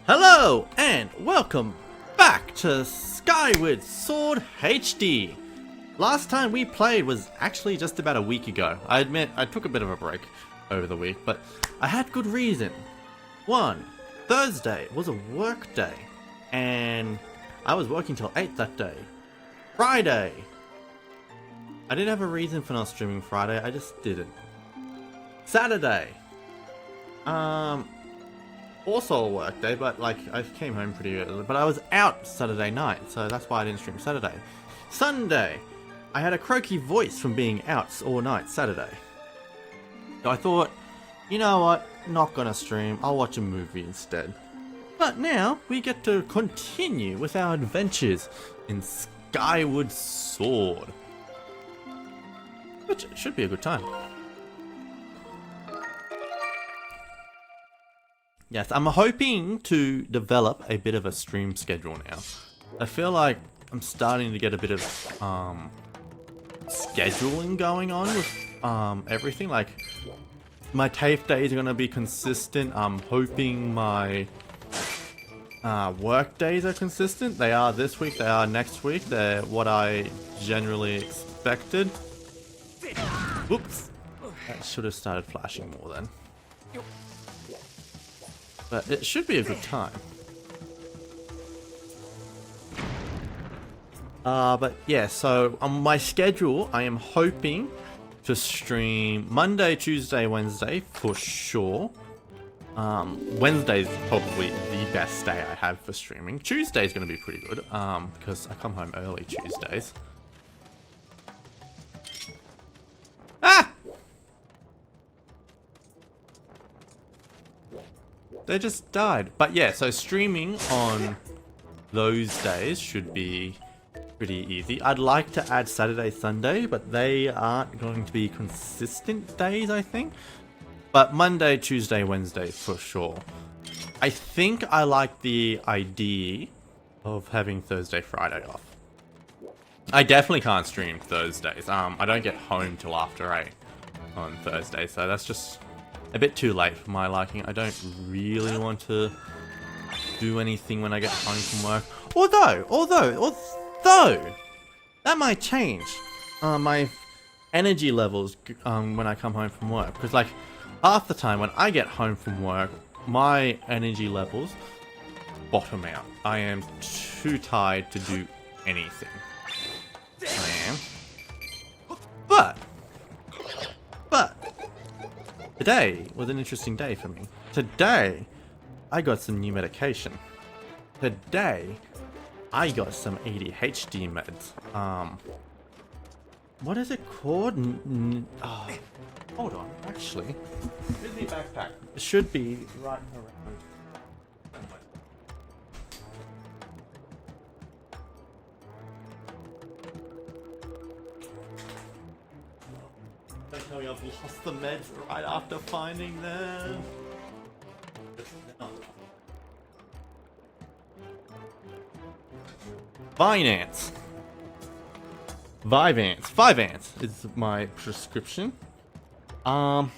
Hello and welcome back to Skyward Sword HD. Last time we played was actually just about a week ago. I admit I took a bit of a break over the week, but I had good reason. One, Thursday was a work day and I was working till 8 that day. Friday, I didn't have a reason for not streaming Friday, I just didn't. Saturday, also a work day, but like I came home pretty early, but I was out Saturday night, so that's why I didn't stream Saturday. Sunday, I had a croaky voice from being out all night Saturday. So I thought, you know what, not gonna stream, I'll watch a movie instead. But now we get to continue with our adventures in Skyward Sword, which should be a good time. Yes, I'm hoping to develop a bit of a stream schedule now. I feel like I'm starting to get a bit of scheduling going on with everything. Like my TAFE days are going to be consistent. I'm hoping my work days are consistent. They are this week, they are next week. They're what I generally expected. Whoops. That should have started flashing more then. But it should be a good time. But yeah, so on my schedule, I am hoping to stream Monday, Tuesday, Wednesday for sure. Wednesday's probably the best day I have for streaming. Tuesday's going to be pretty good, because I come home early Tuesdays. Ah! They just died. But yeah, so streaming on those days should be pretty easy. I'd like to add Saturday, Sunday, but they aren't going to be consistent days, I think. But Monday, Tuesday, Wednesday for sure. I think I like the idea of having Thursday, Friday off. I definitely can't stream Thursdays. I don't get home till after 8 on Thursday, so that's just a bit too late for my liking. I don't really want to do anything when I get home from work. Although, that might change my energy levels when I come home from work. Because like, half the time when I get home from work, my energy levels bottom out. I am too tired to do anything. I am. But today was an interesting day for me. Today, I got some new medication. Today, I got some ADHD meds. What is it called? Oh, hold on, actually. Where's the backpack? It should be right around. Don't tell me I've lost the meds right after finding them. Vyvanse is my prescription. Yeah,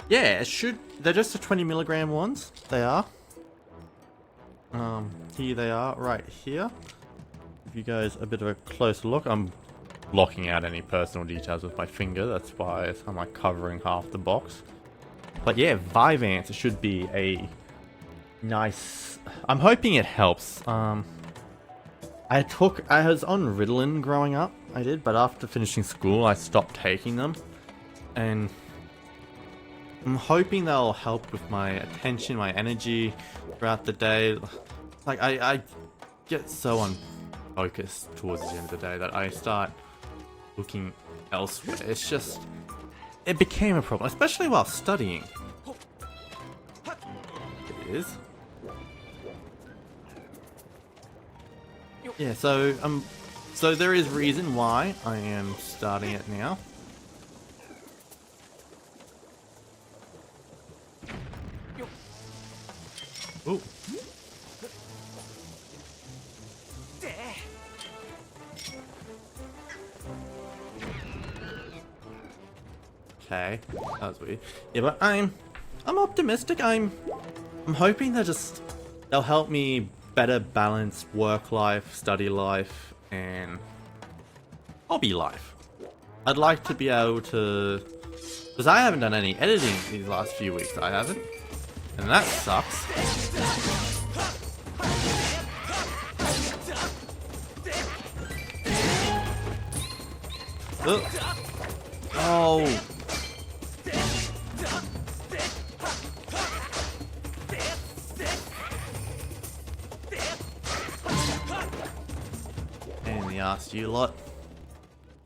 it should. They're just the 20 milligram ones. They are. Here they are, right here. Give you guys a bit of a closer look. I'm blocking out any personal details with my finger. That's why I'm like covering half the box. But yeah, Vyvanse should be a nice. I'm hoping it helps. I was on Ritalin growing up. I did, but after finishing school, I stopped taking them, and I'm hoping they'll help with my attention, my energy throughout the day. Like I get so unfocused towards the end of the day that I start looking elsewhere. It's just, it became a problem, especially while studying. It is. Yeah, so there is reason why I am starting it now. Ooh. Okay, that was weird. Yeah, but I'm optimistic. I'm I'm hoping they'll help me better balance work life, study life, and hobby life. I'd like to be able to, because I haven't done any editing these last few weeks. I haven't, and that sucks. Ugh. Oh. And the asked you lot.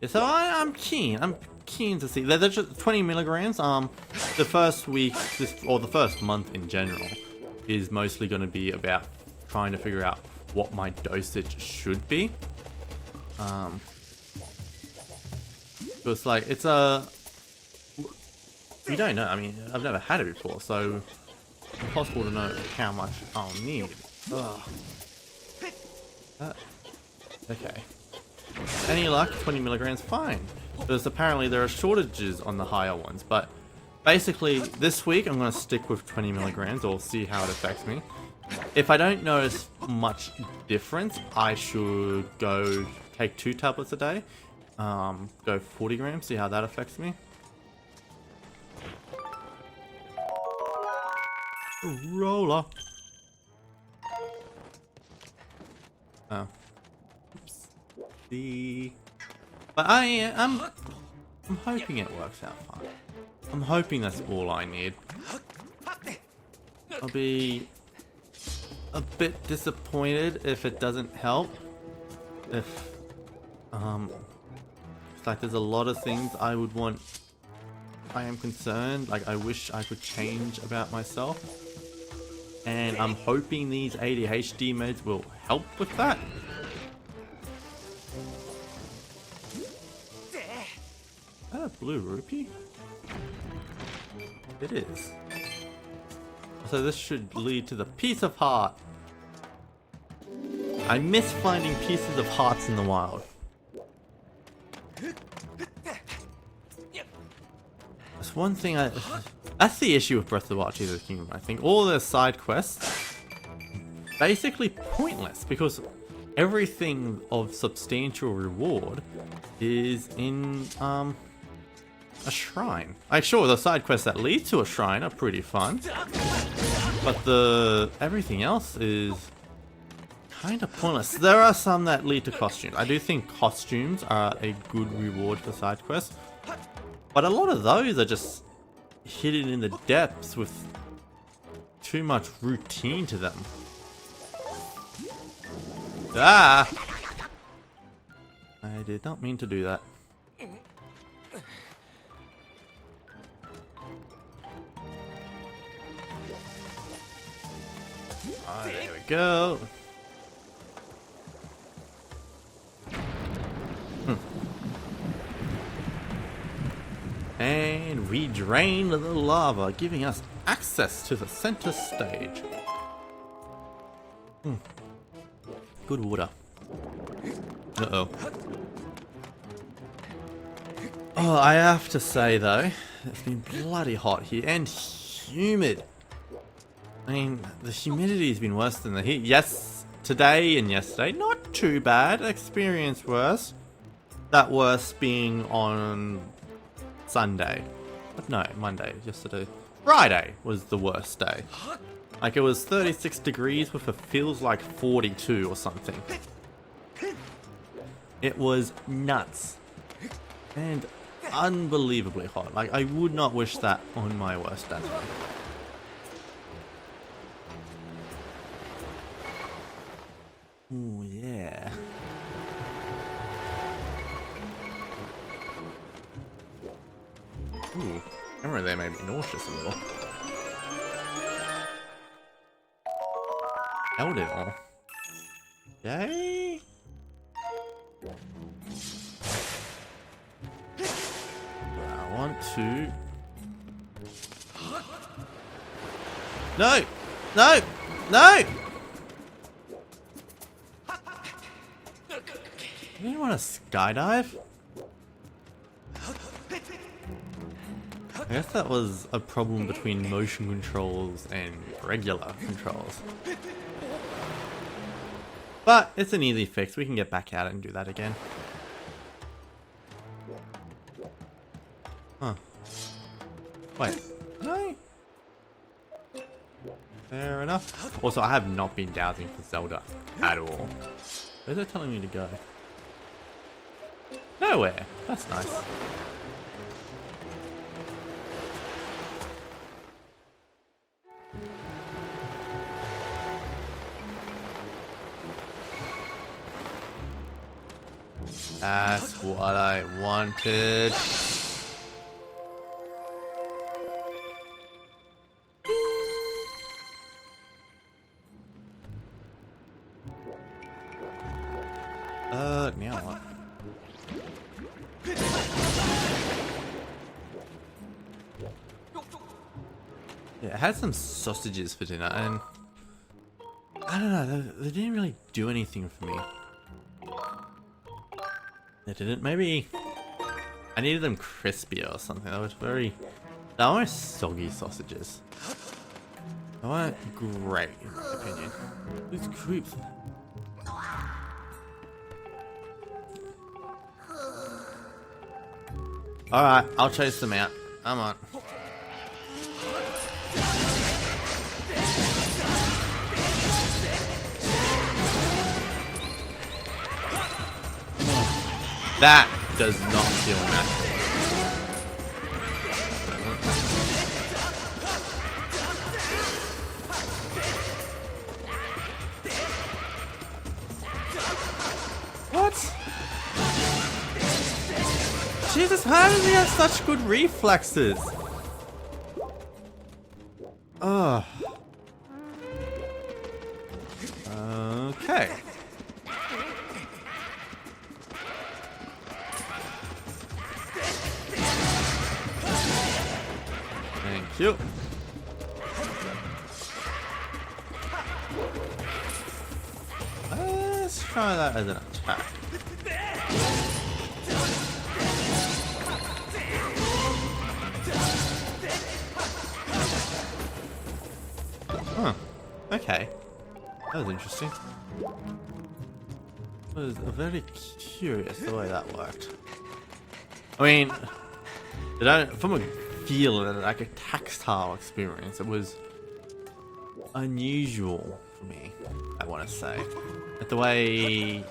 Yeah, so I'm keen. I'm keen to see. They're just 20 milligrams. The first week, or the first month in general, is mostly going to be about trying to figure out what my dosage should be. So it's like, it's you don't know. I mean, I've never had it before, so it's impossible to know how much I'll need. Ugh. Okay. Any luck, 20 milligrams, fine. Because apparently there are shortages on the higher ones, but basically this week I'm going to stick with 20 milligrams or see how it affects me. If I don't notice much difference, I should go take 2 tablets a day. Go 40 grams, see how that affects me. Roller. Oh. Oops. But I'm hoping it works out fine. I'm hoping that's all I need. I'll be a bit disappointed if it doesn't help. If it's like there's a lot of things I would want. I am concerned. Like I wish I could change about myself. And I'm hoping these ADHD meds will help with that. Is that a blue rupee? It is. So this should lead to the piece of heart. I miss finding pieces of hearts in the wild. That's one thing that's the issue with Breath of the Wild Tears of the Kingdom, I think. All the side quests, basically pointless, because everything of substantial reward is in a shrine. Like sure, the side quests that lead to a shrine are pretty fun, but everything else is kind of pointless. There are some that lead to costumes. I do think costumes are a good reward for side quests, but a lot of those are just hidden in the depths with too much routine to them. Ah! I did not mean to do that. Oh, there we go. And we drain the lava, giving us access to the center stage. Good water. Uh-oh. Oh, I have to say though, it's been bloody hot here and humid. I mean, the humidity has been worse than the heat. Yes, today and yesterday, not too bad. Experienced worse. That worst being on Sunday. But no, Monday, yesterday. Friday was the worst day. Like it was 36 degrees with a feels like 42 or something. It was nuts. And unbelievably hot. Like I would not wish that on my worst day. Oh yeah. Ooh, camera there made me nauseous a little. Held it all. Yay! I want to. No! No! No! You want to skydive? I guess that was a problem between motion controls and regular controls. But it's an easy fix. We can get back out and do that again. Huh. Wait. No? Fair enough. Also, I have not been dowsing for Zelda at all. Where's it telling me to go? Nowhere. That's nice. That's what I wanted. Now what? Yeah, I had some sausages for dinner and I don't know, they didn't really do anything for me. They didn't. Maybe I needed them crispier or something. They were almost soggy sausages. They weren't great in my opinion. Who's creeps? Alright, I'll chase them out. Come on. That does not feel natural. What? Jesus, how does he have such good reflexes? Ugh. Okay. Thank you. Let's try that as an attack. Huh. Okay. That was interesting. It was very curious the way that worked. I mean, from a feel and like a tactile experience, it was unusual for me, I want to say. But the way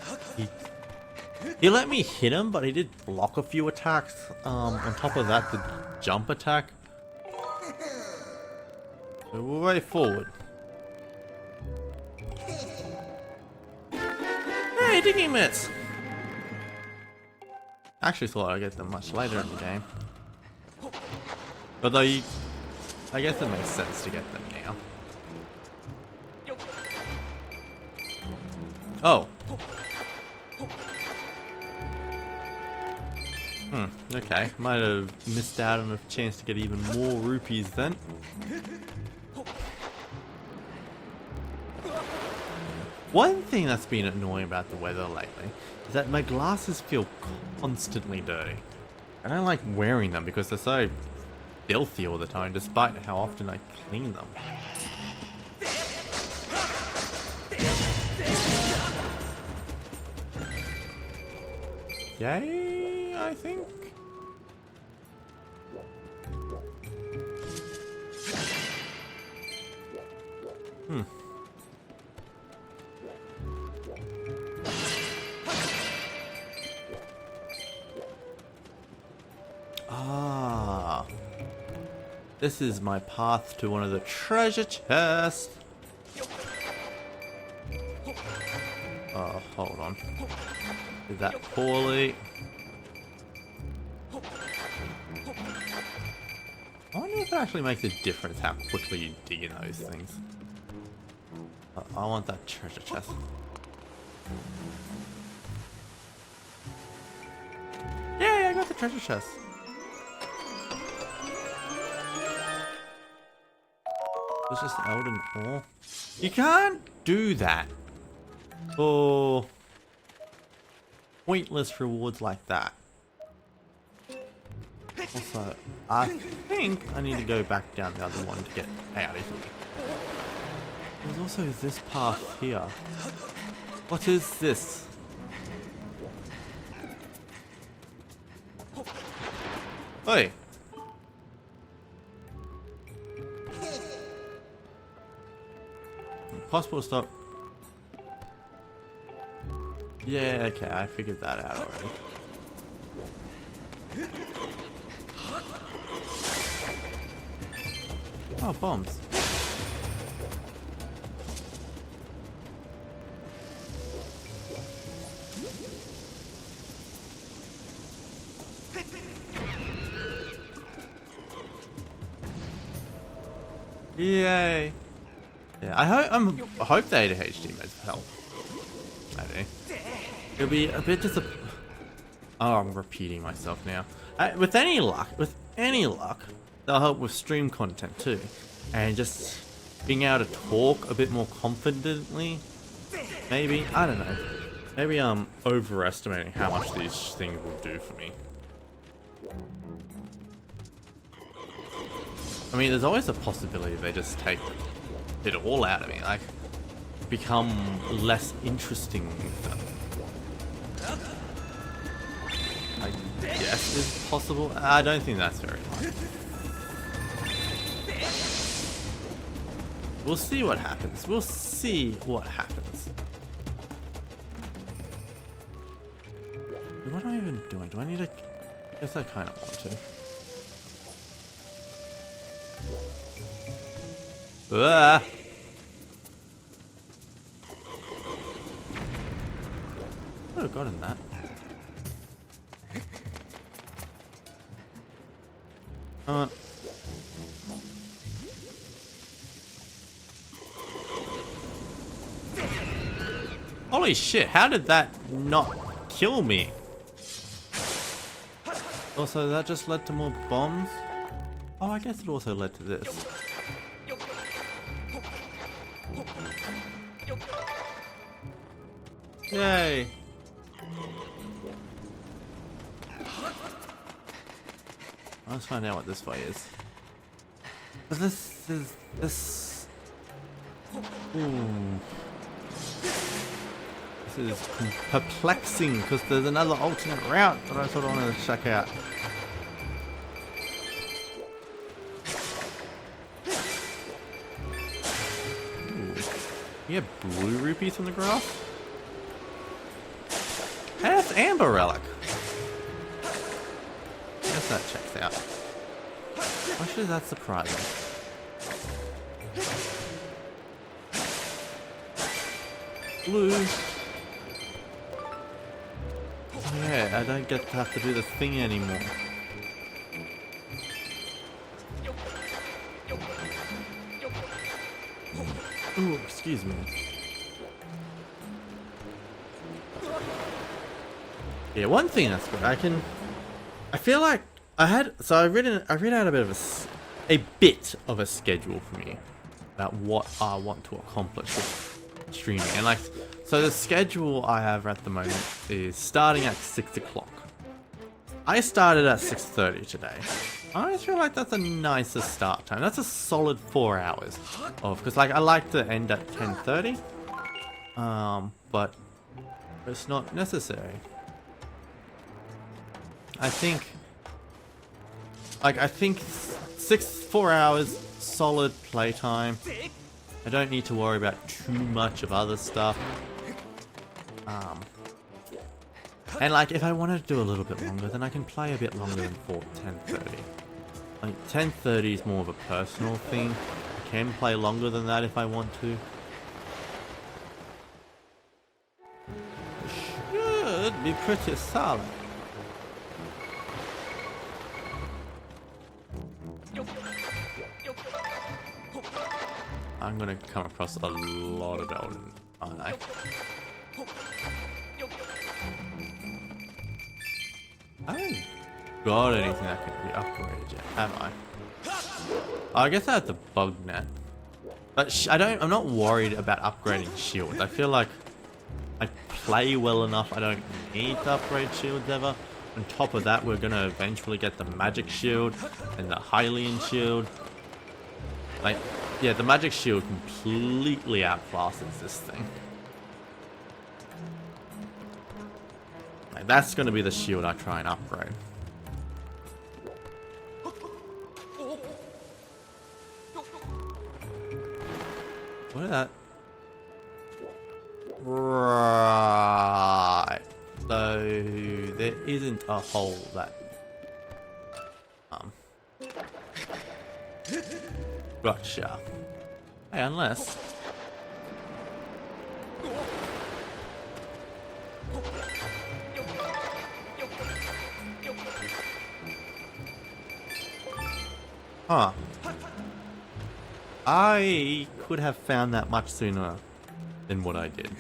he let me hit him, but he did block a few attacks. On top of that, the jump attack. So we're way forward. Hey, digging mitts! I actually thought I'd get them much later in the game. Although I guess it makes sense to get them now. Oh. Okay. Might have missed out on a chance to get even more rupees then. One thing that's been annoying about the weather lately is that my glasses feel constantly dirty. I don't like wearing them because they're so filthy all the time, despite how often I clean them. Yay, I think. Ah. This is my path to one of the treasure chests. Oh, hold on. Did that poorly. I wonder if it actually makes a difference how quickly you dig in those things. I want that treasure chest. Yay, I got the treasure chest. It's just Elden ore. You can't do that for pointless rewards like that. Also, I think I need to go back down the other one to get out of here. There's also this path here. What is this? Oi! Possible to stop. Yeah, okay, I figured that out already. Oh, bombs. Yay! Yeah, I hope the ADHD meds help. I do. It'll be a bit Oh, I'm repeating myself now. With any luck, they'll help with stream content too, and just being able to talk a bit more confidently. Maybe, I don't know. Maybe I'm overestimating how much these things will do for me. I mean, there's always a possibility they just take it all out of me, like become less interesting with them. I guess is possible. I don't think that's very likely. We'll see what happens. We'll see what happens. What am I even doing? Do I need to? I guess I kind of want to. Ah! I would have gotten that. Holy shit, how did that not kill me? Also, that just led to more bombs? Oh, I guess it also led to this. Yay! Let's find out what this way is. But this is this. Ooh. This is perplexing because there's another alternate route that I sort of want to check out. Ooh. You have blue rupees on the grass? Hey, that's Amber Relic. I guess that checks out. Actually, that's surprising. Blue. Oh yeah, I don't get to have to do the thing anymore. Ooh, excuse me. Yeah, one thing that's good, I feel like I read out a bit of a schedule for me about what I want to accomplish with streaming, and like, so the schedule I have at the moment is starting at 6 o'clock. I started at 6:30 today. I feel like that's a nicer start time. That's a solid 4 hours of, because like I like to end at 10:30, but it's not necessary. I think 4 hours solid playtime. I don't need to worry about too much of other stuff. And like, if I wanted to do a little bit longer, then I can play a bit longer than 10:30. Like 10:30 is more of a personal thing. I can play longer than that if I want to. It should be pretty solid. I'm gonna come across a lot of Elden, aren't I? I haven't got anything that can be upgraded yet, have I? Oh, I guess I have the bug net. But I'm not worried about upgrading shields. I feel like I play well enough, I don't need to upgrade shields ever. On top of that, we're gonna eventually get the magic shield and the Hylian shield. Like, yeah, the magic shield completely outclasses this thing. Like, that's gonna be the shield I try and upgrade. What is that? Right. So there isn't a hole that. Gotcha. Hey, unless. Huh. I could have found that much sooner than what I did.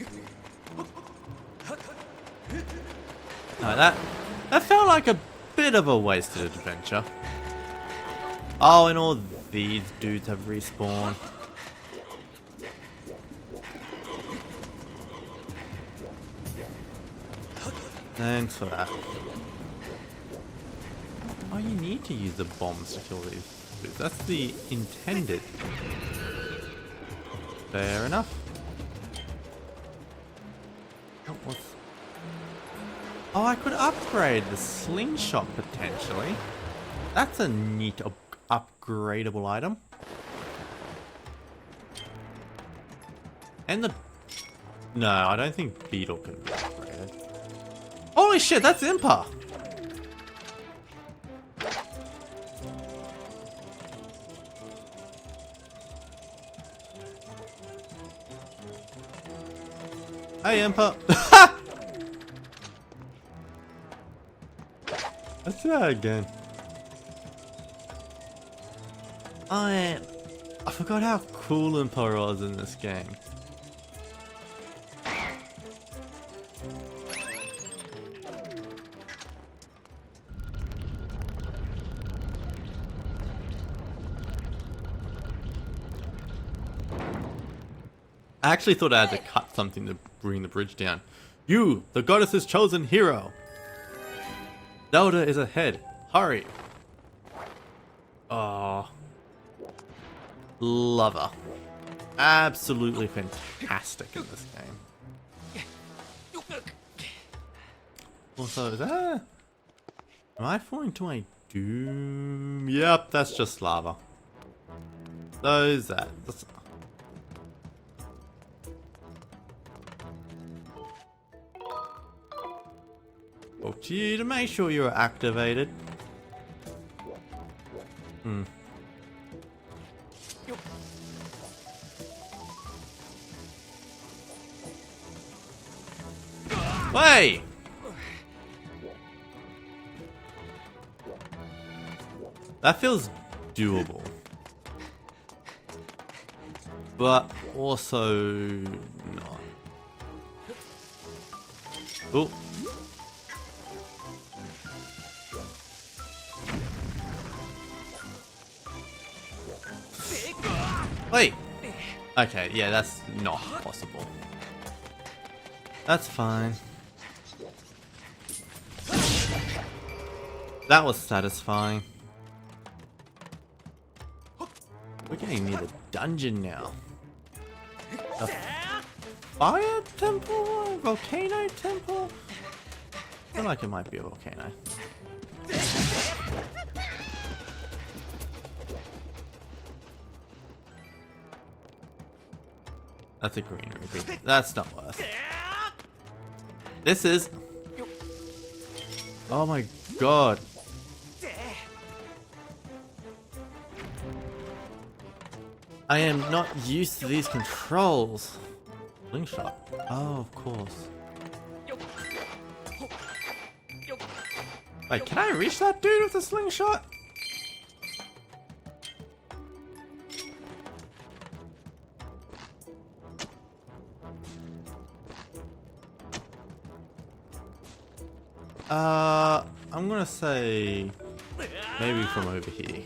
No, that felt like a bit of a wasted adventure. Oh, and all these dudes have respawned. Thanks for that. Oh, you need to use the bombs to kill these dudes. That's the intended. Fair enough. Oh, I could upgrade the slingshot potentially. That's a neat upgradable item. And the... No, I don't think Beetle can be upgraded. Holy shit, that's Impa! Hey, Impa! Let's do that again. I forgot how cool Impa was in this game. I actually thought I had to cut something to bring the bridge down. You, the goddess's chosen hero. Zelda is ahead. Hurry. Oh. Love her. Absolutely fantastic in this game. Also, is that... Am I falling to my doom? Yep, that's just lava. So is that. That's... Spoke to you to make sure you're activated. Hey! That feels doable. But also not. Oh. Wait. Okay, yeah, that's not possible. That's fine. That was satisfying. We're getting near the dungeon now. A fire temple? Volcano temple? I feel like it might be a volcano. That's a greenery. That's not worth it. This is... Oh my god. I am not used to these controls. Slingshot. Oh, of course. Wait, can I reach that dude with a slingshot? I'm gonna say maybe from over here.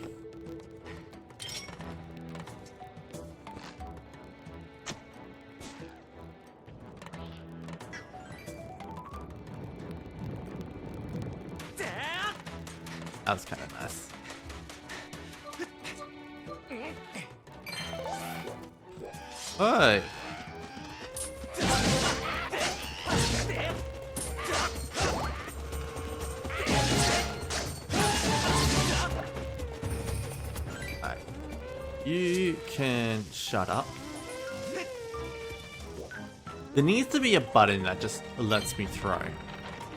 That was kind of nice. Hey! Alright. You can shut up. There needs to be a button that just lets me throw.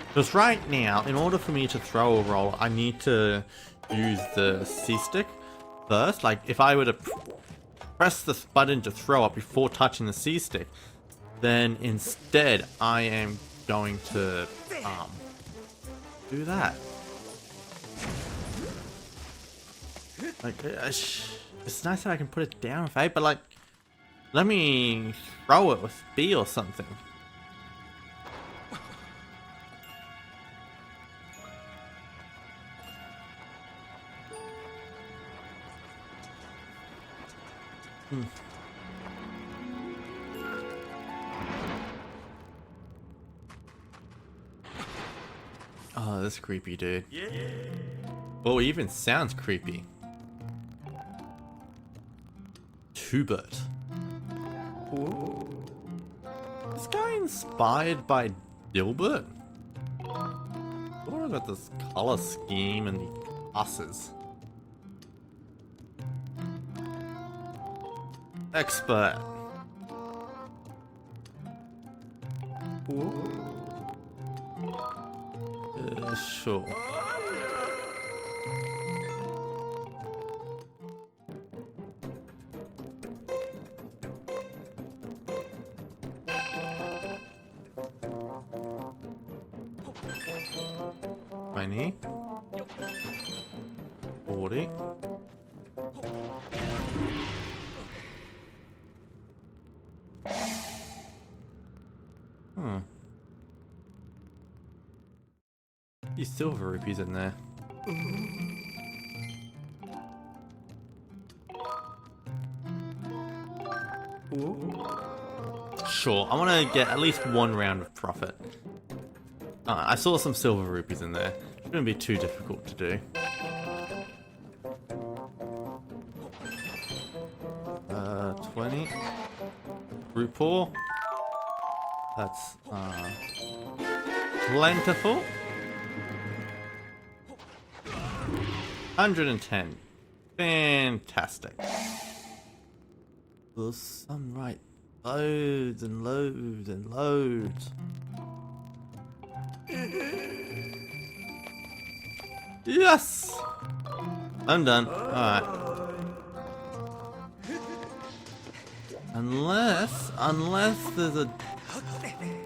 Because right now, in order for me to throw a roll, I need to use the C-stick first. Like, if I were to press this button to throw up before touching the C-stick, then instead I am going to do that. Like, it's nice that I can put it down with A, but like, let me throw it with B or something. Oh, that's creepy, dude. Yeah. Oh, it even sounds creepy. Two-bit. This guy inspired by Dilbert? What about this color scheme and the buses? Expert. Sure. My knee. 40. These silver rupees in there. Sure, I want to get at least one round of profit. I saw some silver rupees in there. Shouldn't be too difficult to do. 20. Rupor. That's plentiful. 110. Fantastic. There's some right. Loads and loads and loads. Yes! I'm done. Alright. Unless there's a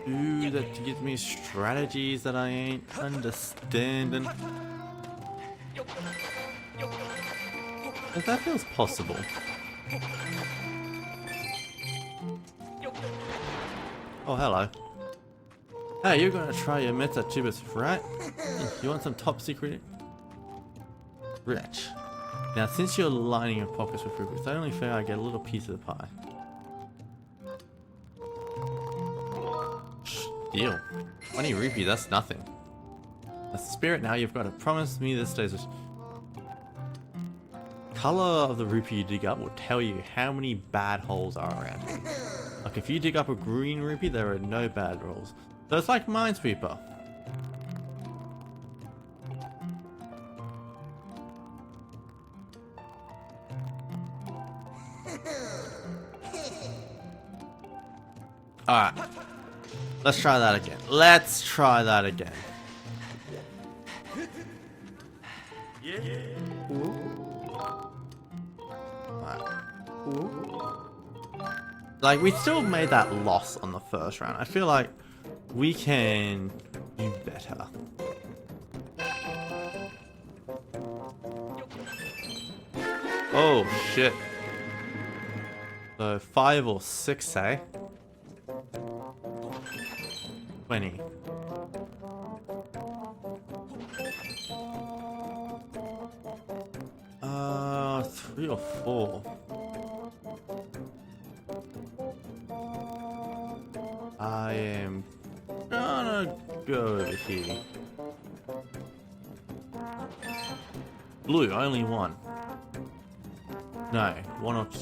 dude that gives me strategies that I ain't understanding. If that feels possible. Oh, hello. Hey, you're gonna try your meta tubus, right? You want some top secret? Rich. Now, since you're lining your pockets with rupees, it's only fair I get a little piece of the pie. Deal. 20 rupees, that's nothing. As a spirit now, you've got to promise me this stays. Color of the rupee you dig up will tell you how many bad holes are around you. Like if you dig up a green rupee, there are no bad rolls. So it's like Minesweeper. Alright. Let's try that again. Let's try that again. Like, we still made that loss on the first round. I feel like we can do better. Oh, shit. So, 5 or 6, eh? 20. Three or 4. I am gonna go over here. Blue, only one. No, one or two.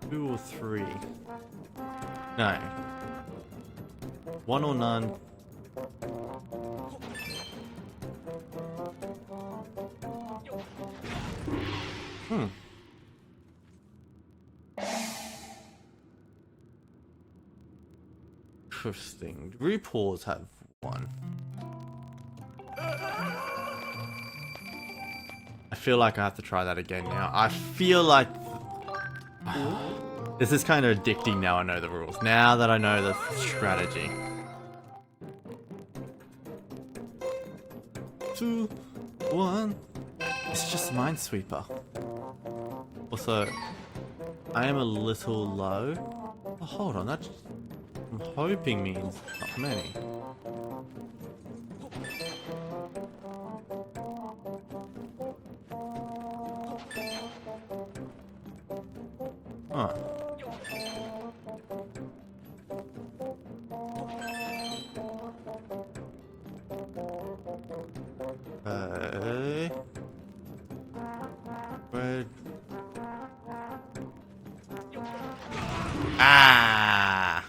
Two or three. No. One or none. Interesting. RuPaul's have one. I feel like I have to try that again now. I feel like this is kind of addicting now I know the rules. Now that I know the strategy. 2, 1. It's just Minesweeper. Also, I am a little low. Oh, hold on, that's... I'm hoping means not many. Huh. Red. Ah!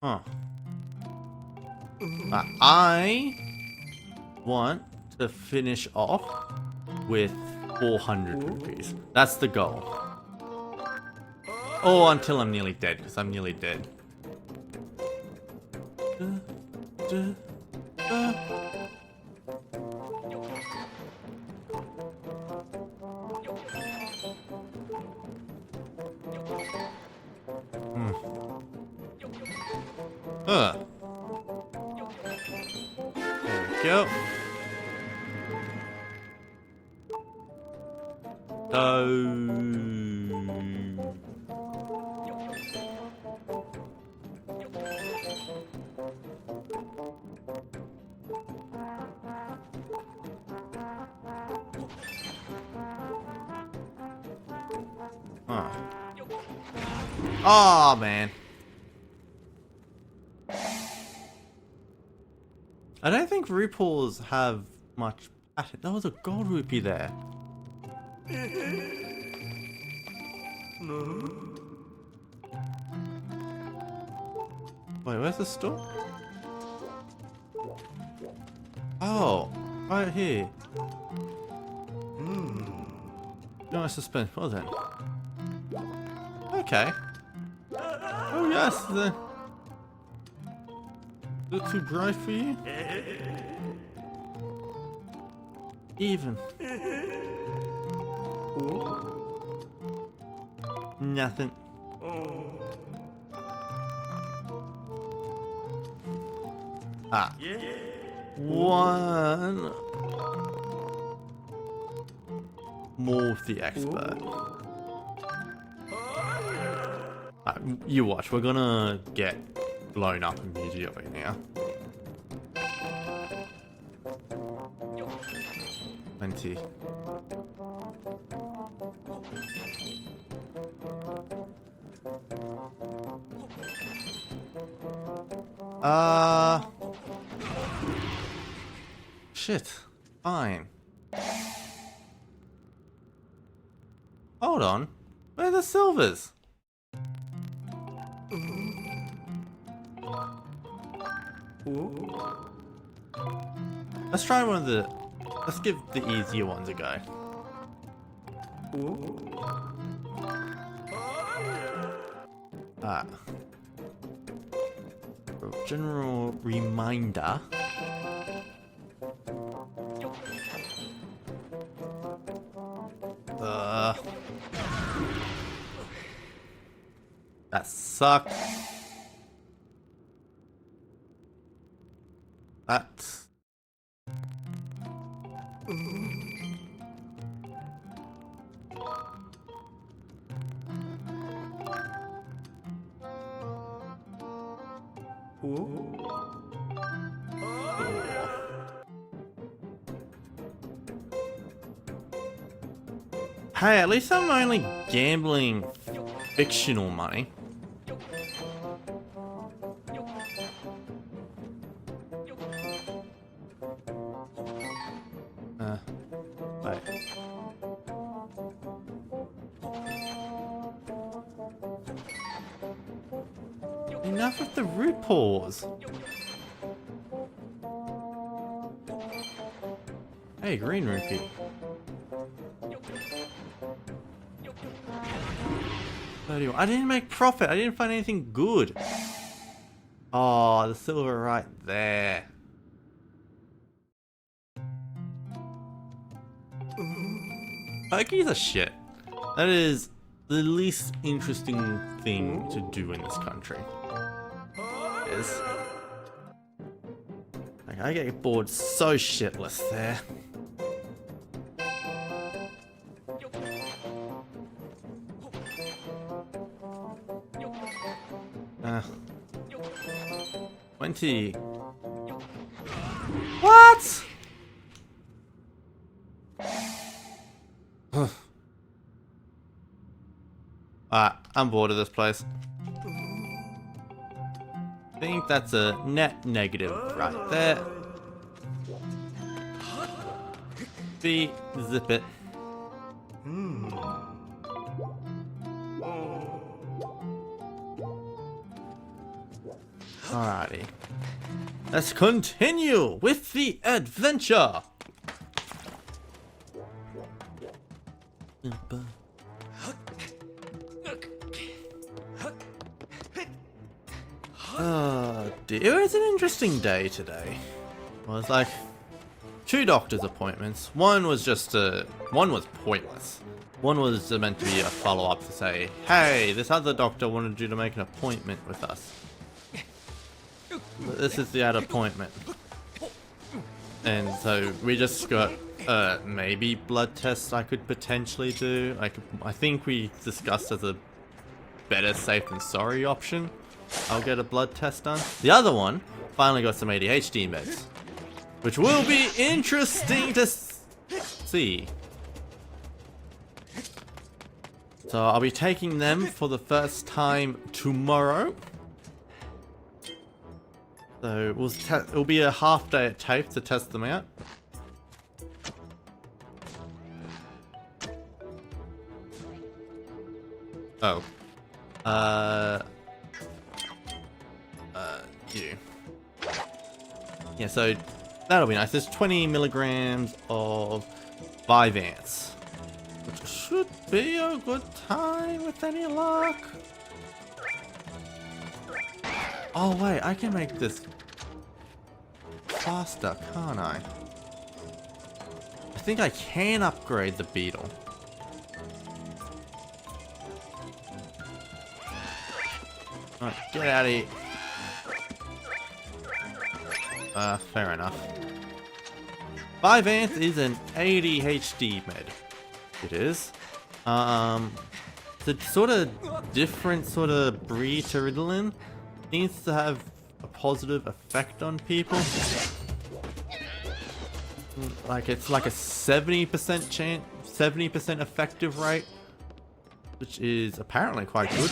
Huh. I want to finish off with 400 rupees. That's the goal. Or until I'm nearly dead, because I'm nearly dead. There we go. Oh man. I don't think RuPaul's have much pattern. There was a gold rupee there. Wait, where's the store? Oh, right here. No suspense. Well then. Okay. Oh yes, the... Is it too bright for you? Even. Nothing. Ah. One. More with the expert. You watch, we're gonna get blown up immediately now. 20. Shit. Fine. Hold on. Where are the silvers? Let's try one of the... Let's give the easier ones a go. General reminder. That sucked. That... hey, at least I'm only gambling fictional money. Wait. Enough of the root paws. Hey, green rupee. I didn't make profit. I didn't find anything good. Oh, the silver right there. Pokies are shit. That is the least interesting thing to do in this country. Yes. Like, I get bored so shitless there. Uh, 20. What? I'm bored of this place. I think that's a net negative right there. B, zip it. Alrighty. Let's continue with the adventure. Oh dear, it was an interesting day today. It was like 2 doctor's appointments. One was pointless. One was meant to be a follow-up to say, hey, this other doctor wanted you to make an appointment with us. But this is the ad appointment. And so we just got maybe blood tests I could potentially do. I think we discussed as a better safe than sorry option. I'll get a blood test done. The other one finally got some ADHD meds, which will be interesting to see. So I'll be taking them for the first time tomorrow. So it'll be a half day at TAFE to test them out. Oh. You. Yeah, so that'll be nice. There's 20 milligrams of Vyvanse, which should be a good time with any luck. Oh wait, I can make this faster, can't I? I think I can upgrade the beetle. Alright, get out of here. Fair enough. Vyvanse is an ADHD med. It is. It's a sort of different sort of breed to Ritalin. Seems to have a positive effect on people. Like it's like a 70% chance, 70% effective rate, which is apparently quite good.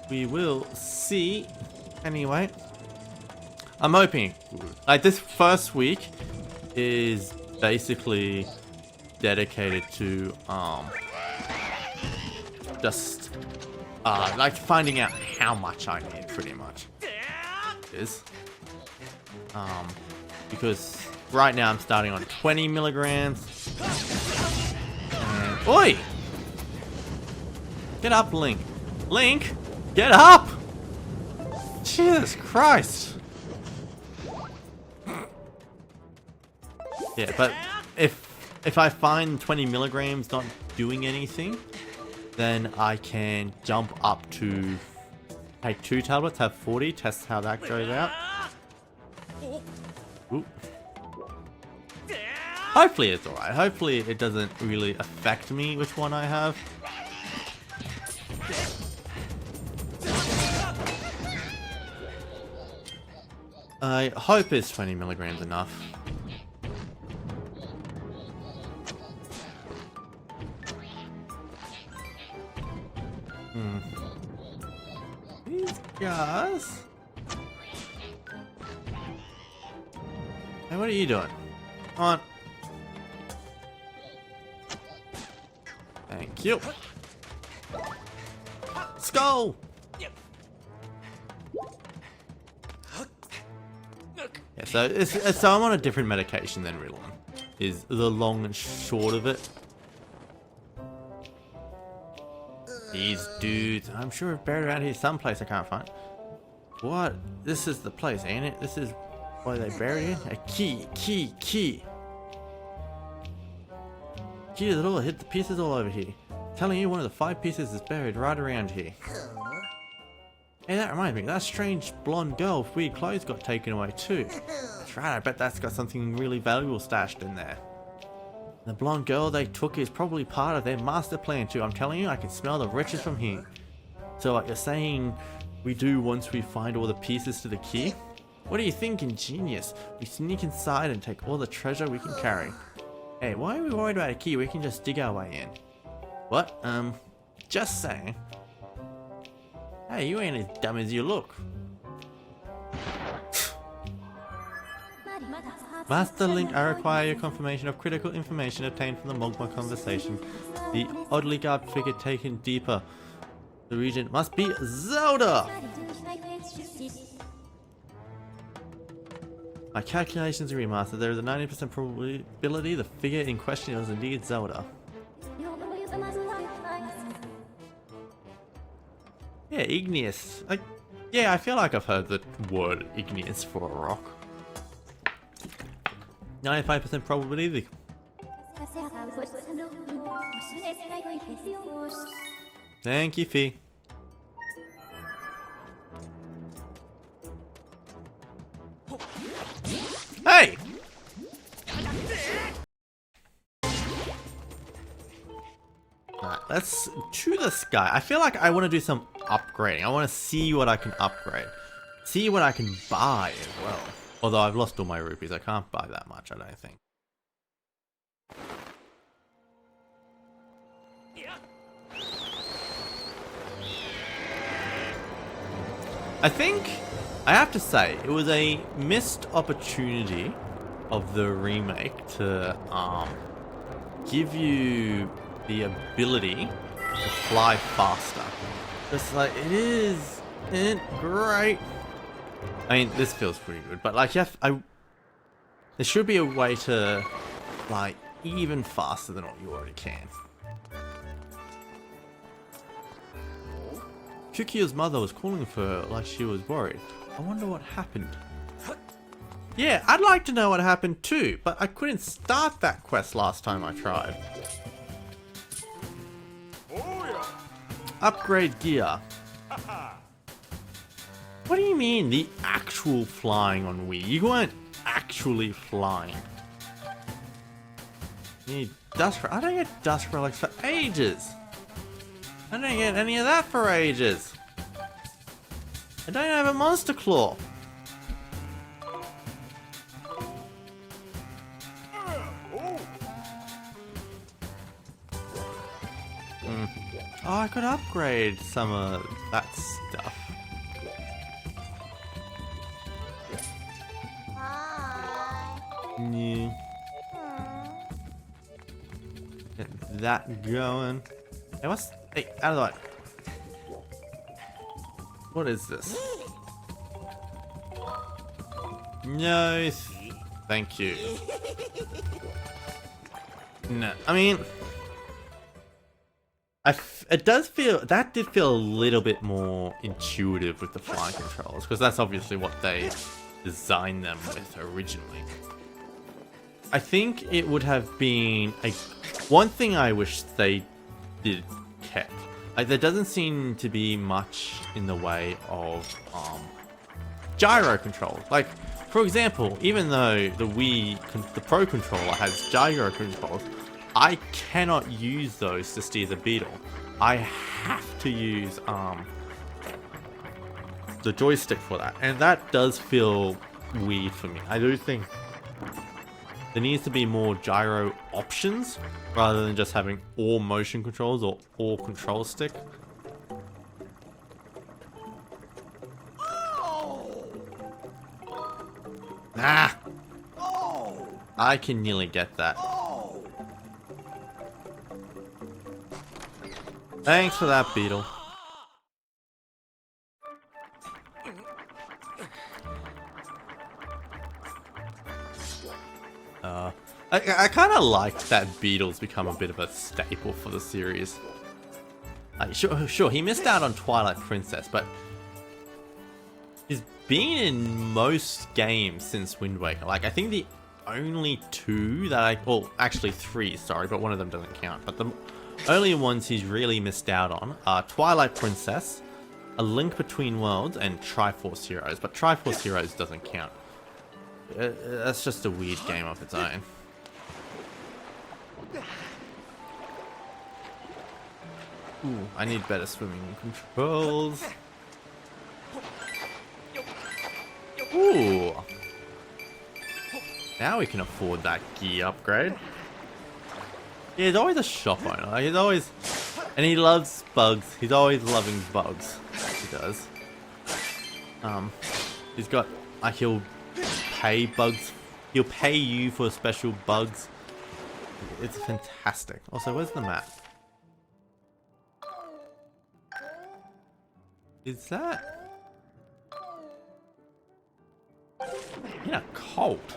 We will see. Anyway, I'm hoping like this first week is basically dedicated to just like finding out how much I need, pretty much. Is because right now I'm starting on 20 milligrams. And, oi! Get up, Link. Link, get up! Jesus Christ! Yeah, but if I find 20 milligrams not doing anything, then I can jump up to take 2 tablets, have 40, test how that goes out. Ooh. Hopefully it's alright. Hopefully it doesn't really affect me which one I have. I hope it's 20 milligrams enough. These guys. Hey, what are you doing? Come on. Thank you. Skull! Yeah, so I'm on a different medication than Ritalin, is the long and short of it. These dudes, I'm sure it's buried around here someplace I can't find. What? This is the place, ain't it? This is why they bury it? A key. Key to the door, hit the pieces all over here. Telling you one of the 5 pieces is buried right around here. Hey, that reminds me, that strange blonde girl with weird clothes got taken away too. That's right, I bet that's got something really valuable stashed in there. The blonde girl they took is probably part of their master plan too. I'm telling you, I can smell the riches from here. So like you're saying we do once we find all the pieces to the key? What do you think, ingenious? We sneak inside and take all the treasure we can carry. Hey, why are we worried about a key? We can just dig our way in. What? Just saying. Hey, you ain't as dumb as you look. Master Link, I require your confirmation of critical information obtained from the Mogma conversation. The oddly garbed figure taken deeper. The region must be Zelda! My calculations are remastered. There is a 90% probability the figure in question is indeed Zelda. Yeah, igneous. Yeah, I feel like I've heard the word igneous for a rock. 95% probability. Thank you, Fee. Hey! Alright, let's to the sky. I feel like I want to do some upgrading. I want to see what I can upgrade. See what I can buy as well. Although I've lost all my rupees, I can't buy that much, I don't think. I think, I have to say, it was a missed opportunity of the remake to give you the ability to fly faster. Just like, isn't great. I mean, this feels pretty good, but like, there should be a way to fly even faster than what you already can. Kukio's mother was calling for her like she was worried. I wonder what happened. Yeah, I'd like to know what happened too, but I couldn't start that quest last time I tried. Upgrade gear. What do you mean, the actual flying on Wii? You weren't actually flying. You need dust I don't get dust relics for ages. I don't get any of that for ages. I don't have a monster claw. Oh, I could upgrade some of that stuff. Yeah. Get that going. Hey, hey, out of the way. What is this? No, thank you. No, I mean, it does feel, that did feel a little bit more intuitive with the flying controls, because that's obviously what they designed them with originally. I think it would have been one thing I wish they did kept. Like, there doesn't seem to be much in the way of gyro controls. Like, for example, even though the Pro controller has gyro controls, I cannot use those to steer the beetle. I have to use the joystick for that, and that does feel weird for me. I do think there needs to be more gyro options rather than just having all motion controls or all control stick. I can nearly get that. Thanks for that, Beetle. I kind of like that Beetle's become a bit of a staple for the series. Like, sure, he missed out on Twilight Princess, but he's been in most games since Wind Waker. Like, I think the only two that well, actually three, sorry, but one of them doesn't count. But the only ones he's really missed out on are Twilight Princess, A Link Between Worlds, and Triforce Heroes. But Triforce Heroes doesn't count. That's just a weird game of its own. Ooh, I need better swimming controls. Ooh. Now we can afford that gear upgrade. Yeah, he's always a shop owner. He's always... And he loves bugs. He's always loving bugs. He does. He's got... Like, he'll pay bugs. He'll pay you for special bugs. It's fantastic. Also, where's the map? Is that... in a cult?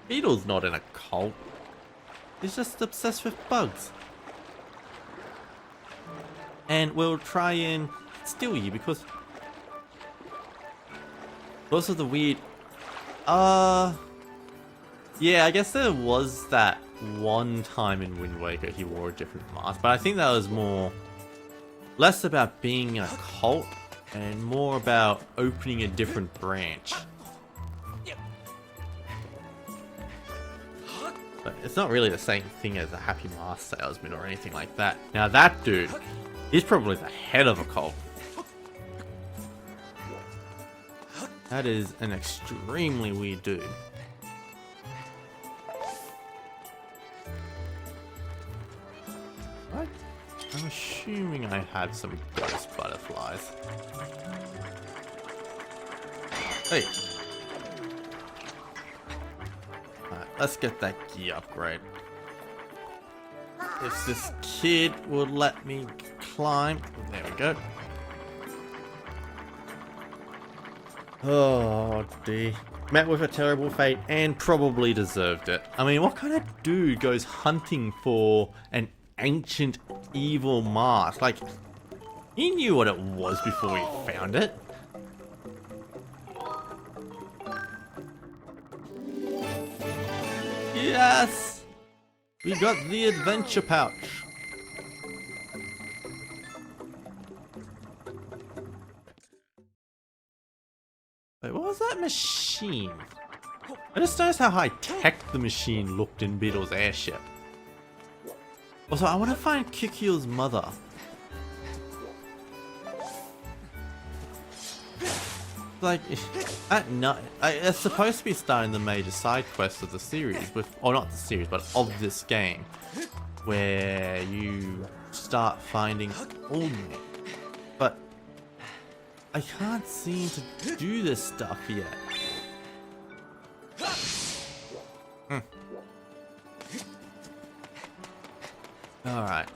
Beetle's not in a cult. He's just obsessed with bugs. And we'll try and steal you because of the weird... yeah, I guess there was that one time in Wind Waker he wore a different mask, but I think that was less about being in a cult and more about opening a different branch. But it's not really the same thing as a happy mask salesman or anything like that. Now that dude, he's probably the head of a cult. That is an extremely weird dude. What? I'm assuming I had some ghost butterflies. Hey. Alright, let's get that gear upgrade. If this kid would let me climb. There we go. Oh, dear. Met with a terrible fate and probably deserved it. I mean, what kind of dude goes hunting for an ancient evil mask? Like, he knew what it was before he found it. Yes! We got the adventure pouch. Wait, what was that machine? I just noticed how high-tech the machine looked in Beetle's airship. Also, I want to find Kikyo's mother. Like, at night, it's supposed to be starting the major side quest of the series, or not the series, but of this game, where you start finding Ultimate. But I can't seem to do this stuff yet. Alright.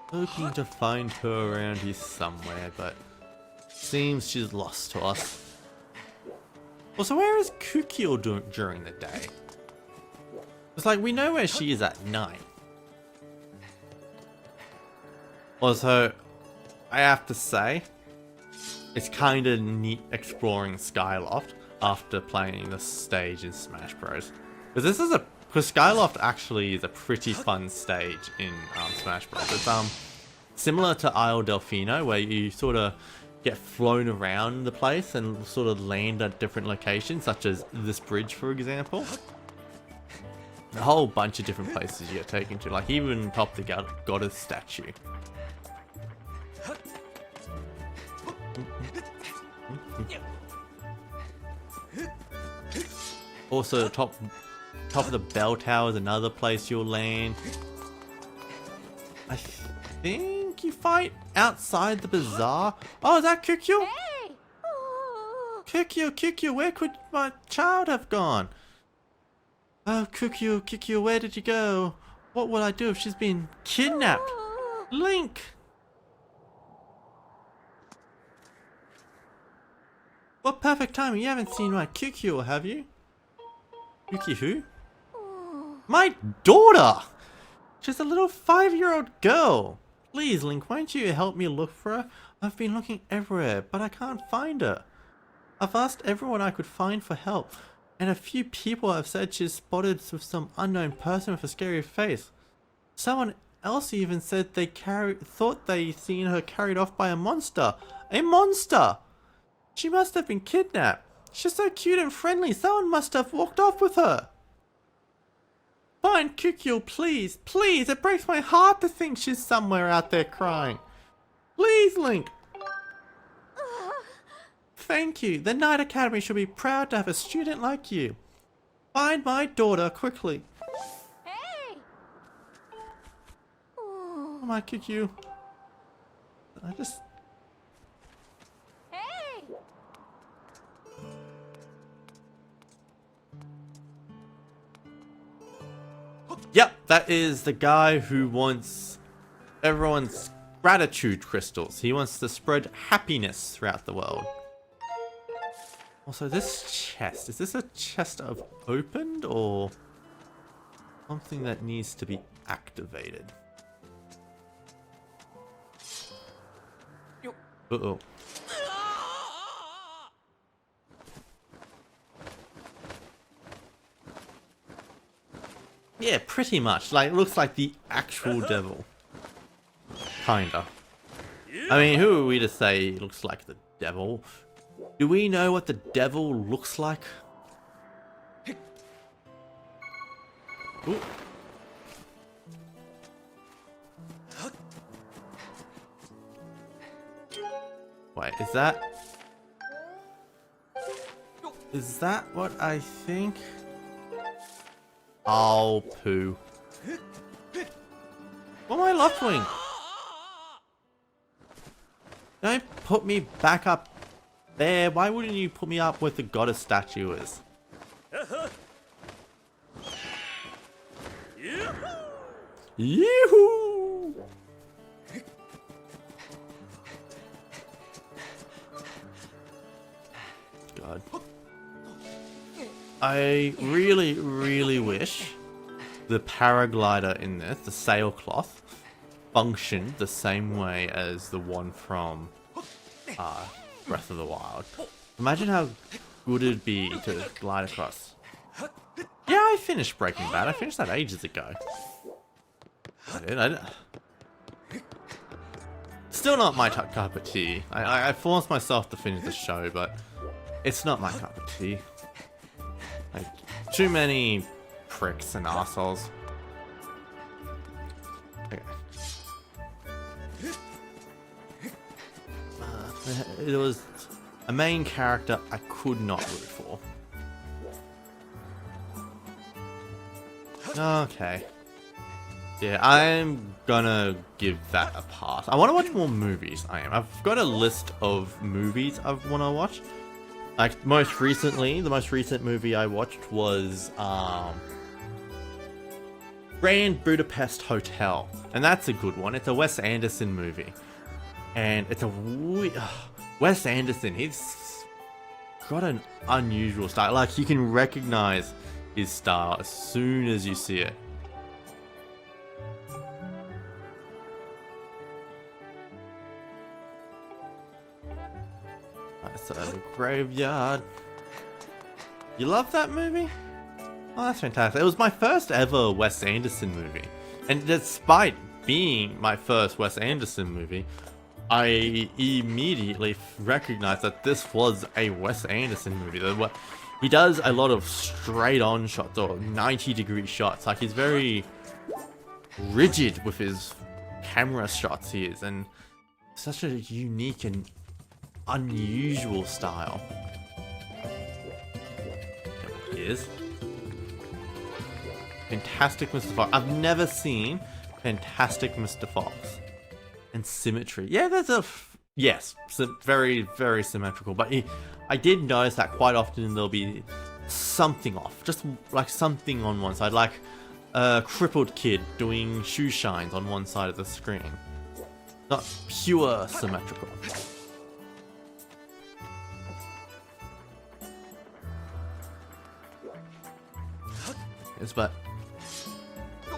Hoping to find her around here somewhere, but seems she's lost to us. Also, where is Kukio during the day? It's like, we know where she is at night. Also, I have to say, it's kind of neat exploring Skyloft after playing the stage in Smash Bros. Because Skyloft actually is a pretty fun stage in Smash Bros. It's similar to Isle Delfino, where you sort of get flown around the place and sort of land at different locations, such as this bridge, for example. A whole bunch of different places you get taken to, like even top the goddess statue. Also, top of the bell tower is another place you'll land. I think you fight outside the bazaar. Oh, is that Kukyo? Hey! Oh. Kikyo, where could my child have gone? Oh, Kikyo, where did you go? What will I do if she's been kidnapped? Link! What perfect timing, you haven't seen my Kikyo, have you? Yuki who? My daughter! She's a little 5-year-old girl. Please, Link, won't you help me look for her? I've been looking everywhere, but I can't find her. I've asked everyone I could find for help, and a few people have said she's spotted with some unknown person with a scary face. Someone else even said they thought they seen her carried off by a monster. A monster! She must have been kidnapped. She's so cute and friendly. Someone must have walked off with her. Find Kikyo, please. Please, it breaks my heart to think she's somewhere out there crying. Please, Link. Thank you. The Knight Academy should be proud to have a student like you. Find my daughter quickly. Hey! Oh, my Kikyo. I just... Hey! Yep, that is the guy who wants everyone's gratitude crystals. He wants to spread happiness throughout the world. Also, this chest, is this a chest I've opened or something that needs to be activated? Uh-oh. Yeah, pretty much. Like, it looks like the actual devil. Kinda. I mean, who are we to say it looks like the devil? Do we know what the devil looks like? Ooh. Wait, is that... Is that what I think? Oh, poo. Oh, my left wing. Don't put me back up there. Why wouldn't you put me up where the goddess statue is? Yoo-hoo! God. I really, really wish the paraglider in this, the sailcloth, functioned the same way as the one from Breath of the Wild. Imagine how good it'd be to glide across. Yeah, I finished Breaking Bad. I finished that ages ago. I did. Still not my cup of tea. I forced myself to finish the show, but it's not my cup of tea. Like, too many pricks and assholes. Okay. It was a main character I could not root for. Okay. Yeah, I'm gonna give that a pass. I want to watch more movies. I've got a list of movies I want to watch. Like, most recently, the most recent movie I watched was Grand Budapest Hotel. And that's a good one. It's a Wes Anderson movie. And it's a Wes Anderson, he's got an unusual style. Like, you can recognize his style as soon as you see it. So, Graveyard. You love that movie? Oh, that's fantastic. It was my first ever Wes Anderson movie. And despite being my first Wes Anderson movie, I immediately recognized that this was a Wes Anderson movie. He does a lot of straight-on shots or 90-degree shots. Like, he's very rigid with his camera shots he is, and such a unique and unusual style. There he is. Fantastic Mr. Fox. I've never seen Fantastic Mr. Fox. And symmetry. Yeah, there's a... Yes, very, very symmetrical. But I did notice that quite often there'll be something off, just like something on one side, like a crippled kid doing shoe shines on one side of the screen. Not pure symmetrical. Yes, but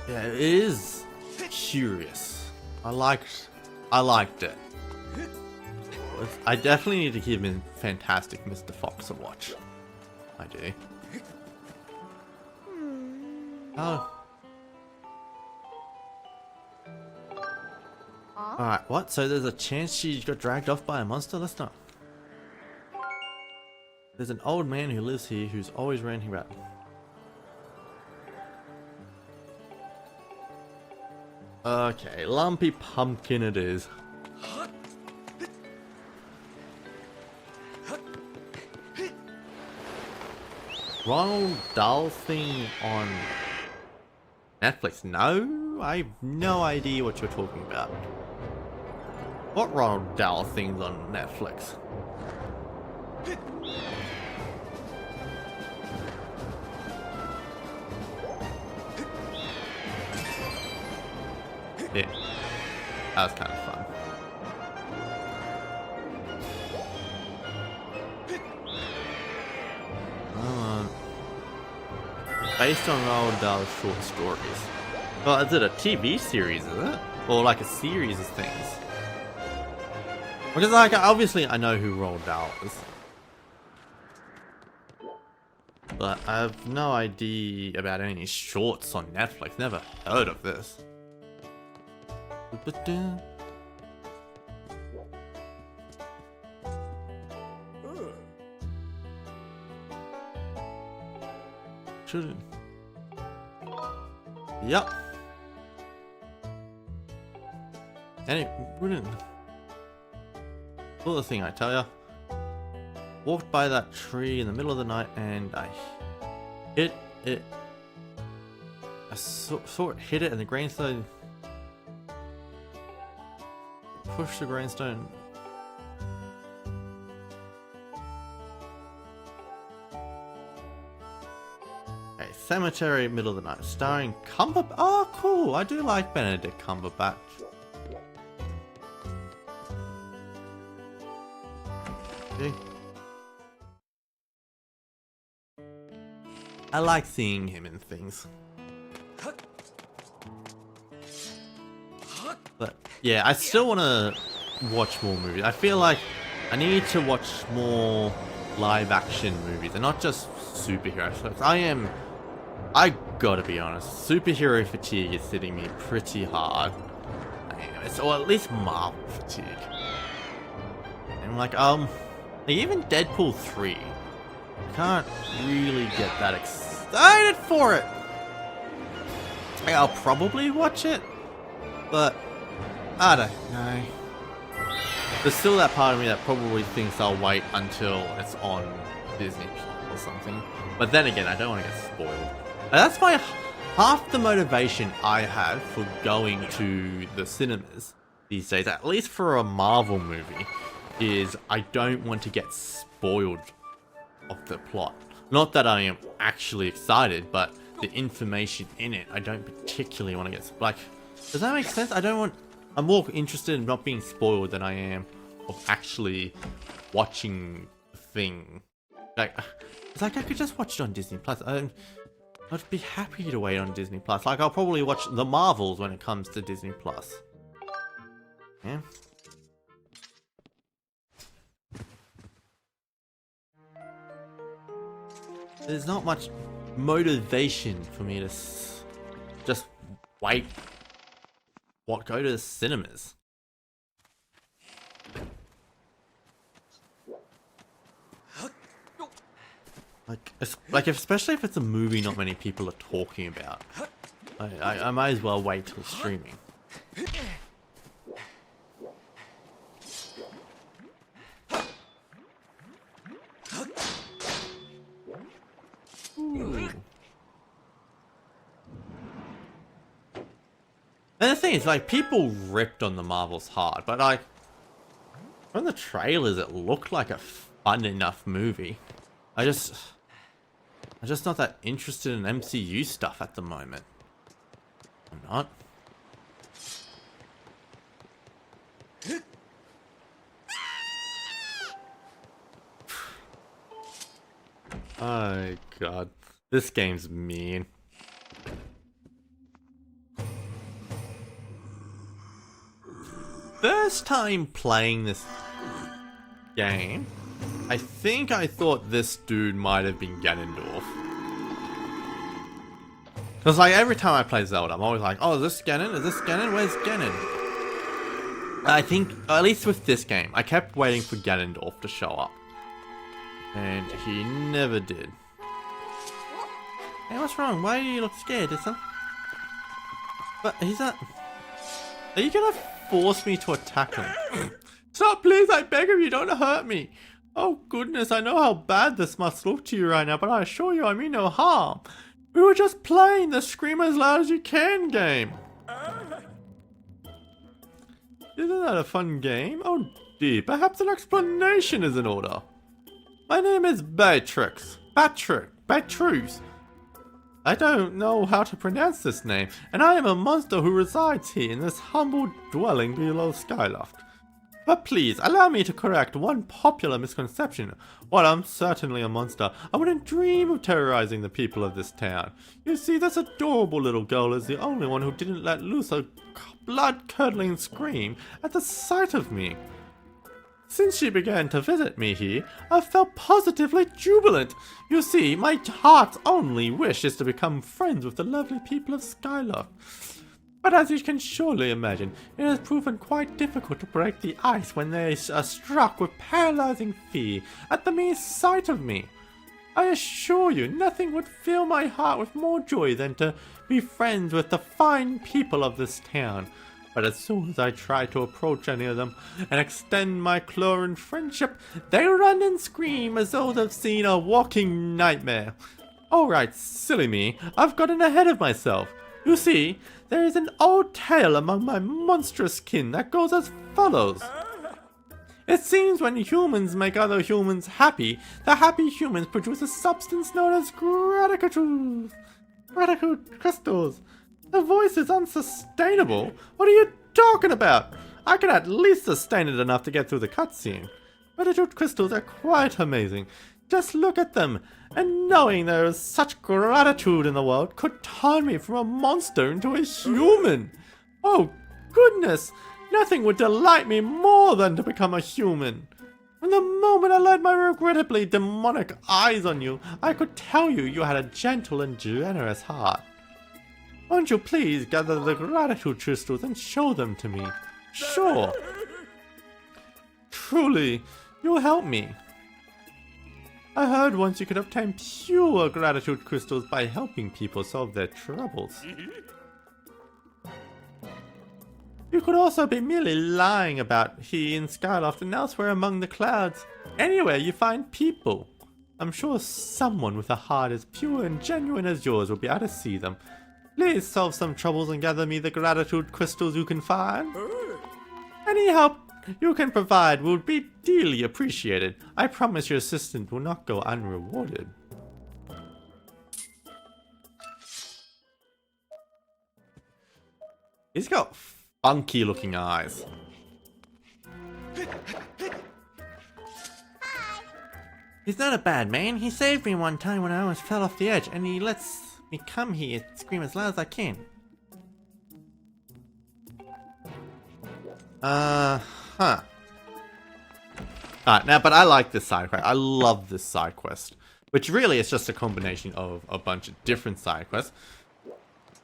yeah, it is curious. I liked it. I definitely need to give him Fantastic Mr. Fox a watch. I do. Oh. Alright, what? So there's a chance she got dragged off by a monster? Let's not. There's an old man who lives here who's always ranting about. Okay, Lumpy Pumpkin it is. Ronald Dahl thing on Netflix? No, I have no idea what you're talking about. What Ronald Dahl things on Netflix? Yeah, that was kind of fun. Based on Roald Dahl's short stories. Well, is it a TV series, is it? Or like a series of things? Because like, obviously I know who Roald Dahl is. But I have no idea about any shorts on Netflix. Never heard of this. Shouldn't. Yep. And it wouldn't. Well, the thing I tell ya. Walked by that tree in the middle of the night and I hit it. I saw it hit it and the grainstone. Pushed the grainstone. Cemetery, middle of the night, starring Cumberbatch. Oh, cool! I do like Benedict Cumberbatch. Okay. I like seeing him in things. But yeah, I still want to watch more movies. I feel like I need to watch more live-action movies and not just superhero films. I gotta be honest, superhero fatigue is hitting me pretty hard. Or at least Marvel fatigue. And like, even Deadpool 3. I can't really get that excited for it. Like, I'll probably watch it, but I don't know. There's still that part of me that probably thinks I'll wait until it's on Disney Plus or something. But then again, I don't want to get spoiled. And that's half the motivation I have for going to the cinemas these days, at least for a Marvel movie, is I don't want to get spoiled of the plot. Not that I am actually excited, but the information in it, I don't particularly want to get, like, does that make sense? I'm more interested in not being spoiled than I am of actually watching the thing. Like, it's like I could just watch it on Disney Plus. I'd be happy to wait on Disney Plus. Like, I'll probably watch the Marvels when it comes to Disney Plus. Yeah. There's not much motivation for me to just wait. Go to the cinemas. Like, especially if it's a movie not many people are talking about. I might as well wait till streaming. Ooh. And the thing is, like, people ripped on the Marvels hard, but like, from the trailers it looked like a fun enough movie. I'm just not that interested in MCU stuff at the moment. I'm not. Oh god. This game's mean. First time playing this game, I think I thought this dude might have been Ganondorf. Because like every time I play Zelda, I'm always like, oh, is this Ganon? Is this Ganon? Where's Ganon? I think, at least with this game, I kept waiting for Ganondorf to show up. And he never did. Hey, what's wrong? Why do you look scared? Is that... But he's not... Are you gonna force me to attack him? Stop, please, I beg of you, don't hurt me. Oh goodness, I know how bad this must look to you right now, but I assure you I mean no harm. We were just playing the Scream as Loud as You Can game. Isn't that a fun game? Oh dear, perhaps an explanation is in order. My name is Beatrix. Beatrice. I don't know how to pronounce this name, and I am a monster who resides here in this humble dwelling below Skyloft. But please, allow me to correct one popular misconception. While I'm certainly a monster, I wouldn't dream of terrorizing the people of this town. You see, this adorable little girl is the only one who didn't let loose a blood-curdling scream at the sight of me. Since she began to visit me here, I felt positively jubilant. You see, my heart's only wish is to become friends with the lovely people of Skyloft. But as you can surely imagine, it has proven quite difficult to break the ice when they are struck with paralyzing fear at the mere sight of me. I assure you, nothing would fill my heart with more joy than to be friends with the fine people of this town. But as soon as I try to approach any of them and extend my claw in friendship, they run and scream as though they've seen a walking nightmare. Alright, silly me, I've gotten ahead of myself. You see, there is an old tale among my monstrous kin that goes as follows. It seems when humans make other humans happy, the happy humans produce a substance known as gratitude crystals. The voice is unsustainable. What are you talking about? I can at least sustain it enough to get through the cutscene. Gratitude crystals are quite amazing. Just look at them, and knowing there is such gratitude in the world could turn me from a monster into a human. Oh goodness, nothing would delight me more than to become a human. From the moment I laid my regrettably demonic eyes on you, I could tell you had a gentle and generous heart. Won't you please gather the gratitude crystals and show them to me? Sure. Truly, you'll help me. I heard once you could obtain pure gratitude crystals by helping people solve their troubles. You could also be merely lying about here in Skyloft and elsewhere among the clouds. Anywhere you find people. I'm sure someone with a heart as pure and genuine as yours will be able to see them. Please solve some troubles and gather me the gratitude crystals you can find. Any help you can provide will be dearly appreciated. I promise your assistant will not go unrewarded. He's got funky looking eyes. He's not a bad man. He saved me one time when I almost fell off the edge, and he lets me come here and scream as loud as I can. Huh. Alright, now, but I like this side quest. I love this side quest. Which really is just a combination of a bunch of different side quests.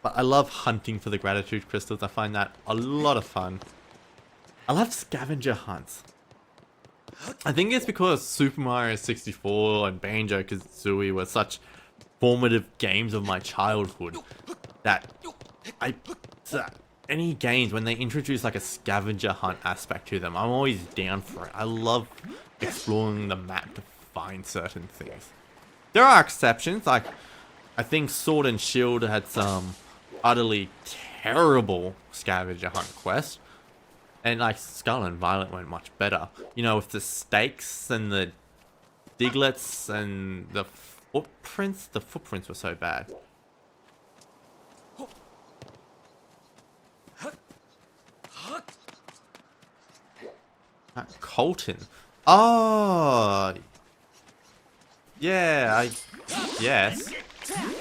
But I love hunting for the gratitude crystals. I find that a lot of fun. I love scavenger hunts. I think it's because Super Mario 64 and Banjo-Kazooie were such formative games of my childhood that any games when they introduce like a scavenger hunt aspect to them, I'm always down for it. I love exploring the map to find certain things. There are exceptions, like I think Sword and Shield had some utterly terrible scavenger hunt quests, and like Skull and Violet went much better. You know, with the stakes and the Diglets and the footprints. The footprints were so bad. Colton. Oh. Yeah, yes. I'm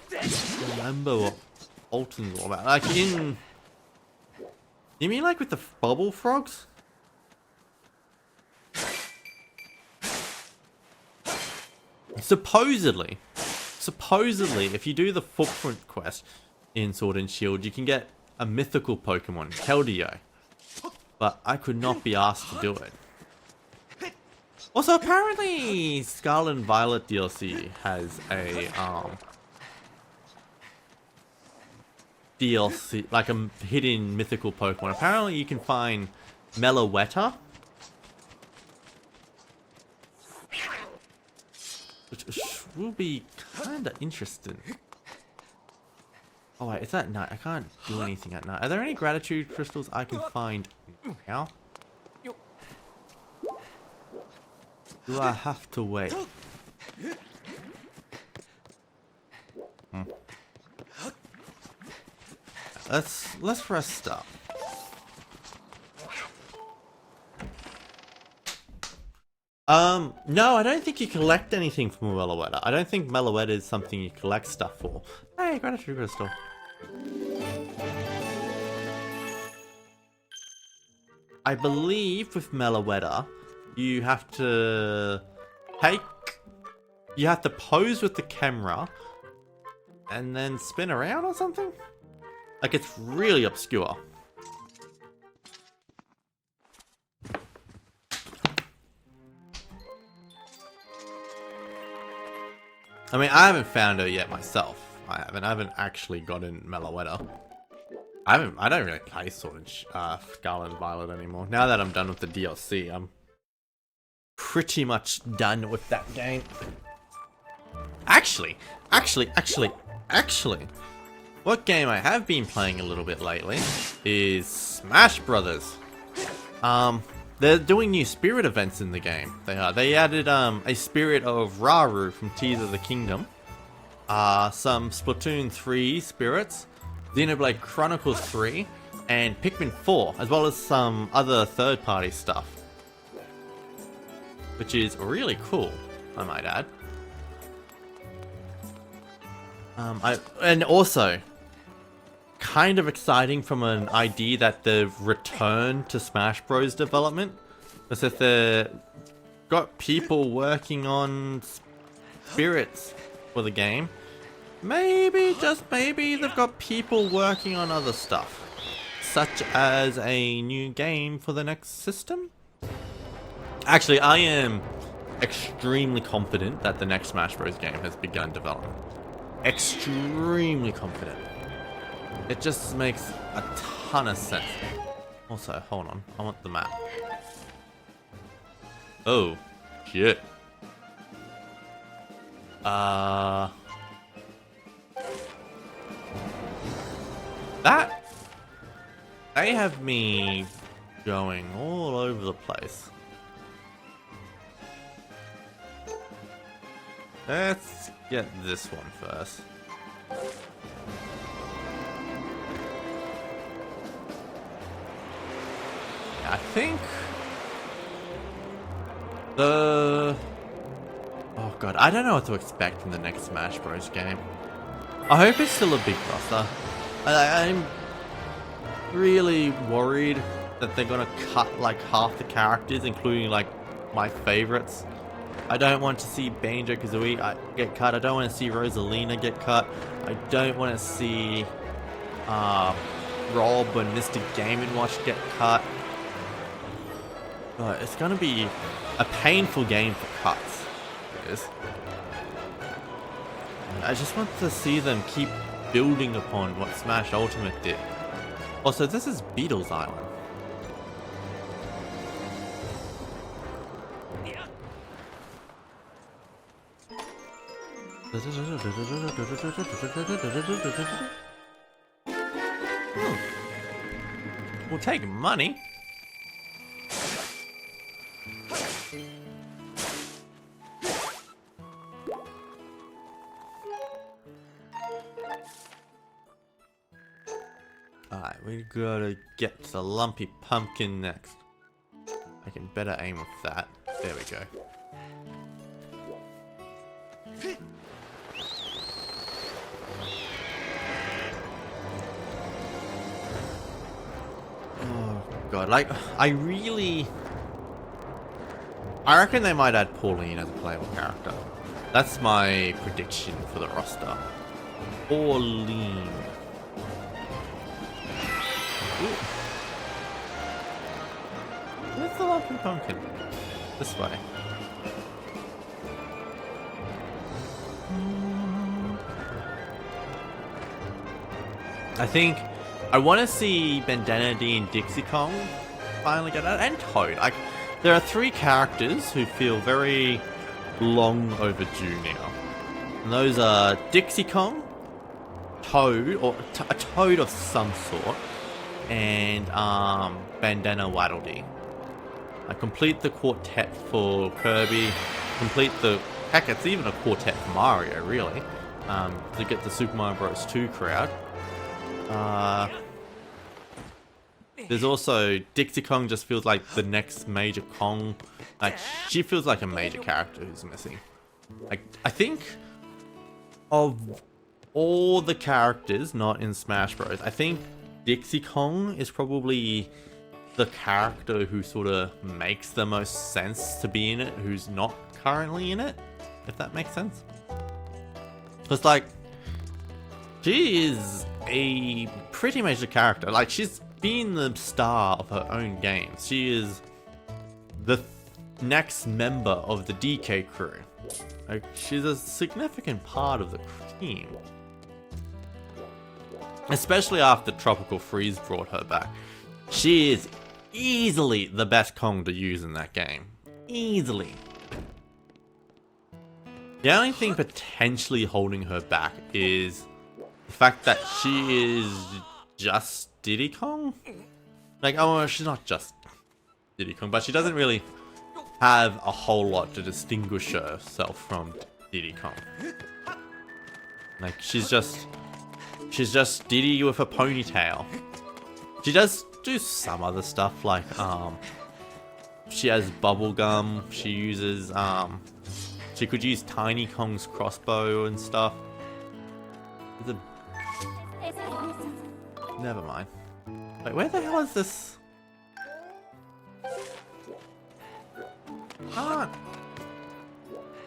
trying to remember what Colton's all about. Like in... You mean like with the bubble frogs? Supposedly, if you do the footprint quest in Sword and Shield, you can get a mythical Pokemon, Keldeo. But I could not be asked to do it. Also, apparently, Scarlet and Violet DLC has a DLC, like a hidden mythical Pokemon. Apparently, you can find Meloetta, which will be kind of interesting. Oh wait, it's at night. I can't do anything at night. Are there any gratitude crystals I can find now? Do I have to wait? Let's rest up. No, I don't think you collect anything from Meloetta. I don't think Meloetta is something you collect stuff for. Hey, gratitude crystal. I believe with Meloetta, you have to pose with the camera and then spin around or something? Like, it's really obscure. I mean, I haven't found her yet myself. I haven't actually gotten Meloetta. I don't really play Sword and Scarlet and Violet anymore. Now that I'm done with the DLC, I'm pretty much done with that game. Actually, what game I have been playing a little bit lately is Smash Brothers. They're doing new spirit events in the game. They are. They added a spirit of Rauru from Tears of the Kingdom. Some Splatoon 3 spirits, Xenoblade Chronicles 3, and Pikmin 4, as well as some other third-party stuff. Which is really cool, I might add. And also, kind of exciting from an idea that they've returned to Smash Bros. Development. As if they've got people working on spirits for the game. Maybe, just maybe, they've got people working on other stuff. Such as a new game for the next system? Actually, I am extremely confident that the next Smash Bros. Game has begun development. Extremely confident. It just makes a ton of sense. Also, hold on. I want the map. Oh, shit. That... They have me going all over the place. Let's get this one first. I think the... Oh god, I don't know what to expect from the next Smash Bros. Game. I hope it's still a big roster. I'm really worried that they're gonna cut like half the characters, including like my favorites. I don't want to see Banjo-Kazooie get cut. I don't want to see Rosalina get cut. I don't want to see Rob and Mr. Game & Watch get cut. But it's gonna be a painful game for cuts. It is. I just want to see them keep building upon what Smash Ultimate did. Also, this is Beatles Island. We'll take money. Alright, we gotta get to the lumpy pumpkin next. I can better aim with that. There we go. Oh god, like, I reckon they might add Pauline as a playable character. That's my prediction for the roster. Pauline. Ooh. Where's the lumpy pumpkin? This way. I think I want to see Bandana D and Dixie Kong finally get out, and Toad. Like, there are 3 characters who feel very long overdue now. And those are Dixie Kong, Toad, or a Toad of some sort, and Bandana Waddle Dee. I complete the quartet for Kirby, complete the... heck, it's even a quartet for Mario, really, to get the Super Mario Bros. 2 crowd. There's also Dixie Kong. Just feels like the next major Kong. Like, she feels like a major character who's missing. Like, I think of all the characters not in Smash Bros, I think Dixie Kong is probably the character who sort of makes the most sense to be in it, who's not currently in it, if that makes sense. Because, like, she is a pretty major character. Like, she's been the star of her own games. She is the next member of the DK crew. Like, she's a significant part of the team. Especially after Tropical Freeze brought her back. She is easily the best Kong to use in that game. Easily. The only thing potentially holding her back is the fact that she is just Diddy Kong? Like, oh, she's not just Diddy Kong, but she doesn't really have a whole lot to distinguish herself from Diddy Kong. Like, she's just Diddy with a ponytail. She does do some other stuff, like, she has bubblegum, she uses, she could use Tiny Kong's crossbow and stuff. Never mind. Wait, where the hell is this? I can't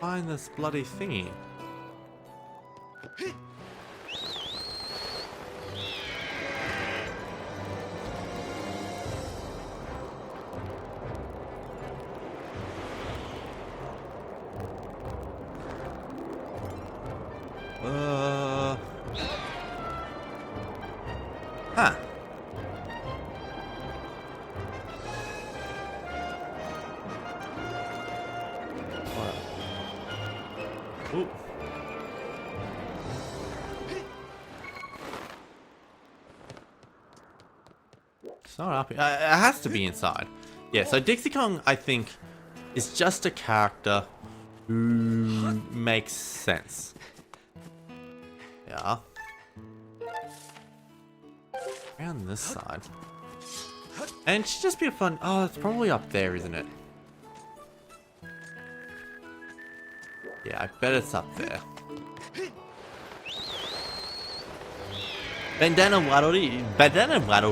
find this bloody thingy. Huh. Ooh. It's not up here. It has to be inside. Yeah, so Dixie Kong, I think, is just a character who makes sense. Yeah. Around this side. And it should just be a fun... Oh, it's probably up there, isn't it? Yeah, I bet it's up there. Bandana Waddle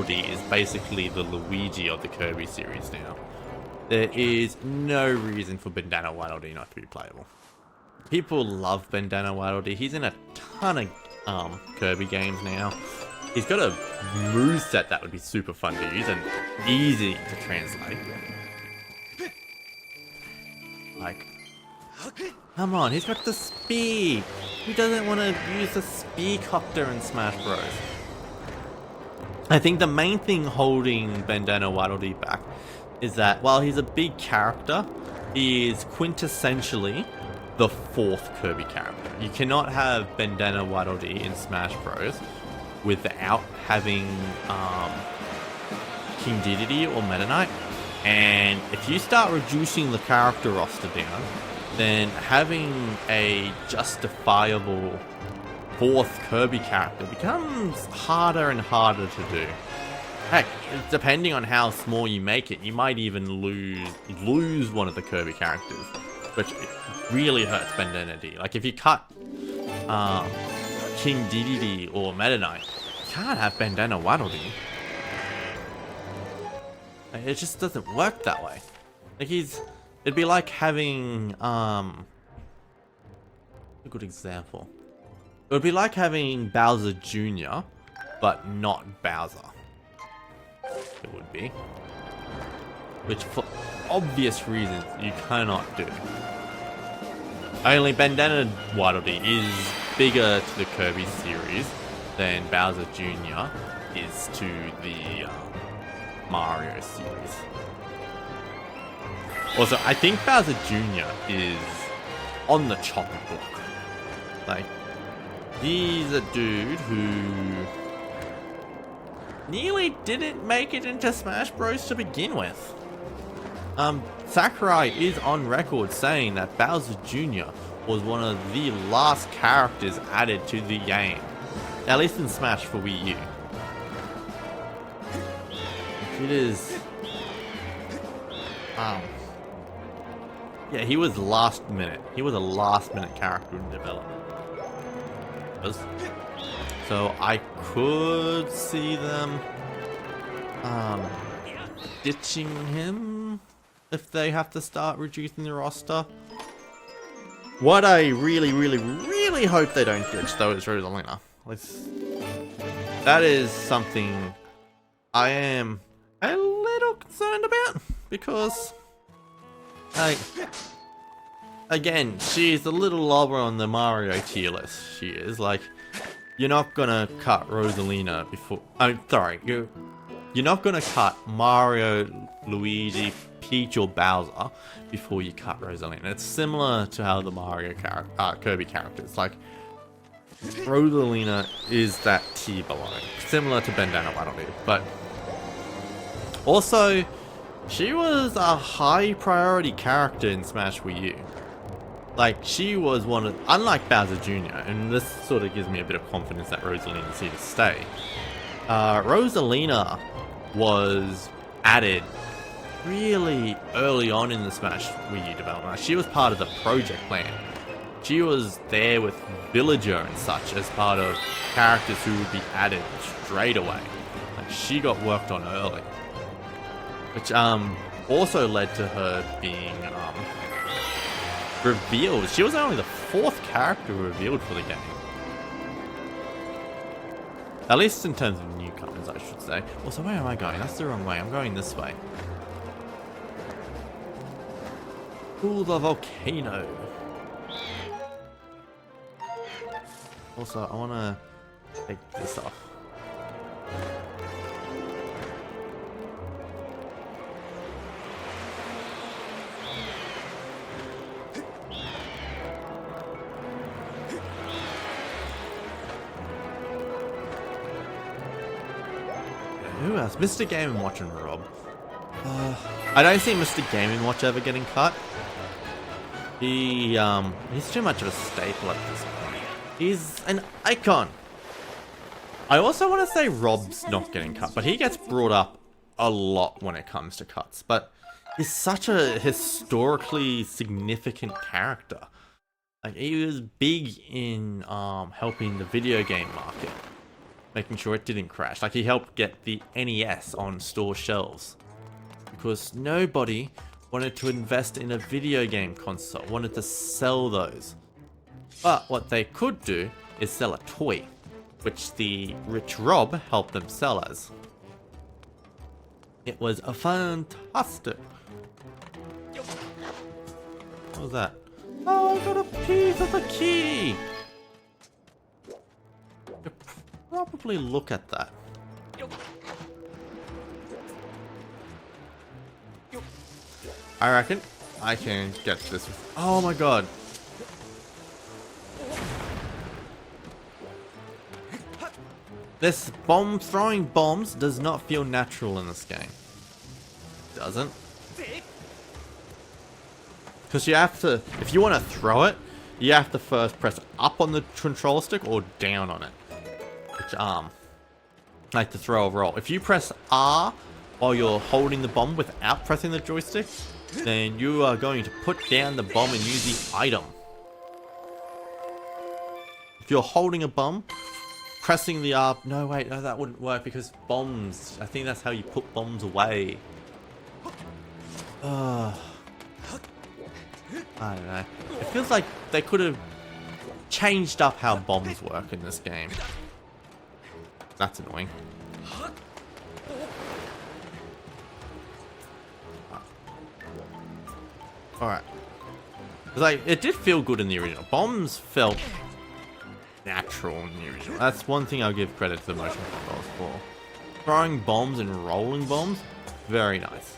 Dee is basically the Luigi of the Kirby series now. There is no reason for Bandana Waddle Dee not to be playable. People love Bandana Waddle Dee. He's in a ton of Kirby games now. He's got a moveset that would be super fun to use and easy to translate. Like, come on, he's got the speed. Who doesn't want to use the speedcopter in Smash Bros? I think the main thing holding Bandana Waddle Dee back is that while he's a big character, he is quintessentially the 4th Kirby character. You cannot have Bandana Waddle Dee in Smash Bros without having King Dedede or Meta Knight. And if you start reducing the character roster down, then having a justifiable 4th Kirby character becomes harder and harder to do. Heck, depending on how small you make it, you might even lose one of the Kirby characters, which really hurts Bandana-D. Like if you cut King Dedede or Meta Knight, you can't have Bandana Waddle-Dee. It just doesn't work that way. Like it'd be like having a good example. It would be like having Bowser Jr., but not Bowser. It would be. Which, for obvious reasons, you cannot do. Only Bandana Waddle-Dee is bigger to the Kirby series than Bowser Jr. is to the Mario series. Also, I think Bowser Jr. is on the chopping block. Like, he's a dude who nearly didn't make it into Smash Bros. To begin with. Sakurai is on record saying that Bowser Jr. was one of the last characters added to the game. At least in Smash for Wii U. It is... yeah, he was last minute. He was a last minute character in development. So I could see them ditching him if they have to start reducing the roster. What I really hope they don't ditch though is Rosalina. That is something I am a little concerned about because, like, again, she's a little lower on the Mario tier list. She is like, you're not gonna cut Rosalina before. I'm sorry, you're not gonna cut Mario, Luigi, Peach, or Bowser before you cut Rosalina. It's similar to how the Mario Kirby characters, like, Rosalina is that tier below, similar to Bandana Waddle-Dee, but also she was a high priority character in Smash Wii U. Like, she was one of, unlike Bowser Jr., and this sort of gives me a bit of confidence that Rosalina's here to stay. Rosalina was added really early on in the Smash Wii U development. She was part of the project plan. She was there with Villager and such as part of characters who would be added straight away. Like, she got worked on early. Which also led to her being revealed. She was only the 4th character revealed for the game. At least in terms of newcomers, I should say. Also, where am I going? That's the wrong way. I'm going this way. Cool, the volcano. Also, I want to take this off. Who else? Mr. Game & Watch and Rob. I don't see Mr. Game & Watch ever getting cut. He's too much of a staple at this point. He's an icon. I also want to say Rob's not getting cut, but he gets brought up a lot when it comes to cuts. But he's such a historically significant character. Like, he was big in helping the video game market, making sure it didn't crash. Like, he helped get the NES on store shelves because nobody wanted to invest in a video game console, wanted to sell those. But what they could do is sell a toy, which the rich Rob helped them sell as. It was a fantastic. What was that? Oh, I got a piece of the key! You probably look at that. I reckon I can get this. Oh my god. This throwing bombs does not feel natural in this game. Doesn't. Because you have to, if you want to throw it, you have to first press up on the control stick or down on it. Which arm? Like to throw a roll. If you press R while you're holding the bomb without pressing the joystick, then you are going to put down the bomb and use the item. If you're holding a bomb, pressing the R... No, wait, no, that wouldn't work because bombs... I think that's how you put bombs away. I don't know. It feels like they could have changed up how bombs work in this game. That's annoying. Alright. Like, it did feel good in the original. Bombs felt natural in the original. That's one thing I'll give credit to the motion controls for. Throwing bombs and rolling bombs, very nice.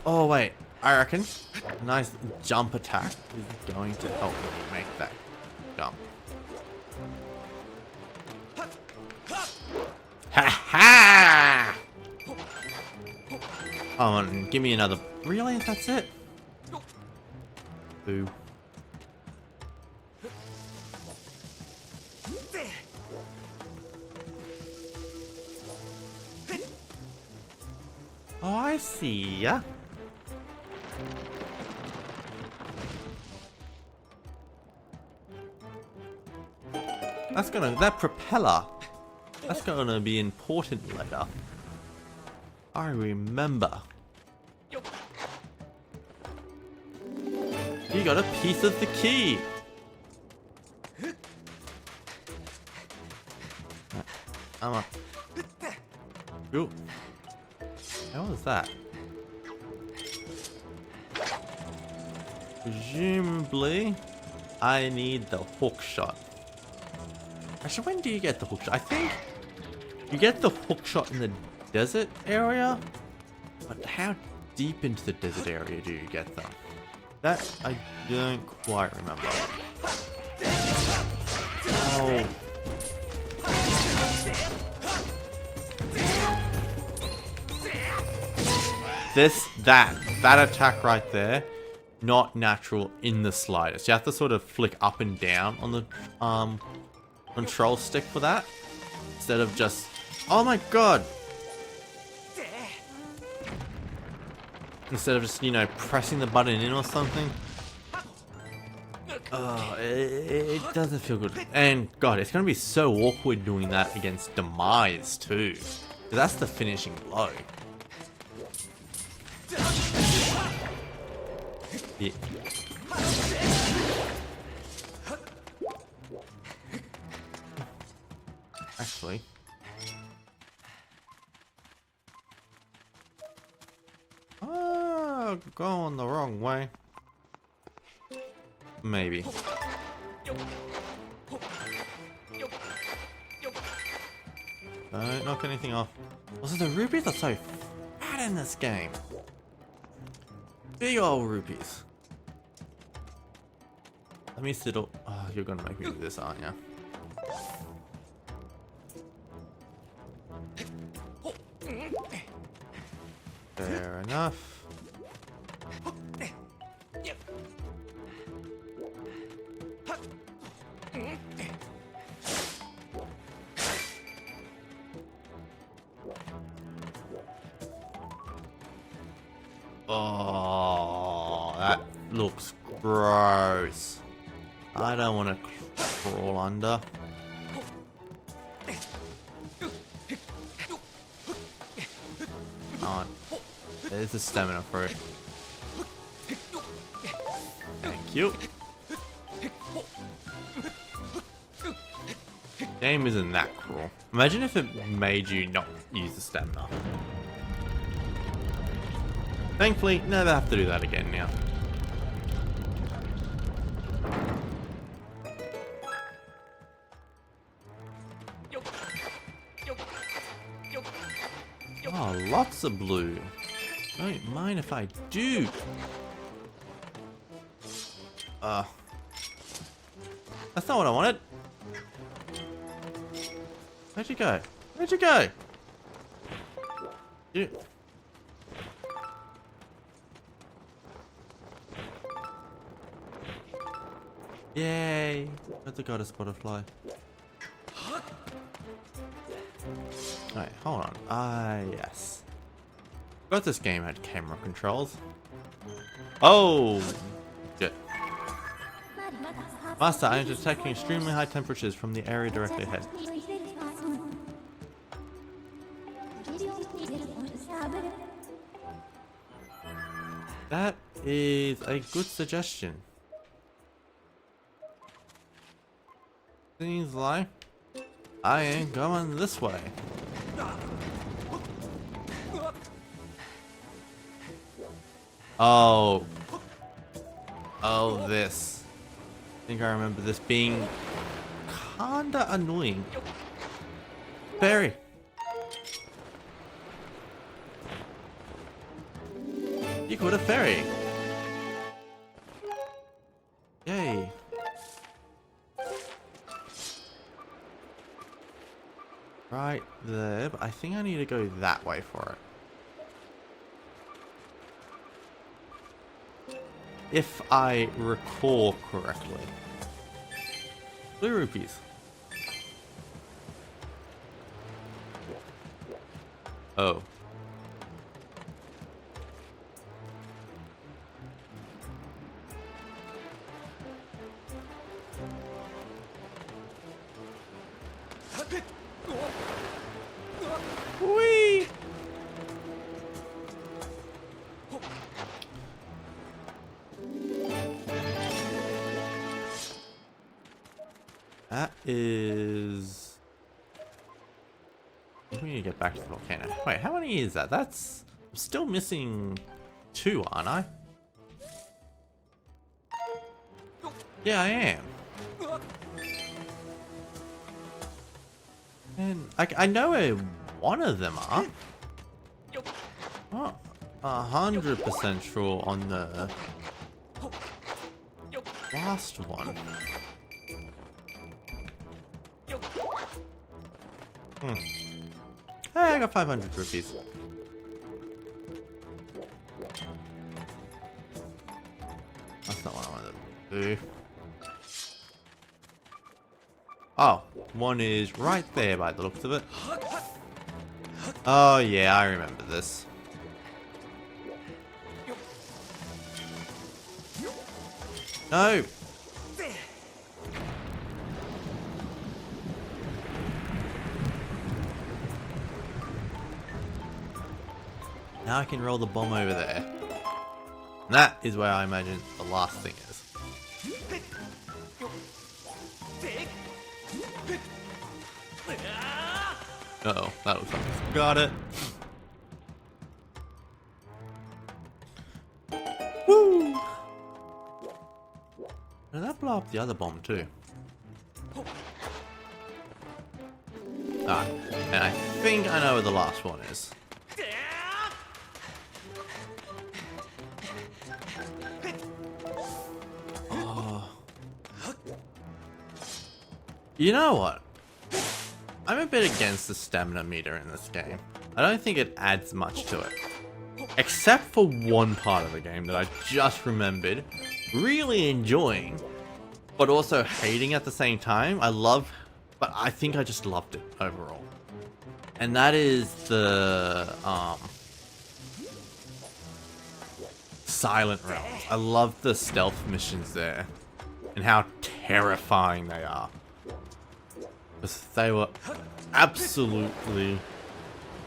Oh wait, I reckon a nice jump attack is going to help me make that jump. Ha ha! Oh, and give me another. Really? That's it? Boo. Oh, I see ya. That propeller, that's gonna be important later. I remember. You got a piece of the key. I'm up. Ooh. How was that? Presumably, I need the hook shot. Actually, when do you get the hook shot? I think you get the hook shot in the desert area? But how deep into the desert area do you get them? That I don't quite remember. Oh. That attack right there, not natural in the slightest. You have to sort of flick up and down on the control stick for that, instead of just, oh my god, instead of just, you know, pressing the button in or something. Oh, it doesn't feel good. And god, it's gonna be so awkward doing that against Demise too, because that's the finishing blow. Yeah. Actually, going the wrong way. Maybe. Don't knock anything off. Also, the rupees are so fat in this game. Big old rupees. Let me sit up. Oh, you're gonna make me do this, aren't you? Fair enough. Oh, that looks gross. I don't want to crawl under. Oh, there's the stamina for it. Thank you. Game isn't that cruel. Imagine if it made you not use the stamina. Thankfully, never have to do that again now. Oh, lots of blue. Don't mind if I do. That's not what I wanted. Where'd you go? Where'd you go? Yay! Got the goddess butterfly. Alright, hold on. Yes. Got this game had camera controls. Oh! Shit. Master, I am detecting extremely high temperatures from the area directly ahead. That is a good suggestion. Seems like I ain't going this way. Oh. Oh, this. I think I remember this being kinda annoying. Barry. You caught a fairy. Yay. Right there, but I think I need to go that way for it. If I recall correctly. Blue rupees. Oh. Whee! That is... We need to get back to the volcano. Wait, how many is that? That's... I'm still missing 2, aren't I? Yeah, I am. And I know where one of them are. Not 100% sure on the last one. Hey, I got 500 rupees. That's not what I wanted to do. Oh, one is right there by the looks of it. Oh yeah, I remember this. No! Now I can roll the bomb over there. And that is where I imagine the last thing is. Uh-oh, that looks like it's got it. Woo! Did that blow up the other bomb too? Ah, and I think I know where the last one is. Oh. You know what? I'm a bit against the stamina meter in this game. I don't think it adds much to it. Except for one part of the game that I just remembered really enjoying, but also hating at the same time. But I think I just loved it overall. And that is the Silent Realms. I love the stealth missions there and how terrifying they are. Because they were absolutely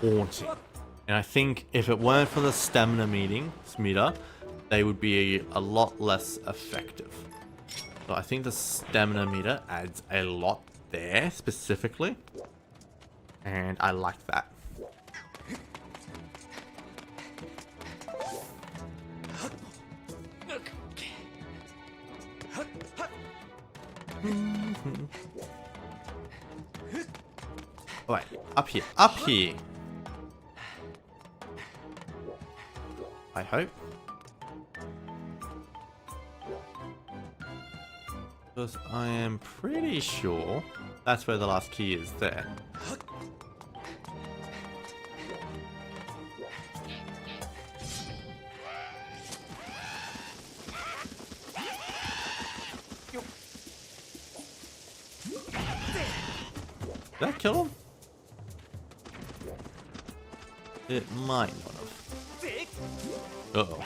haunting. And I think if it weren't for the stamina meter, they would be a lot less effective. So I think the stamina meter adds a lot there specifically. And I like that. Alright, up here, up here. I hope. Because I am pretty sure that's where the last key is there. that kill him? It might not have. Uh-oh.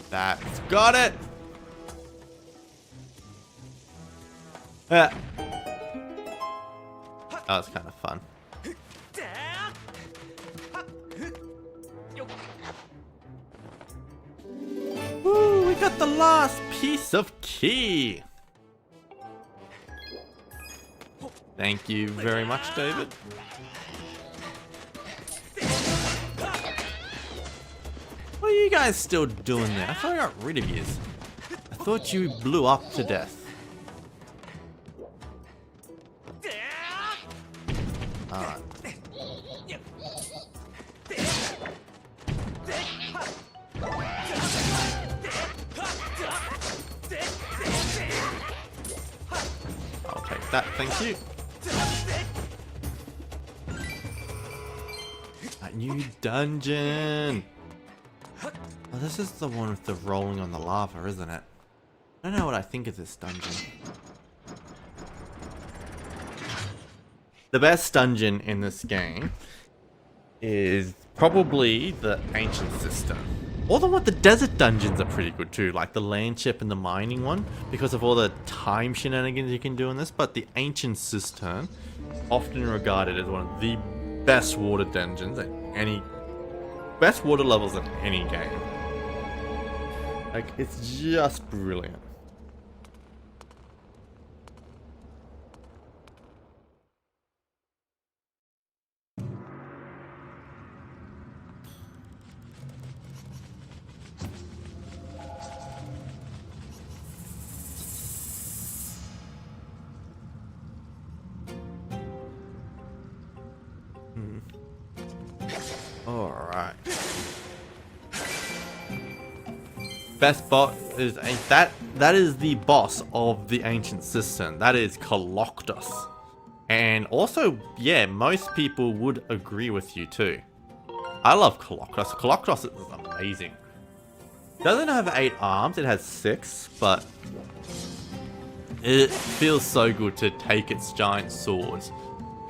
That's got it! Yeah. That was kind of fun. Woo, we got the last piece of key! Thank you very much, David. What are you guys still doing there? I thought I got rid of you. I thought you blew up to death. Alright. I'll take that, thank you. A new dungeon! Oh, this is the one with the rolling on the lava, isn't it? I don't know what I think of this dungeon. The best dungeon in this game is probably the Ancient Cistern. Although the desert dungeons are pretty good too, like the landship and the mining one, because of all the time shenanigans you can do in this, but the Ancient Cistern, often regarded as one of the best water dungeons at any... best water levels in any game. Like, it's just brilliant. Alright. Best boss is that is the boss of the Ancient Cistern. That is Coloctus. And also, yeah, most people would agree with you too. I love Coloctus. Coloctus is amazing. Doesn't have 8 arms, it has 6, but it feels so good to take its giant swords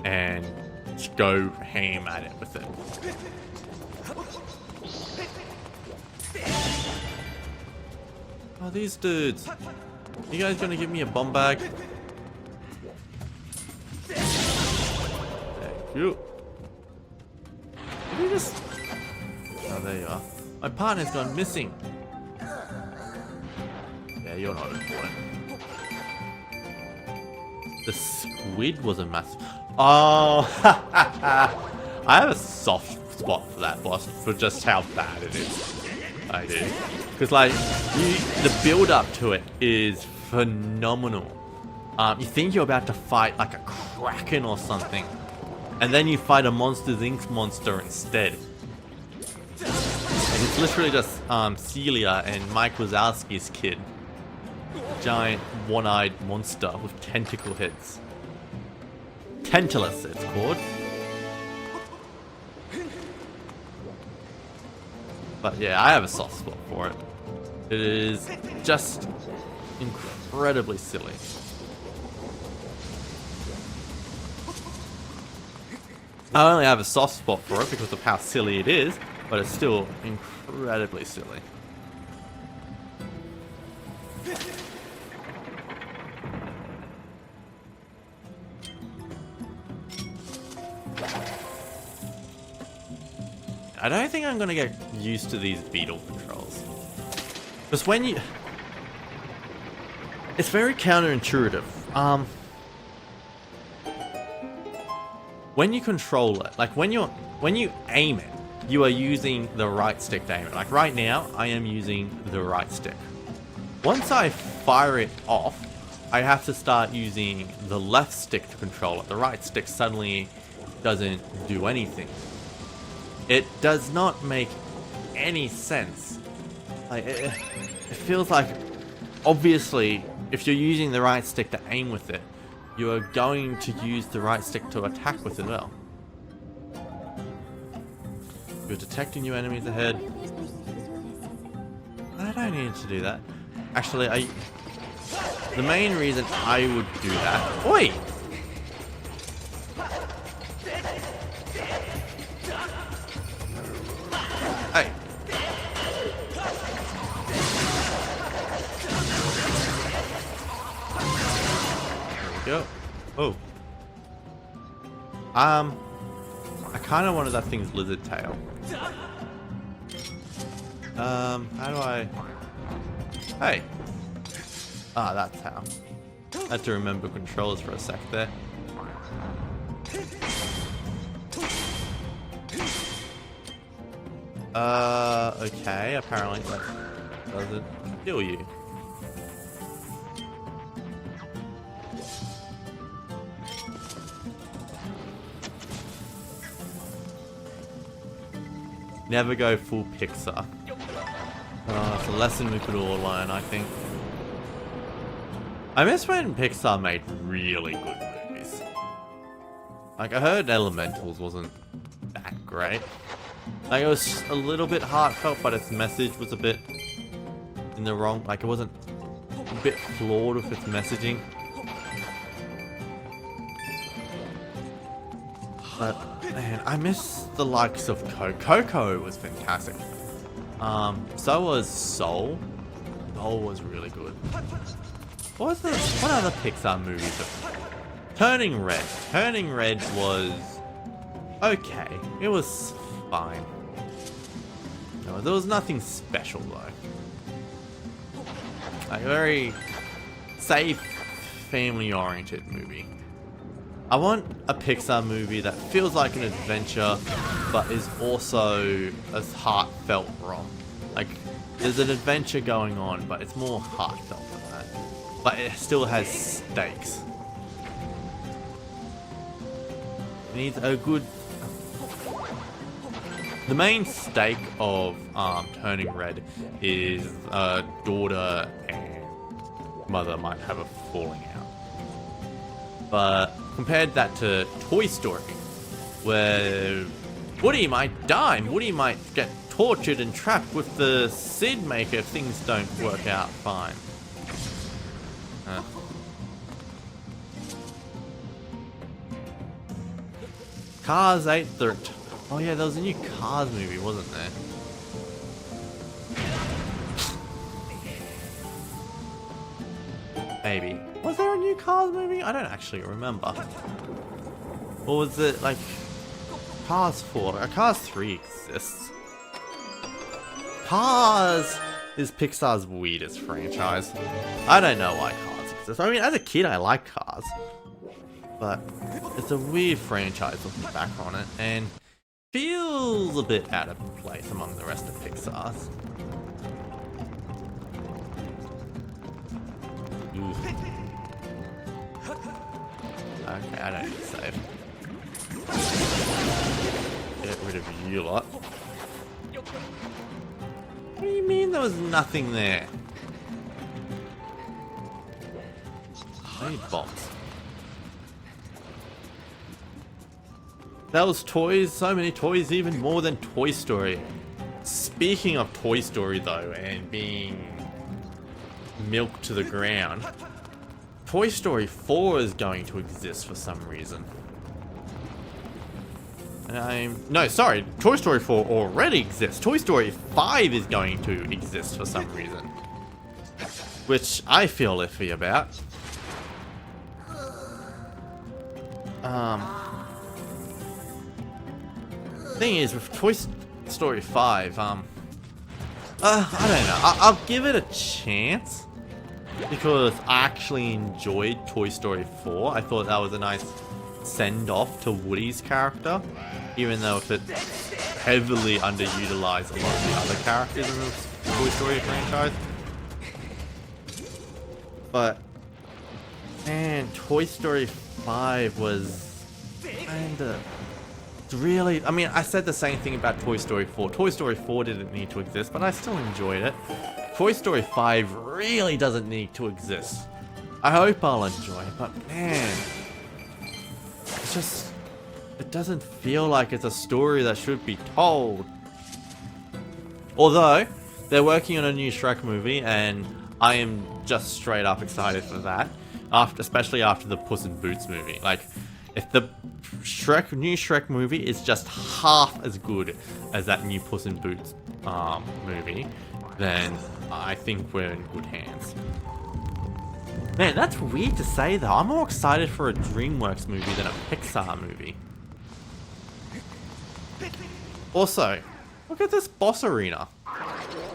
and go ham at it with it. Oh, these dudes. You guys gonna give me a bomb bag? Thank you. Did you just... Oh, there you are. My partner's gone missing. Yeah, you're not important. The squid was a massive... Oh, I have a soft spot for that boss, for just how bad it is. I do. Because, like, the build-up to it is phenomenal. You think you're about to fight, like, a kraken or something. And then you fight a Monsters Inc. monster instead. Like, it's literally just Celia and Mike Wazowski's kid. Giant one-eyed monster with tentacle heads. Tantalus, it's called. But yeah, I have a soft spot for it. It is just incredibly silly. I only have a soft spot for it because of how silly it is, but it's still incredibly silly. I don't think I'm gonna get used to these beetle controls. Because when you... It's very counterintuitive. When you control it, like when you aim it, you are using the right stick to aim it. Like right now, I am using the right stick. Once I fire it off, I have to start using the left stick to control it. The right stick suddenly doesn't do anything. It does not make any sense. Like, it feels like, obviously, if you're using the right stick to aim with it, you are going to use the right stick to attack with as well. You're detecting new enemies ahead. I don't need to do that. Actually, the main reason I would do that... Oi! Hey! There we go. Oh. I kind of wanted that thing's lizard tail. How do I... Hey! Ah, that's how. I had to remember controls for a sec there. Okay, apparently that doesn't kill you. Never go full Pixar. It's a lesson we could all learn, I think. I miss when Pixar made really good movies. Like, I heard Elementals wasn't that great. Like, it was a little bit heartfelt, but its message was a bit in the wrong... Like, it wasn't a bit flawed with its messaging. But, man, I miss the likes of Coco. Coco was fantastic. So was Soul. Soul was really good. What other Pixar movies? Turning Red. Turning Red was okay. It was fine. No, there was nothing special though. Like a very safe, family-oriented movie. I want a Pixar movie that feels like an adventure, but is also a heartfelt rom. Like, there's an adventure going on, but it's more heartfelt than that. But it still has stakes. It needs a good... The main stake of Turning Red is daughter and mother might have a falling out. But compared that to Toy Story, where Woody might die and Woody might get tortured and trapped with the Sid Maker if things don't work out fine. Cars 8 13. Oh yeah, there was a new Cars movie, wasn't there? Maybe. Was there a new Cars movie? I don't actually remember. Or was it like Cars 4? Cars 3 exists. Cars is Pixar's weirdest franchise. I don't know why Cars exists. I mean, as a kid I liked Cars. But it's a weird franchise looking back on it, and feels a bit out of place among the rest of Pixar's. Ooh. Okay, I don't need to save. Get rid of you lot. What do you mean there was nothing there? I need bombs. That was toys, so many toys, even more than Toy Story. Speaking of Toy Story though, and being milked to the ground, Toy Story 4 is going to exist for some reason. No, sorry, Toy Story 4 already exists. Toy Story 5 is going to exist for some reason. Which I feel iffy about. Thing is, with Toy Story 5, I don't know. I'll give it a chance because I actually enjoyed Toy Story 4. I thought that was a nice send-off to Woody's character, even though if it heavily underutilized a lot of the other characters in the Toy Story franchise. But, man, Toy Story 5 was kinda... Really, I mean, I said the same thing about Toy Story 4. Toy Story 4 didn't need to exist, but I still enjoyed it. Toy Story 5 really doesn't need to exist. I hope I'll enjoy it, but man, it's just, it doesn't feel like it's a story that should be told. Although, they're working on a new Shrek movie, and I am just straight up excited for that. Especially after the Puss in Boots movie. Like, if the new Shrek movie is just half as good as that new Puss in Boots movie, then I think we're in good hands. Man, that's weird to say though. I'm more excited for a DreamWorks movie than a Pixar movie. Also, look at this boss arena.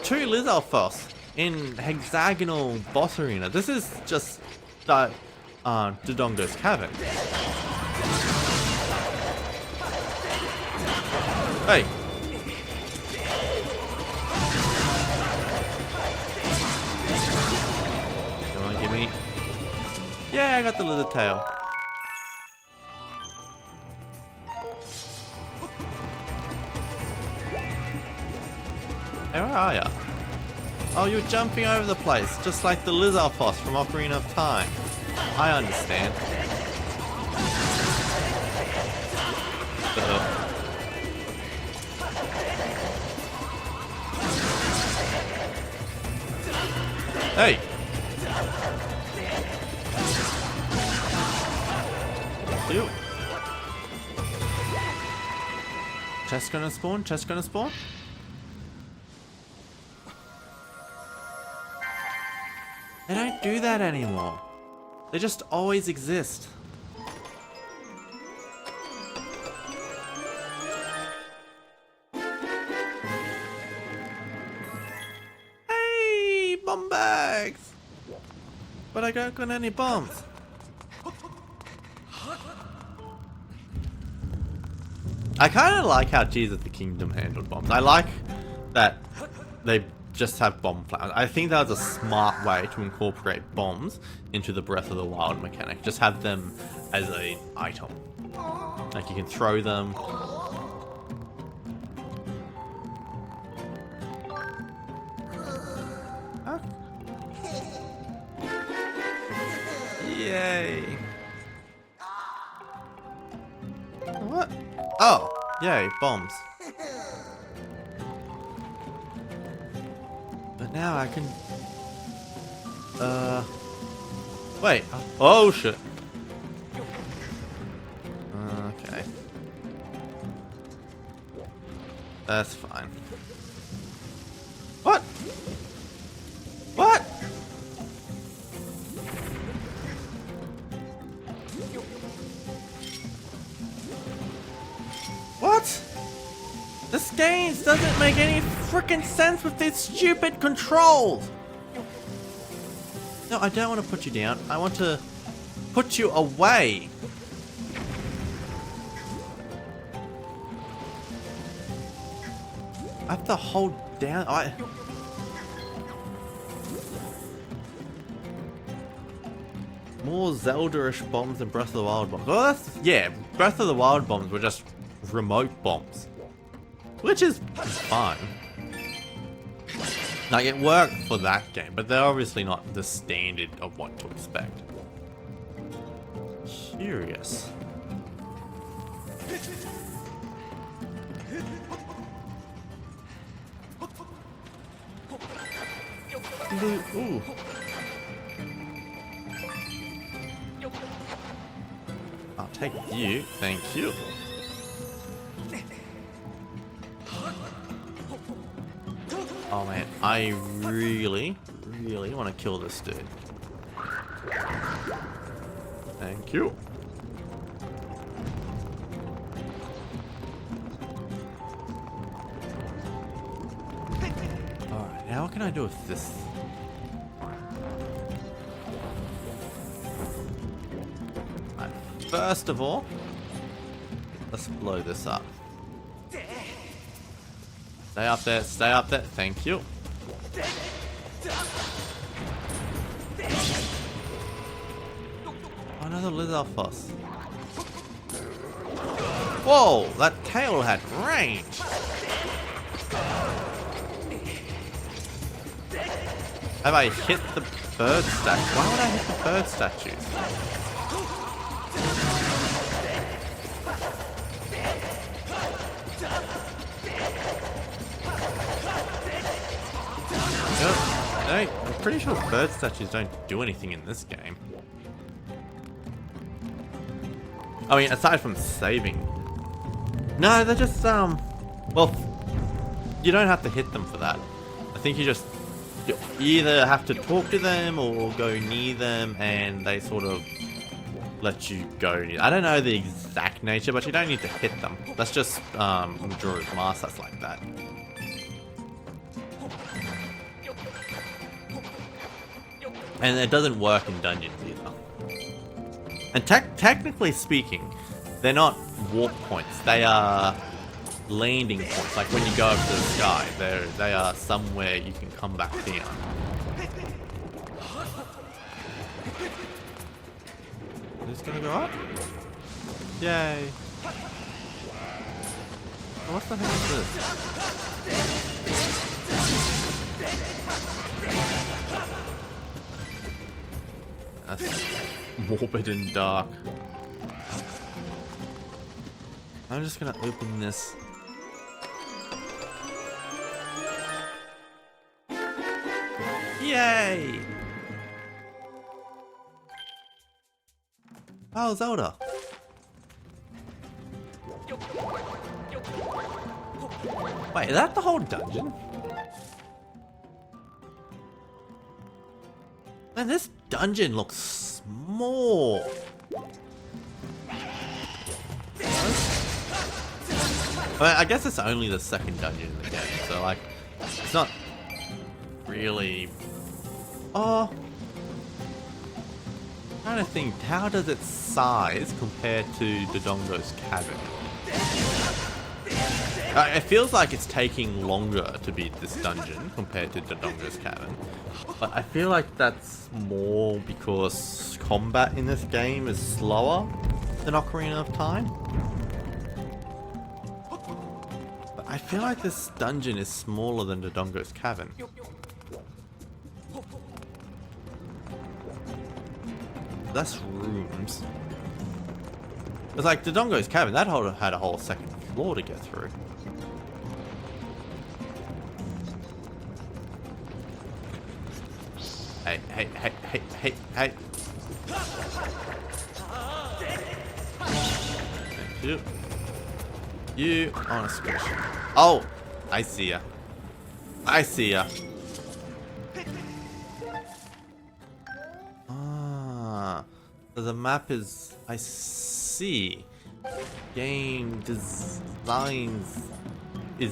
2 Lizalfos in hexagonal boss arena. This is just Dodongo's Cavern. Hey! Come on, give me... Yeah, I got the lizard tail. Hey, where are ya? Oh, you're jumping over the place, just like the Lizalfos from Ocarina of Time. I understand. Hey! You. Chest gonna spawn? Chest gonna spawn? They don't do that anymore. They just always exist. Hey, bomb bags! But I don't got any bombs. I kind of like how Tears of the Kingdom handled bombs. I like that they just have bomb flowers. I think that was a smart way to incorporate bombs into the Breath of the Wild mechanic. Just have them as an item. Like, you can throw them. Huh? Yay. What? Oh, yay, bombs. But now I can... Wait. Oh, shit. Okay. That's fine. What? What? What? This game doesn't make any freaking sense with these stupid controls! No, I don't want to put you down. I want to put you away. I have to hold down. More Zelda-ish bombs than Breath of the Wild bombs. Well, yeah, Breath of the Wild bombs were just remote bombs. Which is fine. Like, it worked for that game, but they're obviously not the standard of what to expect. Curious. Ooh. I'll take you, thank you. Oh man, I really want to kill this dude. Thank you. Alright, now what can I do with this? Right, first of all, let's blow this up. Stay up there, thank you. Another Lizalfos. Whoa, that tail had range. Have I hit the bird statue? Why would I hit the bird statues? Hey, pretty sure bird statues don't do anything in this game. I mean, aside from saving. No, they're just, well, you don't have to hit them for that. I think you either have to talk to them or go near them and they sort of let you go near. I don't know the exact nature, but you don't need to hit them. That's just, Majora's Mask that's like that. And it doesn't work in dungeons either. And technically speaking, they're not warp points. They are landing points. Like when you go up to the sky, they are somewhere you can come back down. Who's gonna go up? Yay! Oh, what the heck is this? That's morbid and dark. I'm just gonna open this. Yay! Oh, Zelda! Wait, is that the whole dungeon? Man, this dungeon looks small. I guess it's only the second dungeon in the game, so like, it's not really... Oh... I'm trying to think, how does its size compare to Dodongo's Cavern? It feels like it's taking longer to beat this dungeon compared to Dodongo's Cavern. But I feel like that's more because combat in this game is slower than Ocarina of Time. But I feel like this dungeon is smaller than Dodongo's Cavern. Less rooms. It's like Dodongo's Cavern, that had a whole second floor to get through. Hey, hey, hey, hey, hey, hey. Thank you. You on a squish. Oh, I see ya. I see ya. So the map is... I see. Game is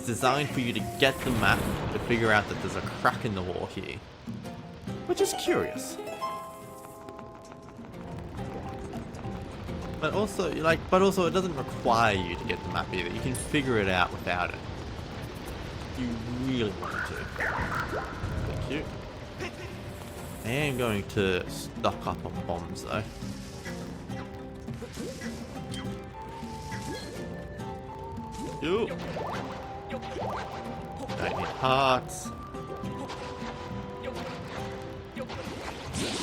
designed for you to get the map to figure out that there's a crack in the wall here. Which is curious. But also, it doesn't require you to get the map either. You can figure it out without it. You really want to. Thank you. I am going to stock up on bombs though. You. I need hearts.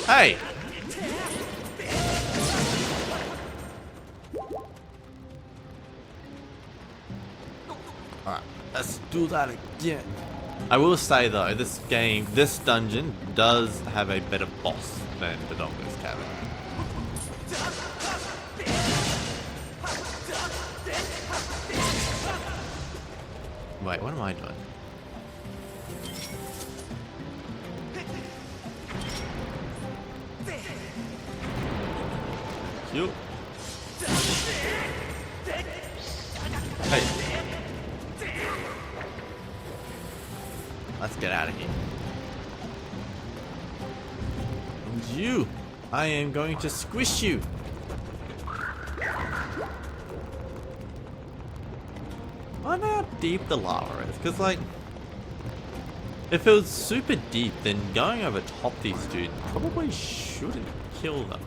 Hey! Alright, let's do that again. I will say though, this dungeon does have a better boss than Dodongo's Cavern. Wait, what am I doing? You. Hey. Let's get out of here. And you, I am going to squish you. I wonder how deep the lava is, because like, if it was super deep, then going over top these dudes probably shouldn't kill them.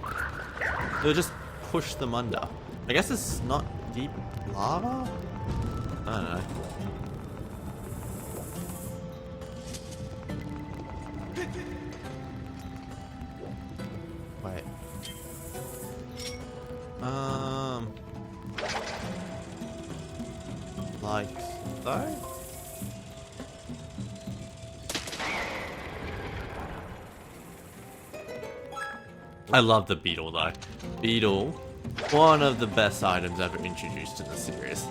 It'll just push them under. I guess it's not deep lava? I don't know. Wait. Like so? I love the beetle though. Beetle, one of the best items ever introduced in the series.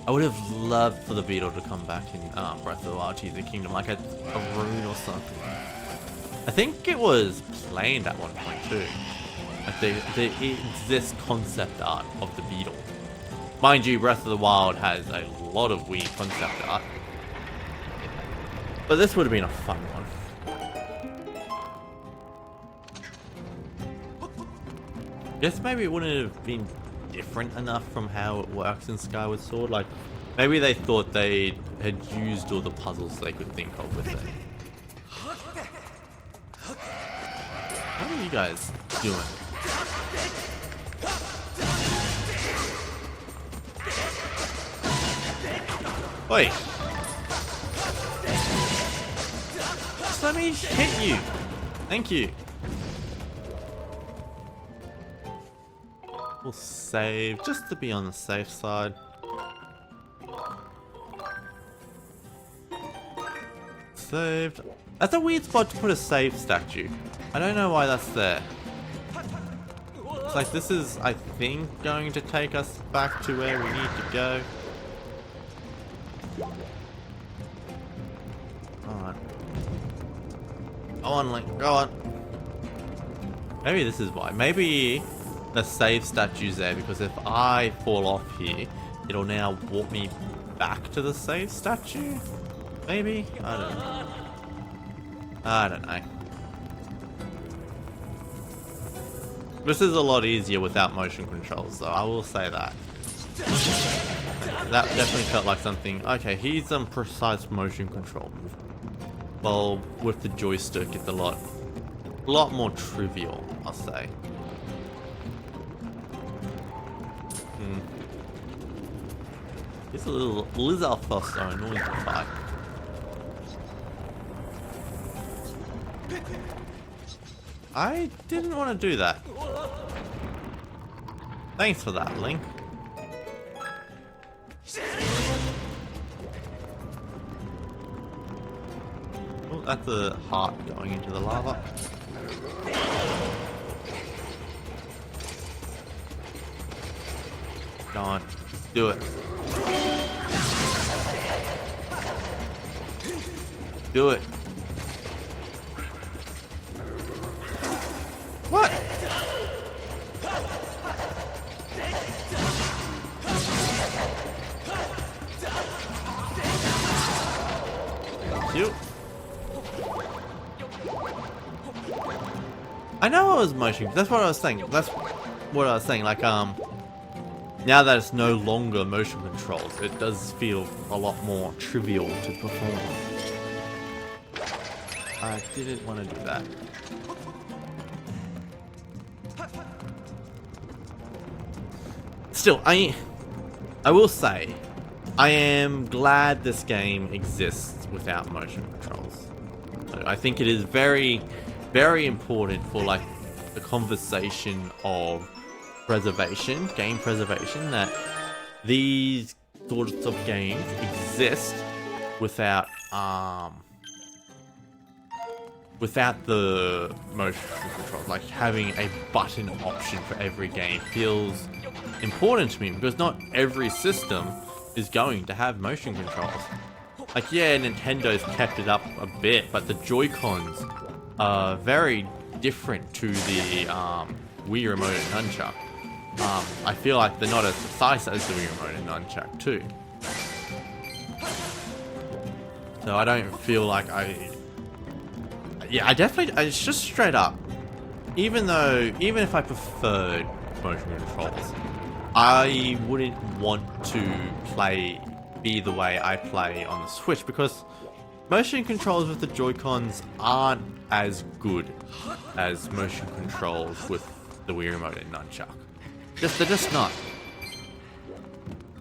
I would have loved for the beetle to come back in Breath of the Wild Tears of the Kingdom, like a rune or something. I think it was planned at one point too. Like there exists concept art of the beetle. Mind you, Breath of the Wild has a lot of weird concept art. But this would have been a fun one. Guess maybe it wouldn't have been different enough from how it works in Skyward Sword. Like, maybe they thought they had used all the puzzles they could think of with it. What are you guys doing? Wait. Just let me hit you. Thank you. We'll save just to be on the safe side. Saved. That's a weird spot to put a save statue. I don't know why that's there. It's like this is, I think, going to take us back to where we need to go. Alright. Go on, Link. Go on. Maybe this is why. Maybe the save statue's there because if I fall off here, it'll now walk me back to the save statue? Maybe? I don't know. I don't know. This is a lot easier without motion controls though, I will say that. That definitely felt like something. Okay, here's some precise motion control move. Well, with the joystick it's a lot more trivial, I'll say. It's a little Lizalfos are annoying to fight. I didn't want to do that. Thanks for that, Link. Oh, that's a heart going into the lava. Go on, do it. Do it. What? You. I know I was motion. That's what I was saying. That's what I was saying. Like, now that it's no longer motion controls, it does feel a lot more trivial to perform. I didn't want to do that. Still, I will say, I am glad this game exists without motion controls. I think it is very, very important for like the conversation of preservation, game preservation, that these sorts of games exist without the motion controls. Like having a button option for every game feels important to me because not every system is going to have motion controls. Like, yeah, Nintendo's kept it up a bit, but the Joy-Cons are very different to the Wii Remote and Nunchuck. I feel like they're not as precise as the Wii Remote and Nunchuck too. So I don't feel like I definitely, it's just straight up. Even if I preferred motion controls, I wouldn't want to be the way I play on the Switch because motion controls with the Joy-Cons aren't as good as motion controls with the Wii Remote and Nunchuck. They're just not.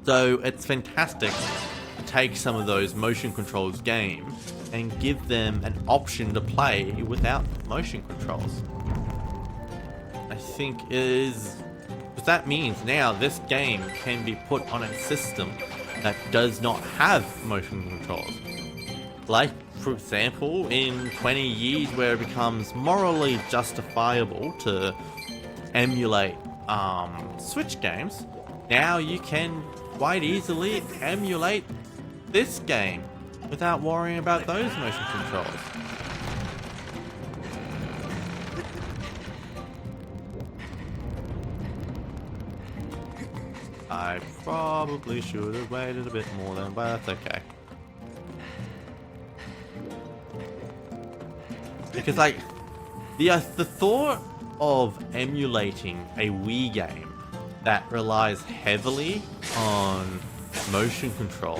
So it's fantastic to take some of those motion controls games and give them an option to play without motion controls. I think it is, because that means now this game can be put on a system that does not have motion controls. Like for example, in 20 years where it becomes morally justifiable to emulate Switch games, now you can quite easily emulate this game without worrying about those motion controls. I probably should have waited a bit more then, but that's okay. Because like, the thought of emulating a Wii game that relies heavily on motion control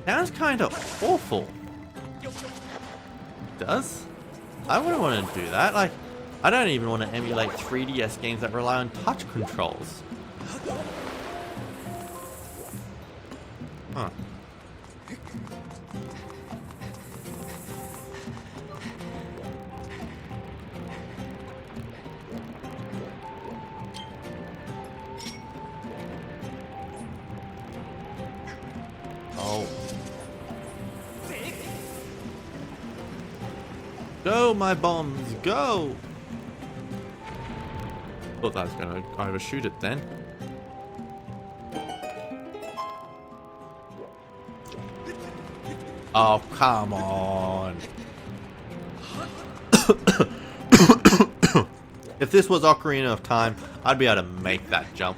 sounds kind of awful. It does? I wouldn't want to do that. Like, I don't even want to emulate 3DS games that rely on touch controls. Huh. Oh. Go, my bombs, go! Thought that was gonna overshoot it then. Oh, come on. If this was Ocarina of Time, I'd be able to make that jump.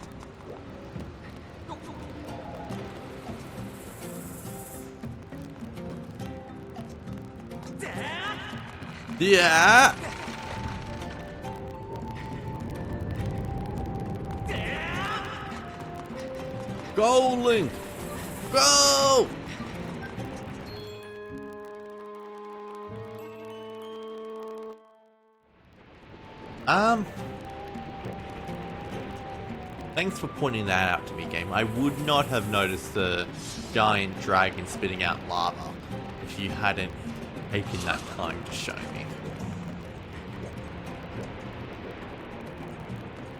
Yeah! Go, Link! Go! Thanks for pointing that out to me, game. I would not have noticed the giant dragon spitting out lava if you hadn't taken that time to show me.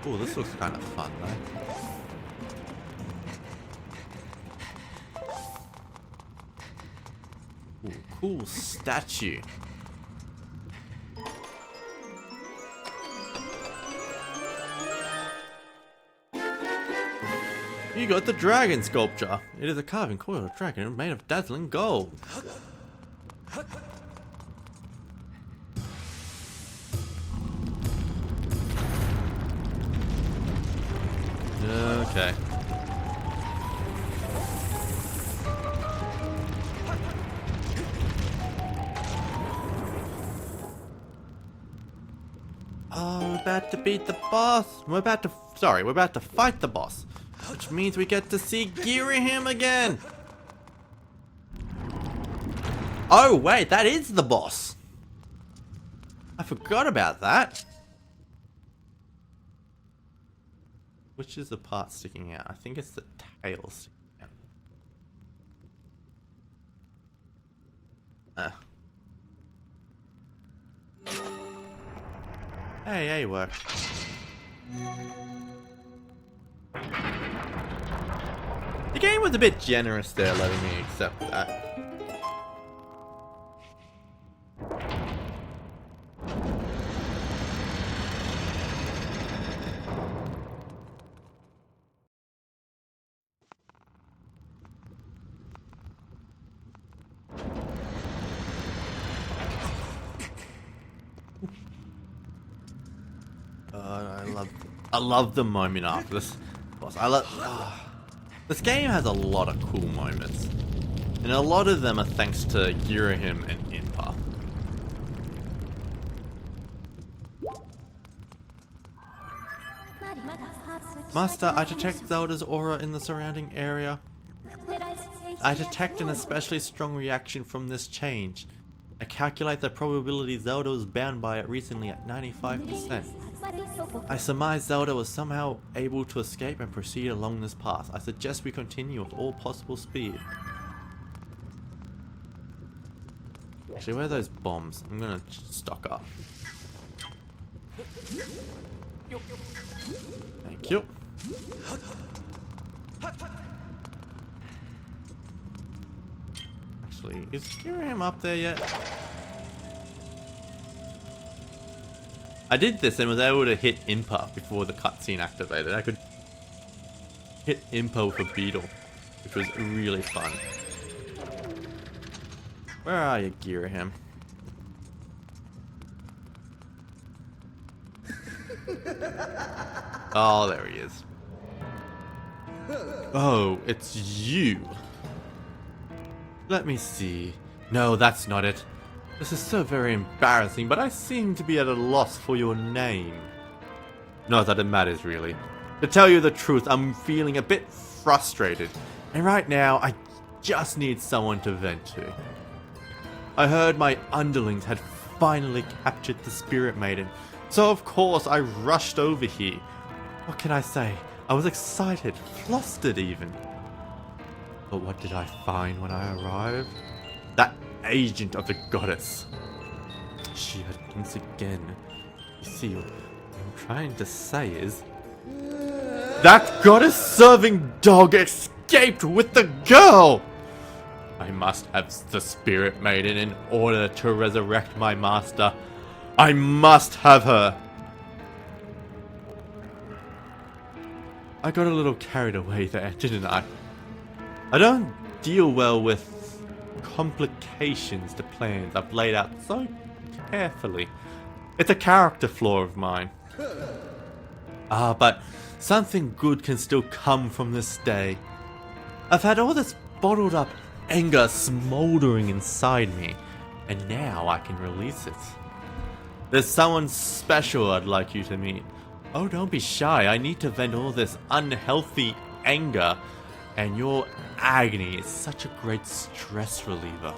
Oh, this looks kind of fun, though. Ooh, cool statue. You got the dragon sculpture. It is a carving coiled dragon made of dazzling gold. Okay. Oh, we're about to beat the boss. We're about to fight the boss. Which means we get to see Girahim again. Oh, wait, that is the boss. I forgot about that. Which is the part sticking out? I think it's the tail sticking out. Hey, work. The game was a bit generous there, letting me accept that. I love the moment after this boss. This game has a lot of cool moments, and a lot of them are thanks to Girahim and Impa. Master, I detect Zelda's aura in the surrounding area. I detect an especially strong reaction from this change. I calculate the probability Zelda was bound by it recently at 95%. I surmise Zelda was somehow able to escape and proceed along this path. I suggest we continue with all possible speed. Actually, where are those bombs? I'm gonna stock up. Thank you. actually. Is Girahim up there yet? I did this and was able to hit Impa before the cutscene activated. I could hit Impa with a beetle, which was really fun. Where are you, Girahim? Oh, there he is. Oh, it's you. Let me see. No, that's not it. This is so very embarrassing, but I seem to be at a loss for your name. Not that it matters, really. To tell you the truth, I'm feeling a bit frustrated, and right now, I just need someone to vent to. I heard my underlings had finally captured the Spirit Maiden, so of course I rushed over here. What can I say? I was excited, flustered even. But what did I find when I arrived? That agent of the goddess. She had once again. You see, what I'm trying to say is... that goddess-serving dog escaped with the girl! I must have the Spirit Maiden in order to resurrect my master. I must have her! I got a little carried away there, didn't I? I don't deal well with complications to plans I've laid out so carefully. It's a character flaw of mine. But something good can still come from this day. I've had all this bottled up anger smoldering inside me, and now I can release it. There's someone special I'd like you to meet. Oh, don't be shy. I need to vent all this unhealthy anger, and your agony is such a great stress reliever.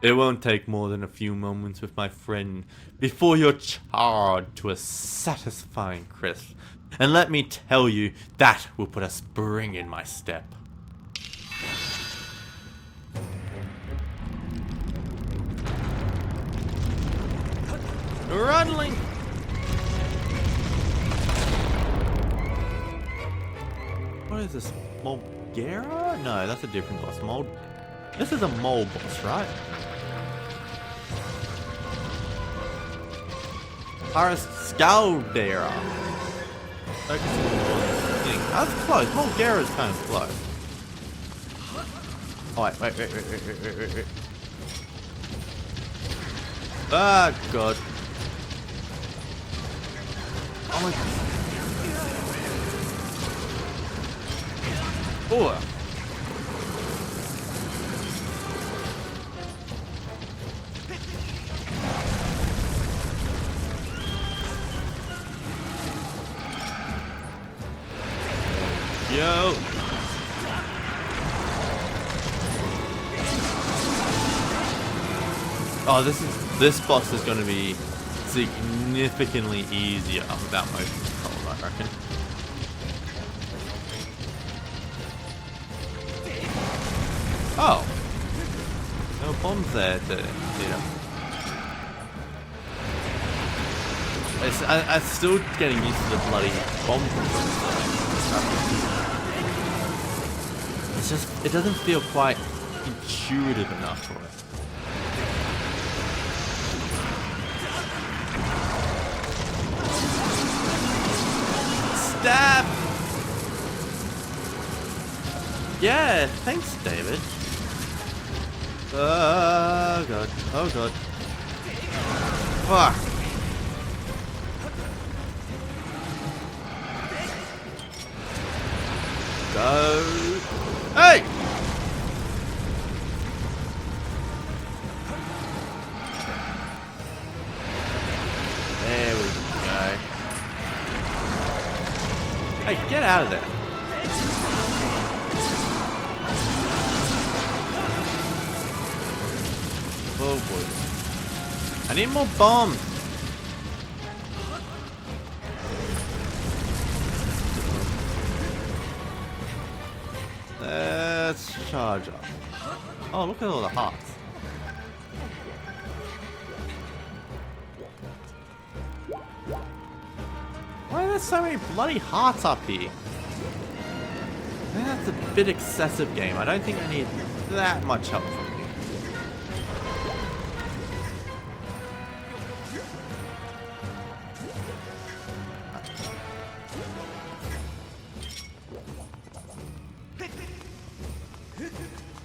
It won't take more than a few moments with my friend before you're charred to a satisfying crisp. And let me tell you, that will put a spring in my step. Running! What is this? Mulgera? No, that's a different boss. This is a mole boss, right? Paris Scaldera. Focusing on one thing. That's close. Mulgera's kind of close. Oh, wait. Ah, God. Oh my God. Oh. Yo. Oh, this boss is going to be significantly easier without motion control, I reckon. Oh. No bombs there to hit him. I'm still getting used to the bloody bomb control. It's just, it doesn't feel quite intuitive enough for it. Stab! Yeah, thanks, David. Oh God. Oh God. Fuck. Go. Hey! There we go. Hey, get out of there. Oh boy. I need more bombs. Let's charge up. Oh, look at all the hearts. Why are there so many bloody hearts up here? think that's a bit excessive, game. I don't think I need that much help from you.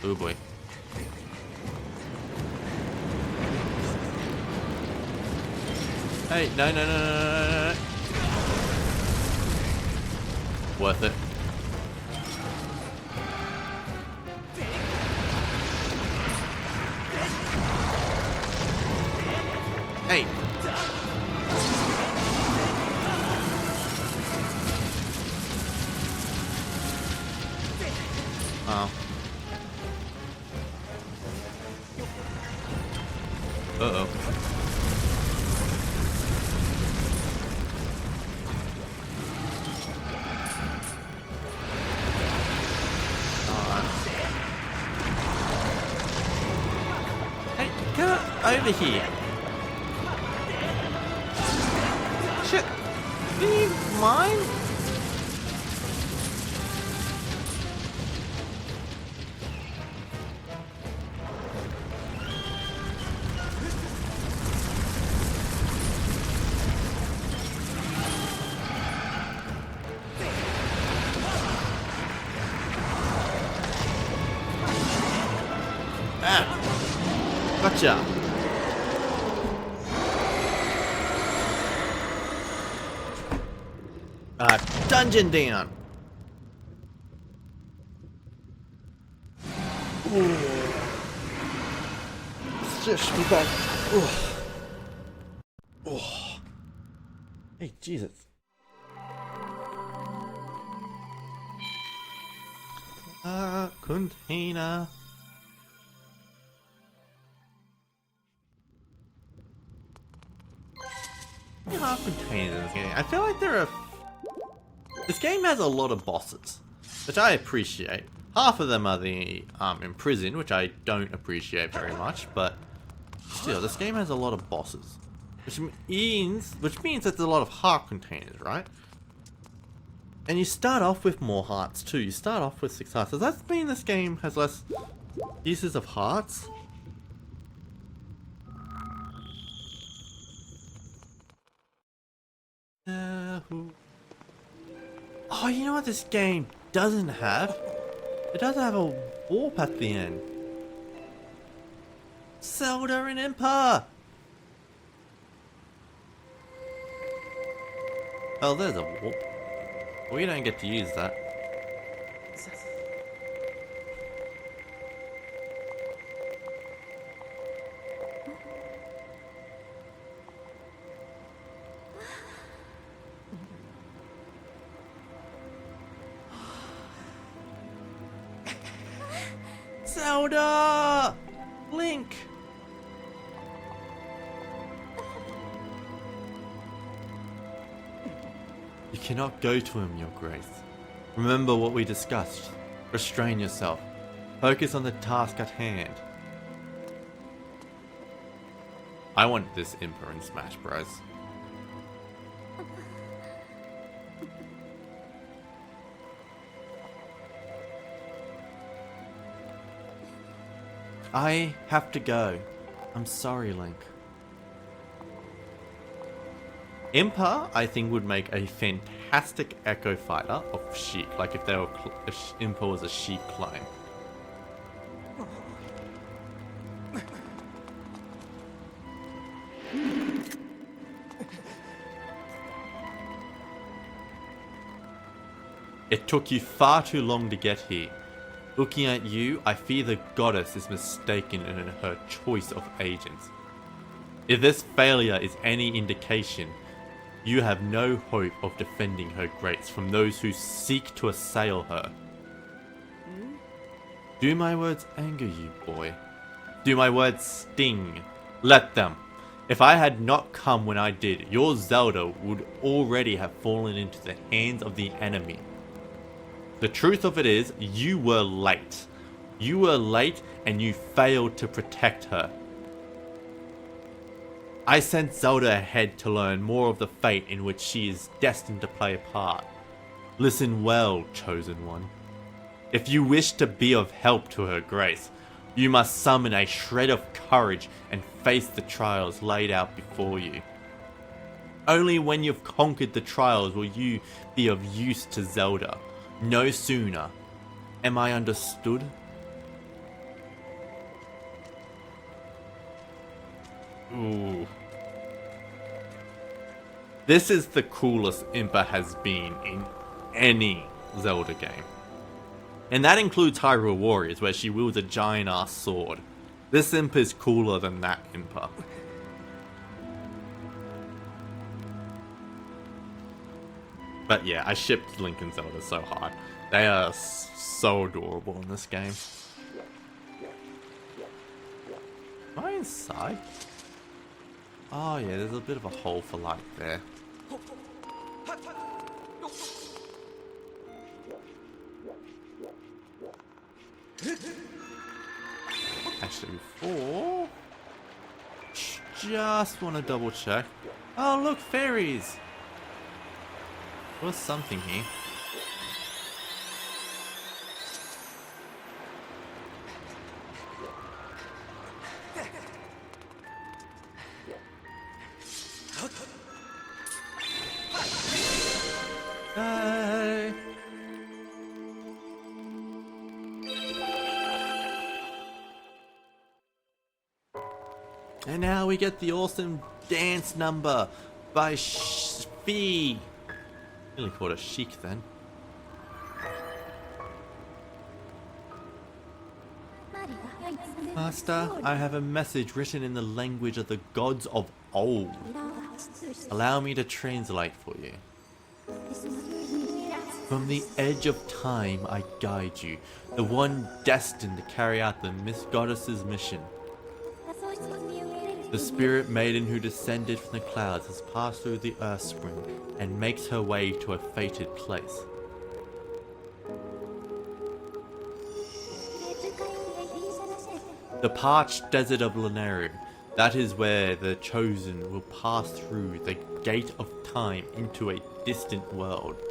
Oh boy. Hey, no. Worth it. Hey. Oh. Uh-oh. Hey, get over here. Shit. Do you mind? Ah. Gotcha. Dungeon down. Let's just be back. Oh. Hey, Jesus. Container. There are containers in this game. I feel like there are. This game has a lot of bosses, which I appreciate. Half of them are the imprisoned, which I don't appreciate very much, but still, this game has a lot of bosses, which means there's a lot of heart containers, right? And you start off with more hearts too. You start off with 6 hearts. Does that mean this game has less uses of hearts? Oh, you know what this game doesn't have? It doesn't have a warp at the end. Zelda and Impa! Oh, there's a warp. We don't get to use that. Zelda! Link! You cannot go to him, Your Grace. Remember what we discussed. Restrain yourself. Focus on the task at hand. I want this Impa in Smash Bros. I have to go. I'm sorry, Link. Impa, I think, would make a fantastic Echo Fighter of Sheik. Like if they were if Impa was a Sheik clone. It took you far too long to get here. Looking at you, I fear the goddess is mistaken in her choice of agents. If this failure is any indication, you have no hope of defending her grace from those who seek to assail her. Do my words anger you, boy? Do my words sting? Let them. If I had not come when I did, your Zelda would already have fallen into the hands of the enemy. The truth of it is, you were late. You were late and you failed to protect her. I sent Zelda ahead to learn more of the fate in which she is destined to play a part. Listen well, Chosen One. If you wish to be of help to her grace, you must summon a shred of courage and face the trials laid out before you. Only when you've conquered the trials will you be of use to Zelda. No sooner. Am I understood? Ooh. This is the coolest Impa has been in any Zelda game. And that includes Hyrule Warriors, where she wields a giant-ass sword. This Impa is cooler than that Impa. But yeah, I shipped Link and Zelda so hard. They are so adorable in this game. Am I inside? Oh yeah, there's a bit of a hole for light there. Actually, before... Just want to double check. Oh look, fairies! There was something here. Hey. And now we get the awesome dance number by Fee. Really called a Sheik then. Master, I have a message written in the language of the gods of old. Allow me to translate for you. From the edge of time I guide you, the one destined to carry out the Miss Goddess's mission. The spirit maiden who descended from the clouds has passed through the earth spring and makes her way to a fated place. The parched desert of Lanayru, that is where the chosen will pass through the gate of time into a distant world.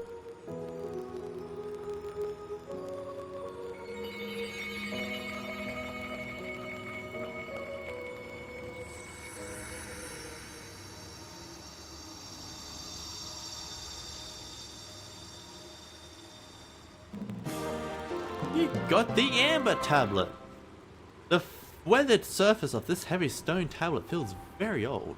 You got the Amber Tablet! The weathered surface of this heavy stone tablet feels very old.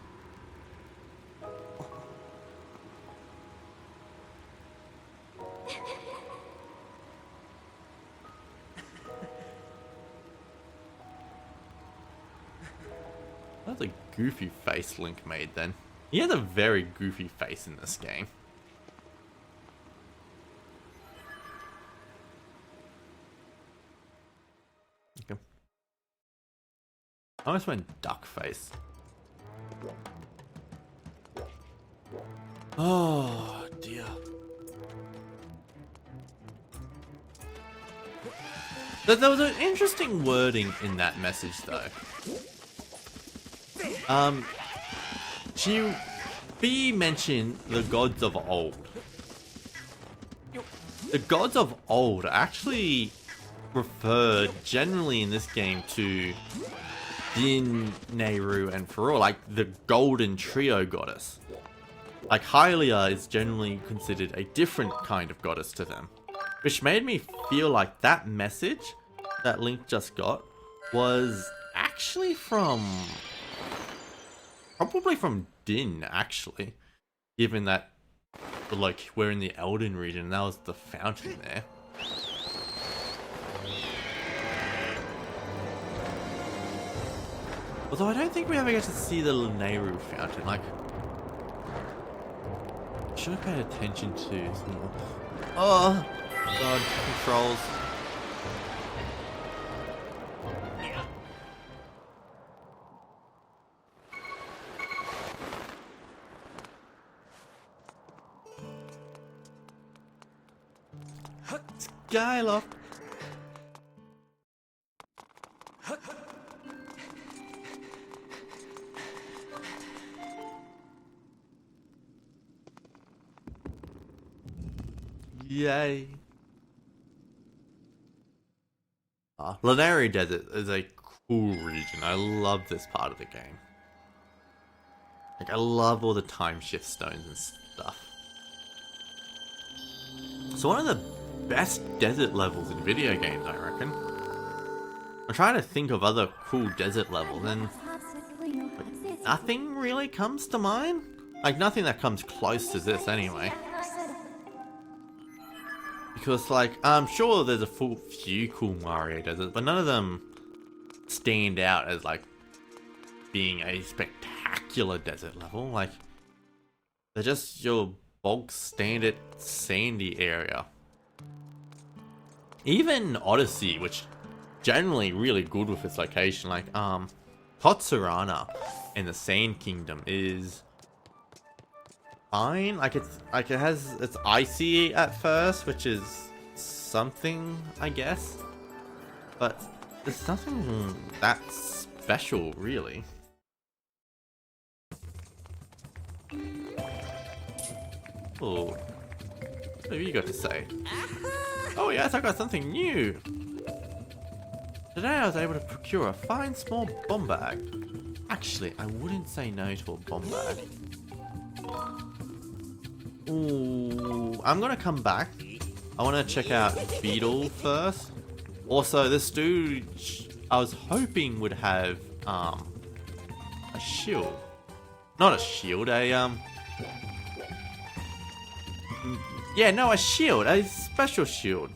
That's a goofy face Link made then. He has a very goofy face in this game. Okay. I almost went duck face. Oh dear. There was an interesting wording in that message though. She mentioned the gods of old. The gods of old actually refer generally in this game to Din, Nehru, and Farol, like the golden trio goddess. Like Hylia is generally considered a different kind of goddess to them, which made me feel like that message that Link just got was actually probably from Din, actually, given that like we're in the Elden region and that was the fountain there. Although I don't think we ever get to see the Lanayru fountain. Like, should have paid attention to some more. Oh god, controls. Skylock. Yay. Lanari Desert is a cool region. I love this part of the game. Like, I love all the time shift stones and stuff. It's one of the best desert levels in video games, I reckon. I'm trying to think of other cool desert levels, and like, nothing really comes to mind. Like, nothing that comes close to this anyway. Because, like, I'm sure there's a few cool Mario deserts, but none of them stand out as, like, being a spectacular desert level. Like, they're just your bog standard sandy area. Even Odyssey, which generally really good with its location, like, Totsurana in the Sand Kingdom is fine. Like, it's icy at first, which is something, I guess, but there's nothing that special, really. Oh, what have you got to say? Oh yes, I got something new. Today I was able to procure a fine small bomb bag. Actually, I wouldn't say no to a bomb bag. Ooh, I'm gonna come back. I want to check out Beetle first. Also, this dude, I was hoping would have a shield. Not a shield, yeah, no, a shield, a special shield.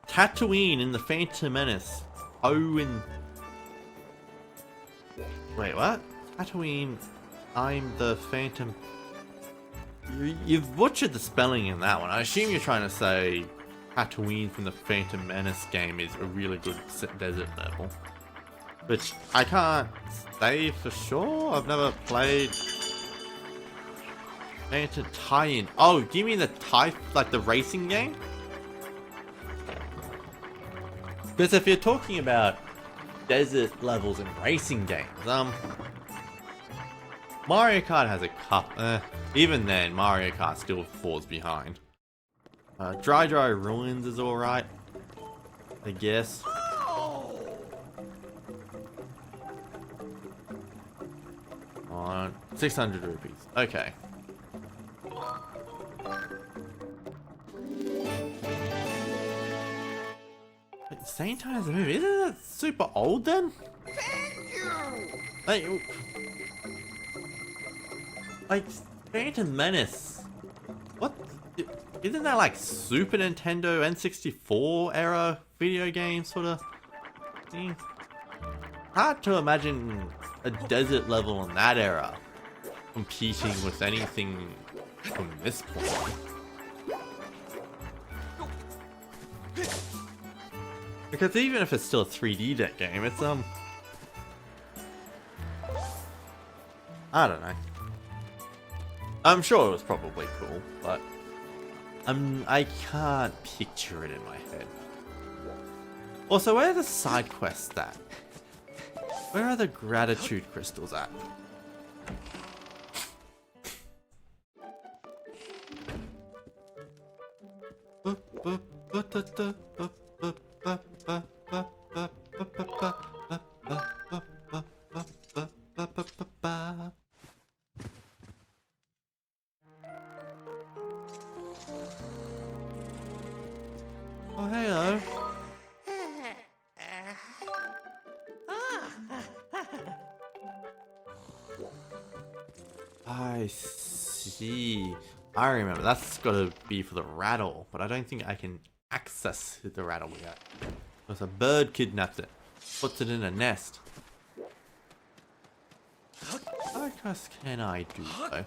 Tatooine in the Phantom Menace. Owen. Wait, what? Tatooine, I'm the Phantom. You've butchered the spelling in that one. I assume you're trying to say Tatooine from the Phantom Menace game is a really good desert level. Which I can't say for sure. I've never played Phantom tie-in. Oh, give me the like the racing game? Because if you're talking about desert levels in racing games, Mario Kart has a couple. Even then, Mario Kart still falls behind. Dry Ruins is alright, I guess. On 600 rupees. Okay. Same time as the movie. Isn't it super old then? Like Phantom Menace. What? Isn't that like Super Nintendo N64 era video game sort of thing? Hard to imagine a desert level in that era competing with anything from this point. Because even if it's still a 3D deck game, it's I don't know. I'm sure it was probably cool, but I can't picture it in my head. Also, where are the side quests at? Where are the gratitude crystals at? Oh, hello. I see. I remember. That's got to be for the rattle, but I don't think I can access the rattle yet. Because a bird kidnaps it, puts it in a nest. What quest can I do though?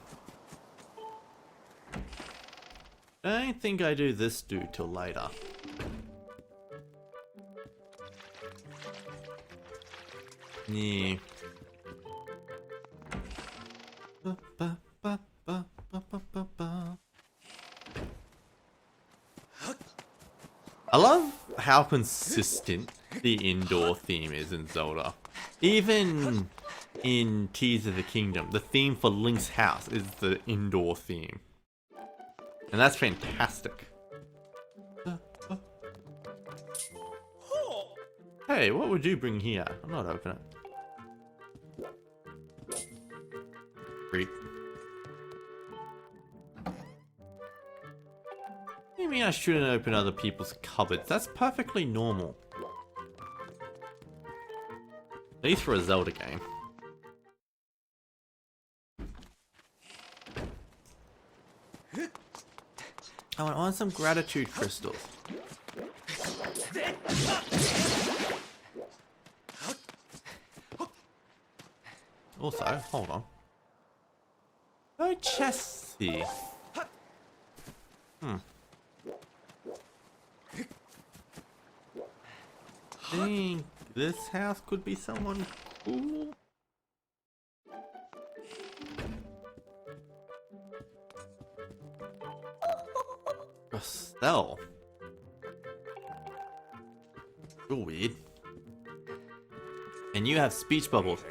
I don't think I do this dude till later. Yeah. I love how consistent the indoor theme is in Zelda. Even in Tears of the Kingdom, the theme for Link's house is the indoor theme. And that's fantastic. Hey, what would you bring here? I'm not opening it. Freak. What do you mean I shouldn't open other people's cupboards? That's perfectly normal. At least for a Zelda game. I want some gratitude crystals. Also, hold on. No chests here. Think this house could be someone cool? Sell. You're weird. And you have speech bubbles.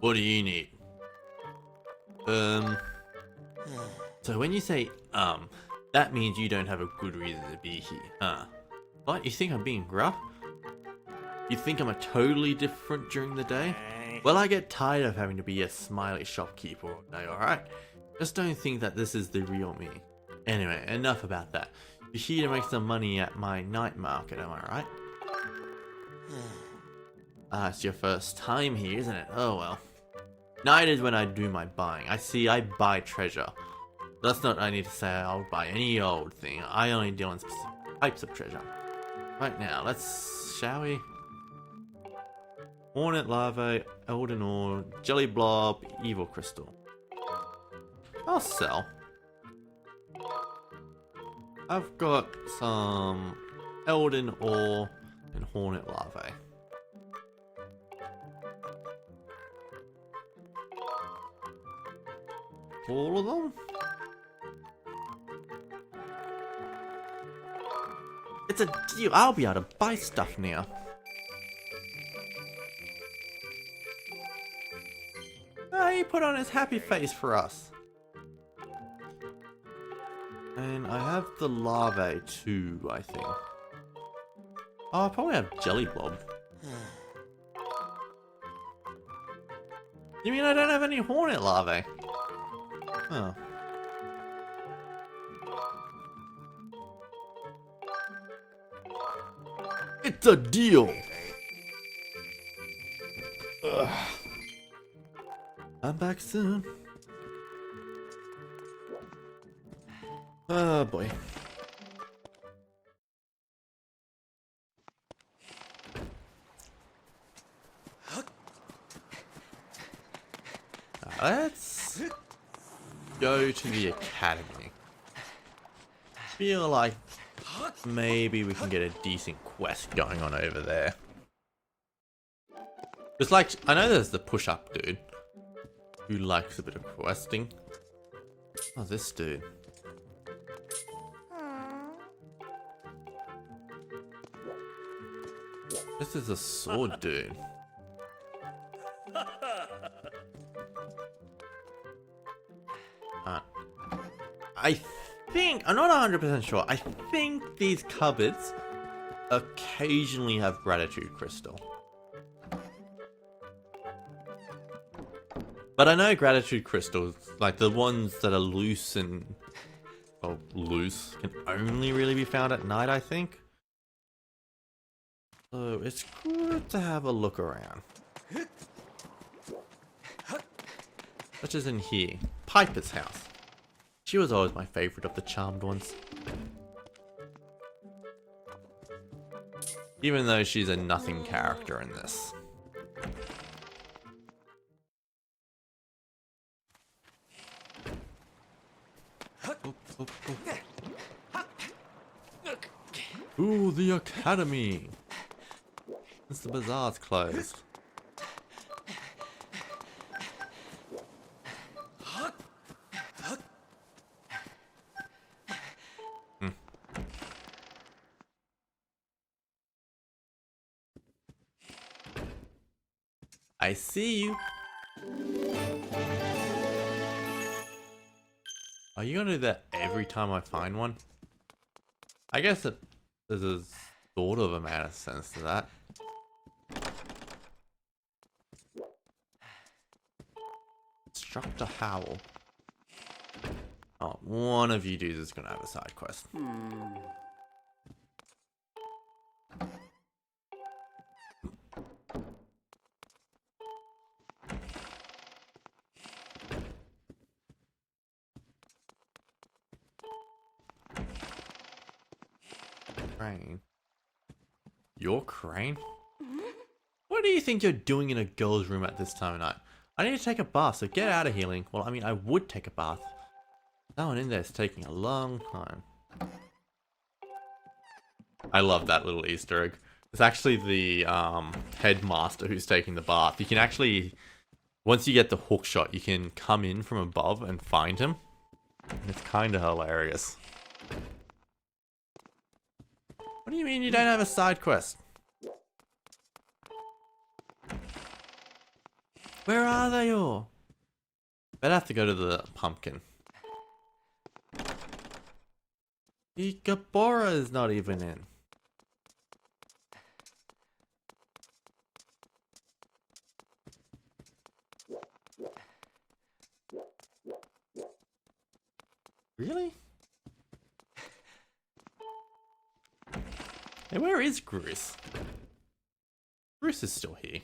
What do you need? So when you say, that means you don't have a good reason to be here, huh? What? You think I'm being gruff? You think I'm a totally different during the day? Well, I get tired of having to be a smiley shopkeeper all day, alright? Just don't think that this is the real me. Anyway, enough about that. You're here to make some money at my night market, am I right? It's your first time here, isn't it? Oh well. Night is when I do my buying. I buy treasure. That's not I need to say I'll buy any old thing. I only deal in specific types of treasure. Right now, shall we? Hornet larvae, elden ore, jelly blob, evil crystal. I'll sell. I've got some elden ore and hornet larvae. All of them? It's a deal. I'll be able to buy stuff now. Oh, he put on his happy face for us. And I have the larvae too, I think. Oh, I probably have jelly blob. You mean I don't have any hornet larvae? Oh. It's a deal! Ugh. I'm back soon. Oh boy. Let's go to the academy. Feel like maybe we can get a decent quest going on over there. It's like, I know there's the push-up dude who likes a bit of questing. Oh, this dude. This is a sword dude. I think, I'm not 100% sure, I think these cupboards occasionally have gratitude crystal. But I know gratitude crystals, like the ones that are loose and, well, loose, can only really be found at night, I think. So it's good to have a look around. Such as in here, Piper's house. She was always my favorite of the charmed ones. Even though she's a nothing character in this. Ooh, the academy! Since the bazaar's closed. I see you. Are you gonna do that every time I find one? I guess there's a sort of amount of sense to that. Instructor Howl. Oh, one of you dudes is gonna have a side quest. Crane. Your Crane? What do you think you're doing in a girl's room at this time of night? I need to take a bath, so get out of healing. Well, I mean, I would take a bath. That one in there is taking a long time. I love that little Easter egg. It's actually the headmaster who's taking the bath. You can actually, once you get the hook shot, you can come in from above and find him. And it's kind of hilarious. What do you mean you don't have a side quest? Where are they all? Better have to go to the pumpkin. Ikabora is not even in. Really? Hey, where is Gruce? Gruce is still here.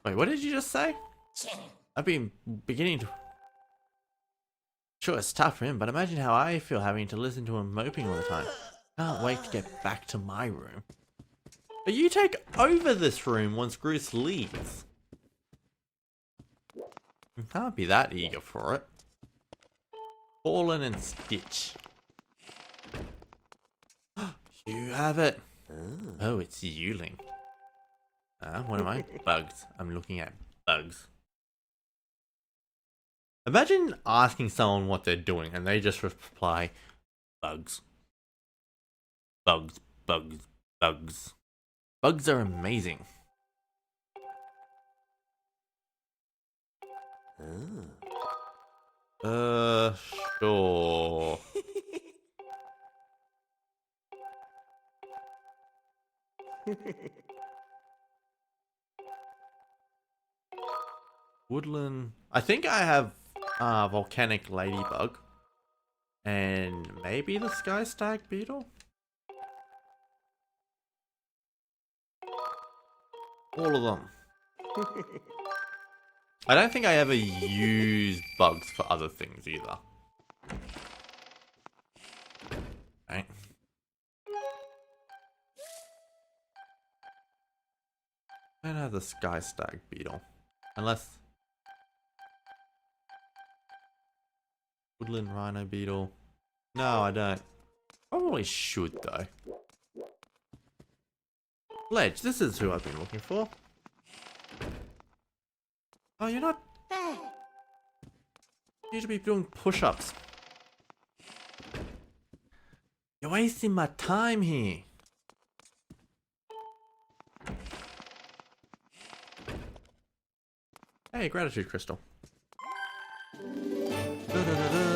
Wait, what did you just say? I've been beginning to... Sure, it's tough for him, but imagine how I feel having to listen to him moping all the time. Can't wait to get back to my room. But you take over this room once Gruce leaves. You can't be that eager for it. Fallen and Stitch. You have it. Oh, it's Yuling. What am I? Bugs. I'm looking at bugs. Imagine asking someone what they're doing and they just reply, bugs. Bugs, bugs, bugs. Bugs are amazing. Sure. Woodland. I think I have volcanic ladybug. And maybe the sky stag beetle? All of them. I don't think I ever use bugs for other things either. Right. I don't have the sky stag beetle. Unless... Woodland rhino beetle. No, I don't. Probably should though. Ledge, this is who I've been looking for. Oh, you're not... You need to be doing push-ups. You're wasting my time here. Hey, gratitude crystal. Da-da-da-da.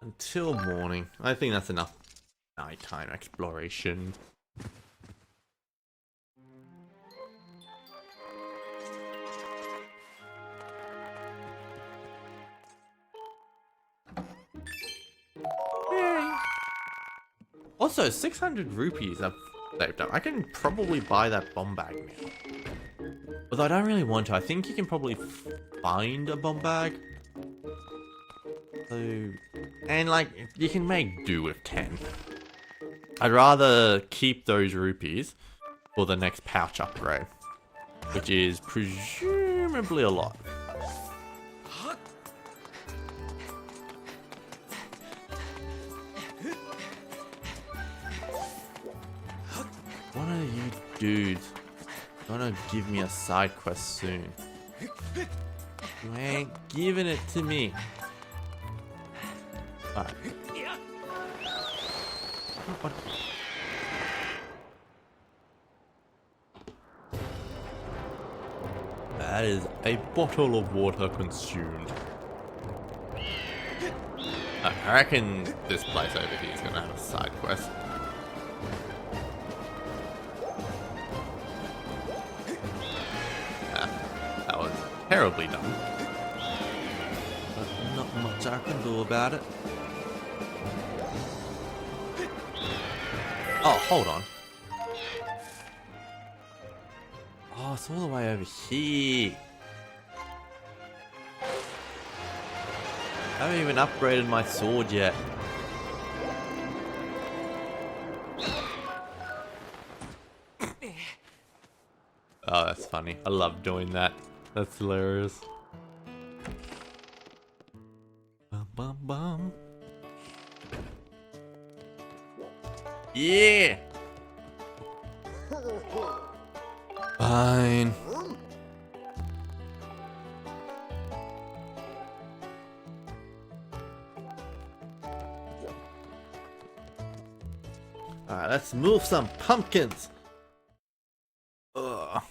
Until morning. I think that's enough nighttime exploration. Yay. Also, 600 rupees I've saved up. I can probably buy that bomb bag now. Although I don't really want to. I think you can probably find a bomb bag. So, and like, you can make do with 10. I'd rather keep those rupees for the next pouch upgrade, which is presumably a lot. One of you dudes gonna give me a side quest soon. You ain't giving it to me. Alright. What? That is a bottle of water consumed. I reckon this place over here is going to have a side quest. That was terribly done. But not much I can do about it. Oh, hold on. Oh, it's all the way over here. I haven't even upgraded my sword yet. Oh, that's funny. I love doing that. That's hilarious. Bum, bum, bum. Yeah! Fine. Alright, let's move some pumpkins. Ugh.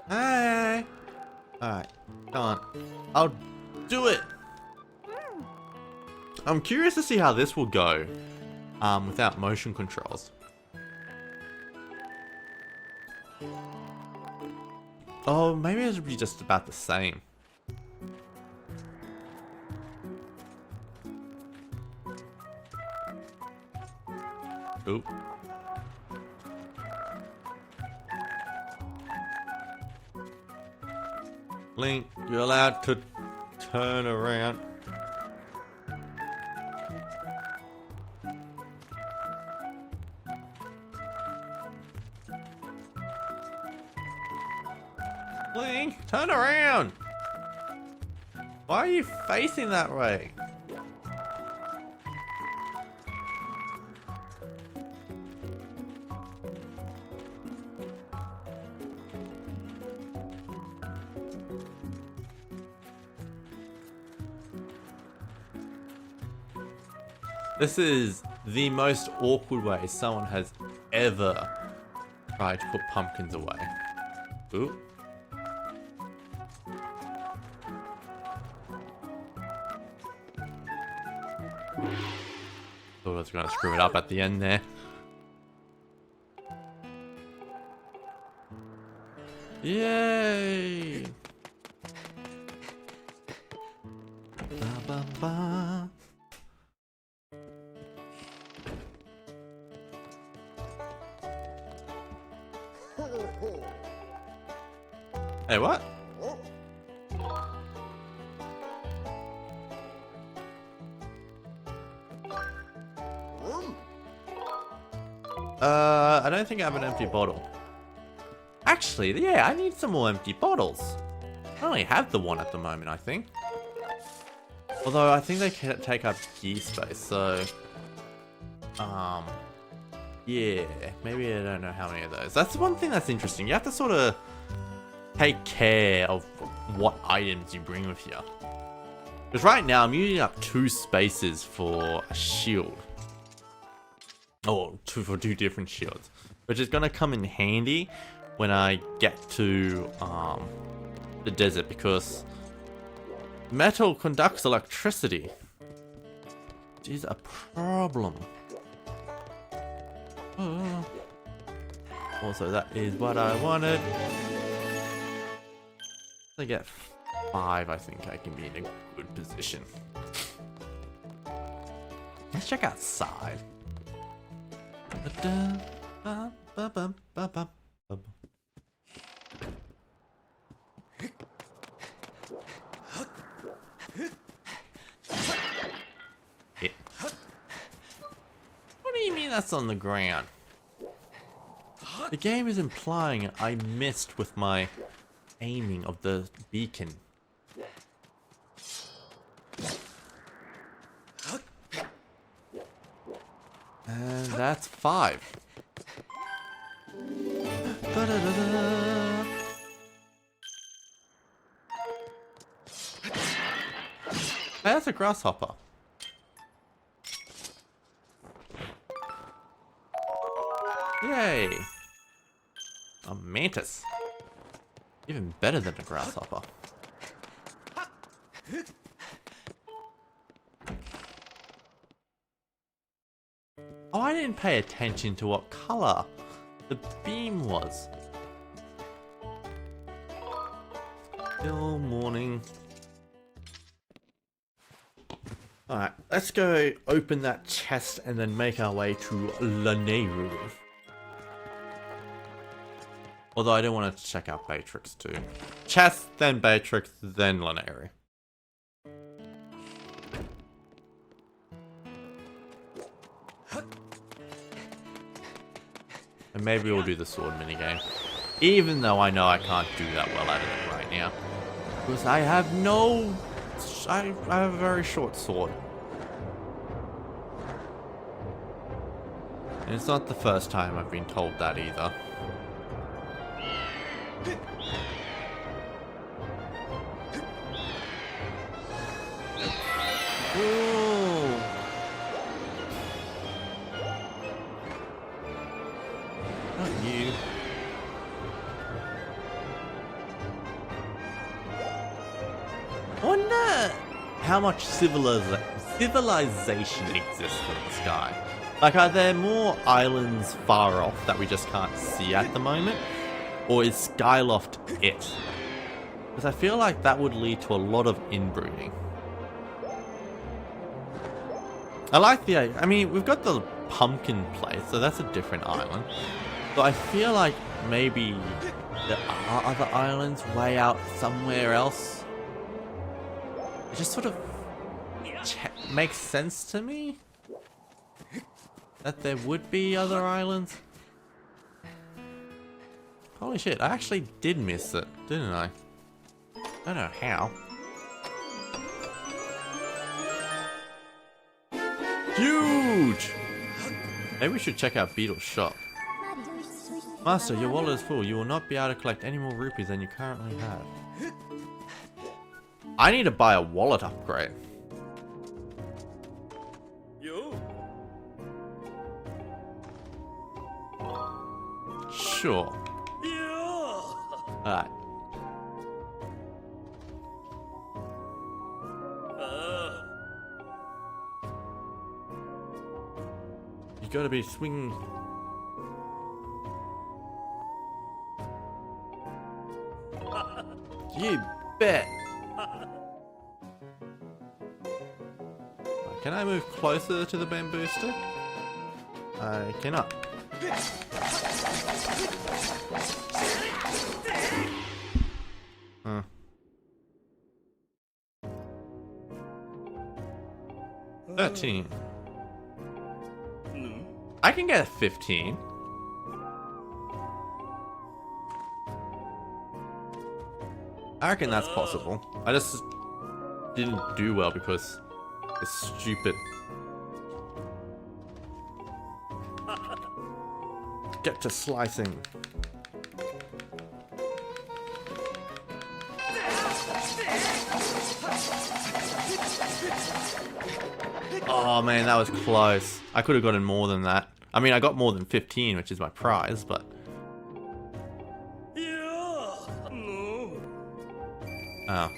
Hi. Alright, come on. I'll do it. I'm curious to see how this will go without motion controls. Oh, maybe it would be just about the same. Oop. Link, you're allowed to turn around. Link, turn around! Why are you facing that way? This is the most awkward way someone has ever tried to put pumpkins away. Ooh. Thought I was going to screw it up at the end there. Yay! Ba, ba, ba. Hey, what? I don't think I have an empty bottle. Actually, yeah, I need some more empty bottles. I only have the one at the moment, I think. Although, I think they can take up gear space, so... yeah, maybe I don't know how many of those. That's one thing that's interesting. You have to sort of take care of what items you bring with you. Because right now, I'm using up 2 spaces for a shield. Or for 2 different shields. Which is going to come in handy when I get to the desert, because metal conducts electricity. It is a problem. Also, that is what I wanted. I get 5, I think I can be in a good position. Let's check outside. Yeah. What do you mean that's on the ground? The game is implying I missed with my aiming of the beacon. And that's 5. Hey, that's a grasshopper. Hooray! A mantis. Even better than a grasshopper. Oh, I didn't pay attention to what color the beam was. Still morning. Alright, let's go open that chest and then make our way to Lanayru. Although I don't want to check out Beatrix too. Chest, then Beatrix, then Lanayru. And maybe we'll do the sword minigame. Even though I know I can't do that well at it right now. Because I have no... I have a very short sword. And it's not the first time I've been told that either. Ooh. Not you. I wonder how much civilization exists in the sky. Like, are there more islands far off that we just can't see at the moment? Or is Skyloft it? Because I feel like that would lead to a lot of inbreeding. I like the... I mean, we've got the pumpkin place, so that's a different island. So I feel like maybe there are other islands way out somewhere else. It just sort of makes sense to me that there would be other islands. Holy shit, I actually did miss it, didn't I? I don't know how. Huge! Maybe we should check out Beetle's shop. Master, your wallet is full. You will not be able to collect any more rupees than you currently have. I need to buy a wallet upgrade. Sure. Alright. You gotta be swinging. You bet. Can I move closer to the bamboo stick? I cannot. Huh. 13. I can get a 15. I reckon that's possible. I just didn't do well because it's stupid. Get to slicing. Oh man, that was close. I could have gotten more than that. I mean, I got more than 15, which is my prize, but... Oh.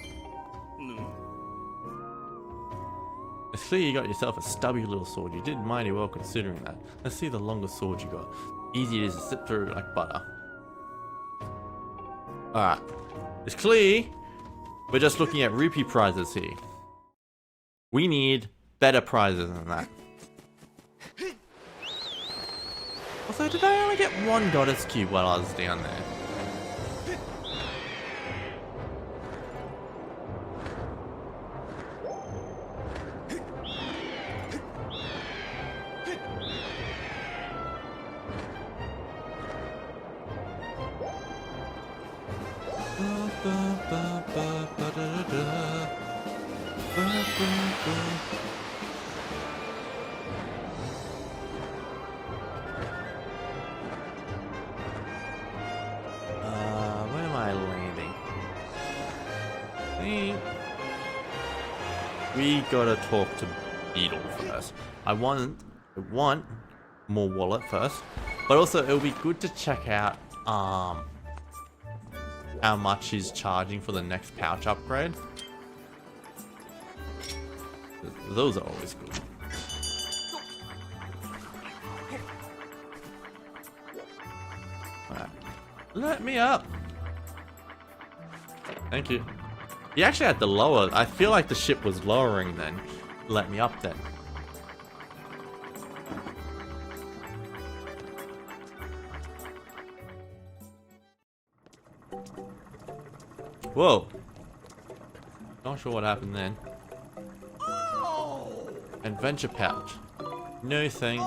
It's clear you got yourself a stubby little sword. You did mighty well considering that. Let's see the longer sword you got. Easy it is to slip through like butter. Alright. It's clear we're just looking at rupee prizes here. We need better prizes than that. Also, did I only get one goddess cube while I was down there? Where am I landing? We gotta talk to Beetle first. I want more wallet first. But also, it'll be good to check out how much he's charging for the next pouch upgrade. Those are always good. Alright. Let me up. Thank you. He actually had to lower. I feel like the ship was lowering then. Let me up then. Whoa. Not sure what happened then. Adventure pouch. No thing.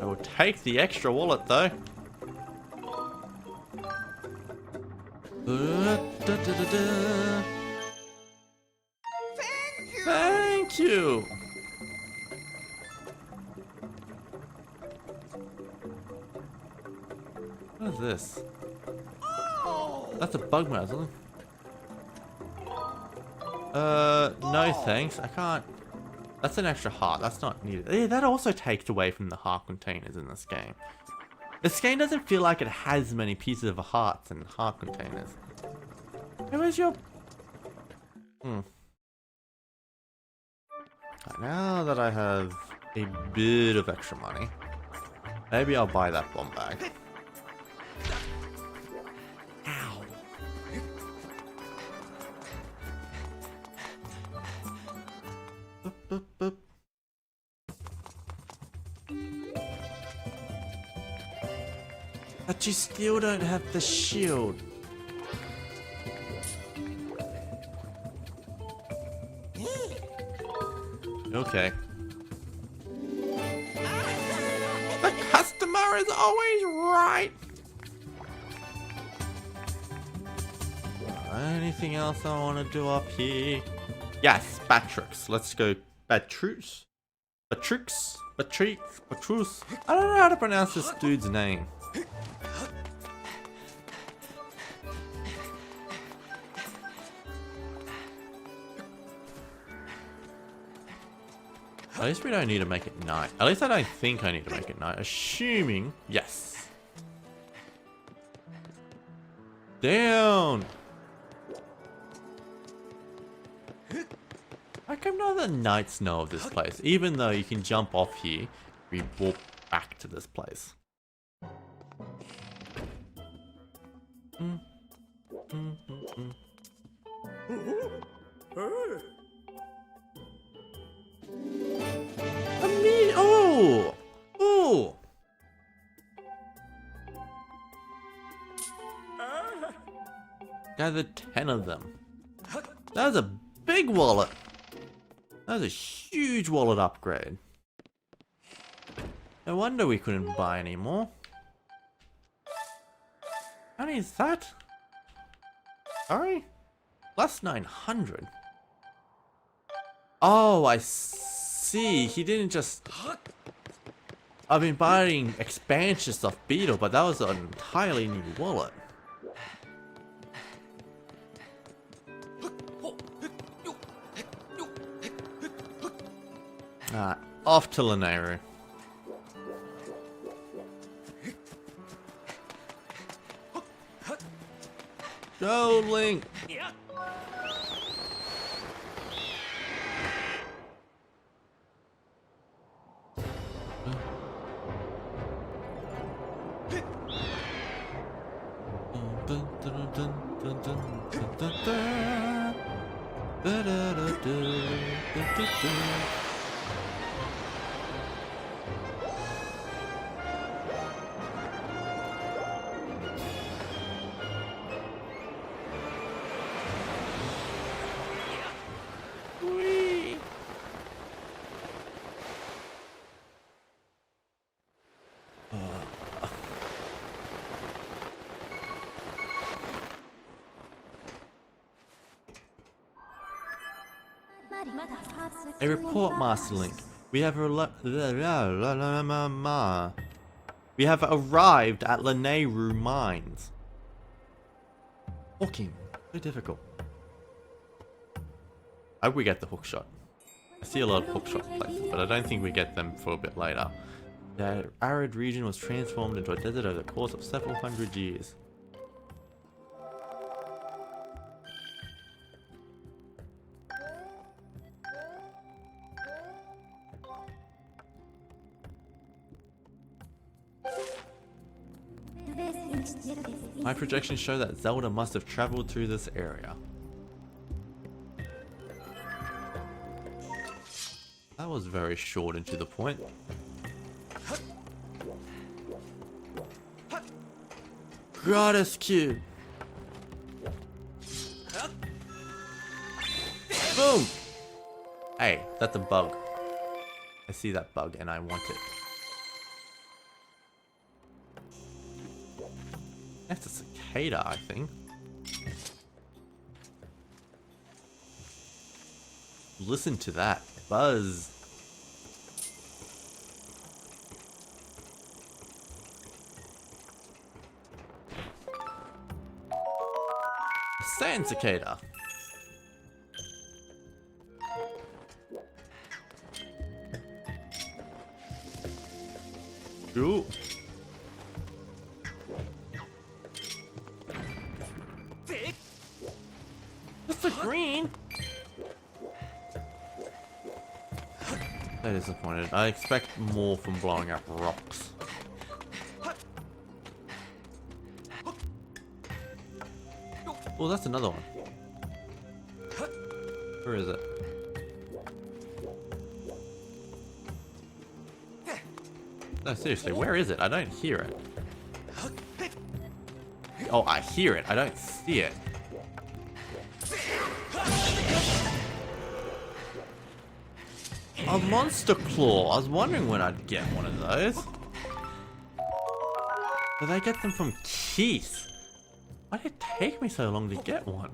I will take the extra wallet though. Thank you. What is this? That's a bug mouth, isn't it? No thanks. I can't. That's an extra heart. That's not needed. Yeah, that also takes away from the heart containers in this game. This game doesn't feel like it has many pieces of hearts and heart containers. Hey, where's your... Right, now that I have a bit of extra money, maybe I'll buy that bomb bag. Ow. Boop, boop, boop. But you still don't have the shield. Okay. The customer is always right. Anything else I want to do up here? Yes, Batrix. Let's go. Batrix? Batrix? Batrix? Batrus? I don't know how to pronounce this dude's name. At least we don't need to make it night. At least I don't think I need to make it night. Assuming, yes. Down. How come none of the knights know of this place? Even though you can jump off here, we walk back to this place. Oh! Oh! Gathered 10 of them. That was a big wallet. That was a huge wallet upgrade. No wonder we couldn't buy any more. How many is that? Sorry? Plus 900. Oh, I see. He didn't just... I've been buying expansion stuff Beetle, but that was an entirely new wallet. Alright, off to Lanayru. Go, Link! A report, Master Link. We have arrived at Lanayru Mines. Walking, so difficult. I hope we get the hook shot. I see a lot of bookshop places, but I don't think we get them for a bit later. The arid region was transformed into a desert over the course of several hundred years. My projections show that Zelda must have traveled through this area. That was very short and to the point. Goddess Cube! Boom! Hey, that's a bug. I see that bug and I want it. That's a cicada, I think. Listen to that buzz. A sand cicada. Ooh. Mr. Green? So disappointed. I expect more from blowing up rocks. Oh, that's another one. Where is it? No, seriously, where is it? I don't hear it. Oh, I hear it. I don't see it. A monster claw. I was wondering when I'd get one of those. Did I get them from Keith? Why did it take me so long to get one?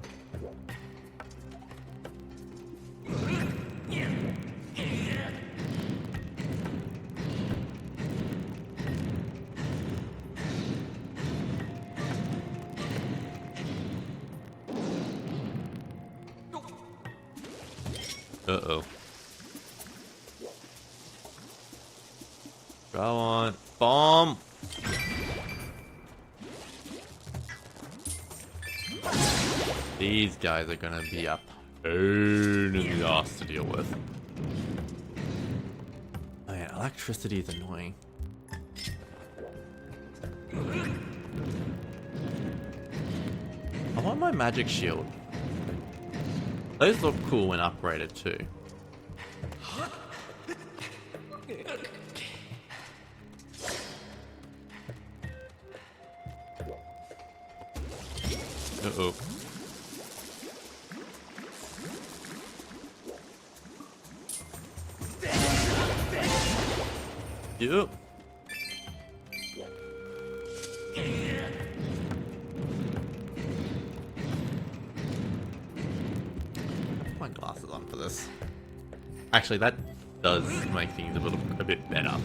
Uh-oh. Go on. Bomb! These guys are gonna be a pain in the ass to deal with. Oh yeah, electricity is annoying. I want my magic shield. Those look cool when upgraded too. Uh-oh. Yep. Put my glasses on for this. Actually, that does make things a bit better.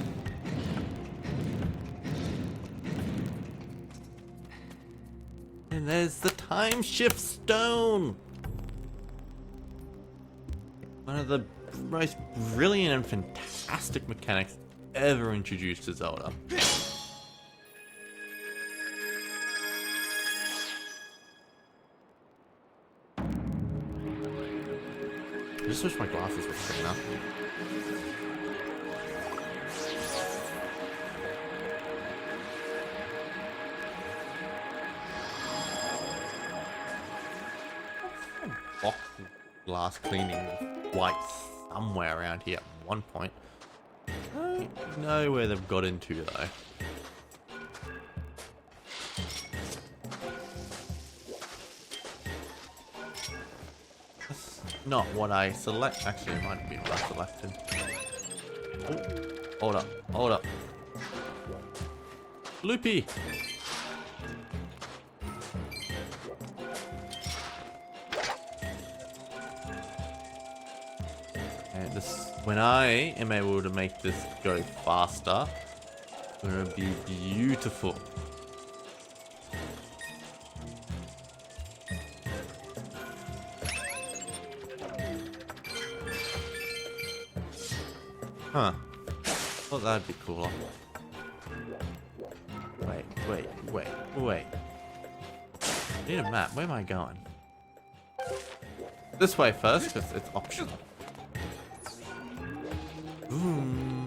And there's the time shift stone. One of the most brilliant and fantastic mechanics ever introduced to Zelda. I just wish my glasses were cleaner. Box glass cleaning white somewhere around here at one point. I don't know where they've got into though. That's not what I select. Actually, it might be what I selected. Oh, hold up, hold up. Loopy! And this, when I am able to make this go faster, it's gonna be beautiful. Huh. Thought that'd be cooler. Wait. Need a map. Where am I going? This way first, because it's optional. Boom.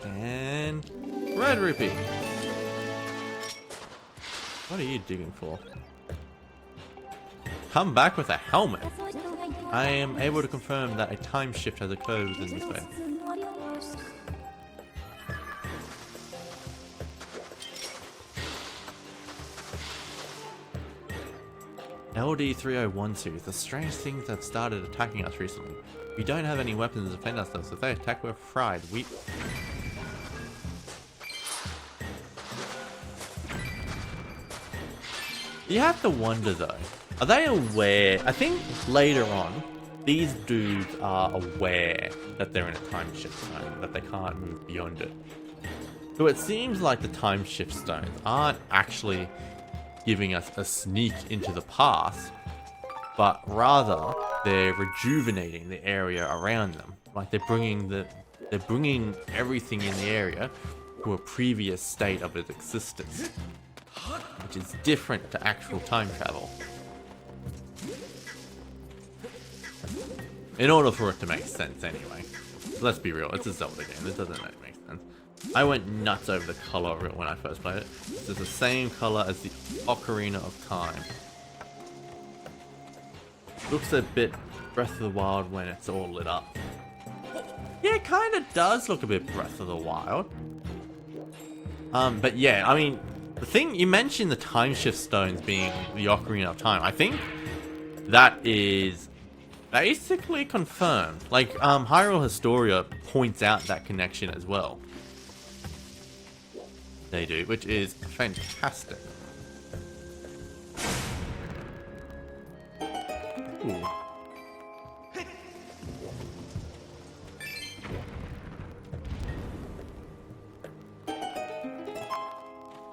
And red rupee. What are you digging for? Come back with a helmet. I am able to confirm that a time shift has occurred within this way. LD-301 series. The strange things have started attacking us recently. We don't have any weapons to defend ourselves, so if they attack, we're fried. You have to wonder though, are they aware? I think later on, these dudes are aware that they're in a time shift zone, that they can't move beyond it. So it seems like the time shift stones aren't actually giving us a sneak into the past, but rather they're rejuvenating the area around them. Like they're bringing everything in the area to a previous state of its existence, which is different to actual time travel. In order for it to make sense anyway. Let's be real, it's a Zelda game, it doesn't make sense. I went nuts over the color of it when I first played it. This is the same color as the Ocarina of Time. Looks a bit Breath of the Wild when it's all lit up. Yeah, it kind of does look a bit Breath of the Wild. But yeah, I mean, the thing, you mentioned the time shift stones being the Ocarina of Time. I think that is basically confirmed. Like, Hyrule Historia points out that connection as well. They do, which is fantastic. Ooh.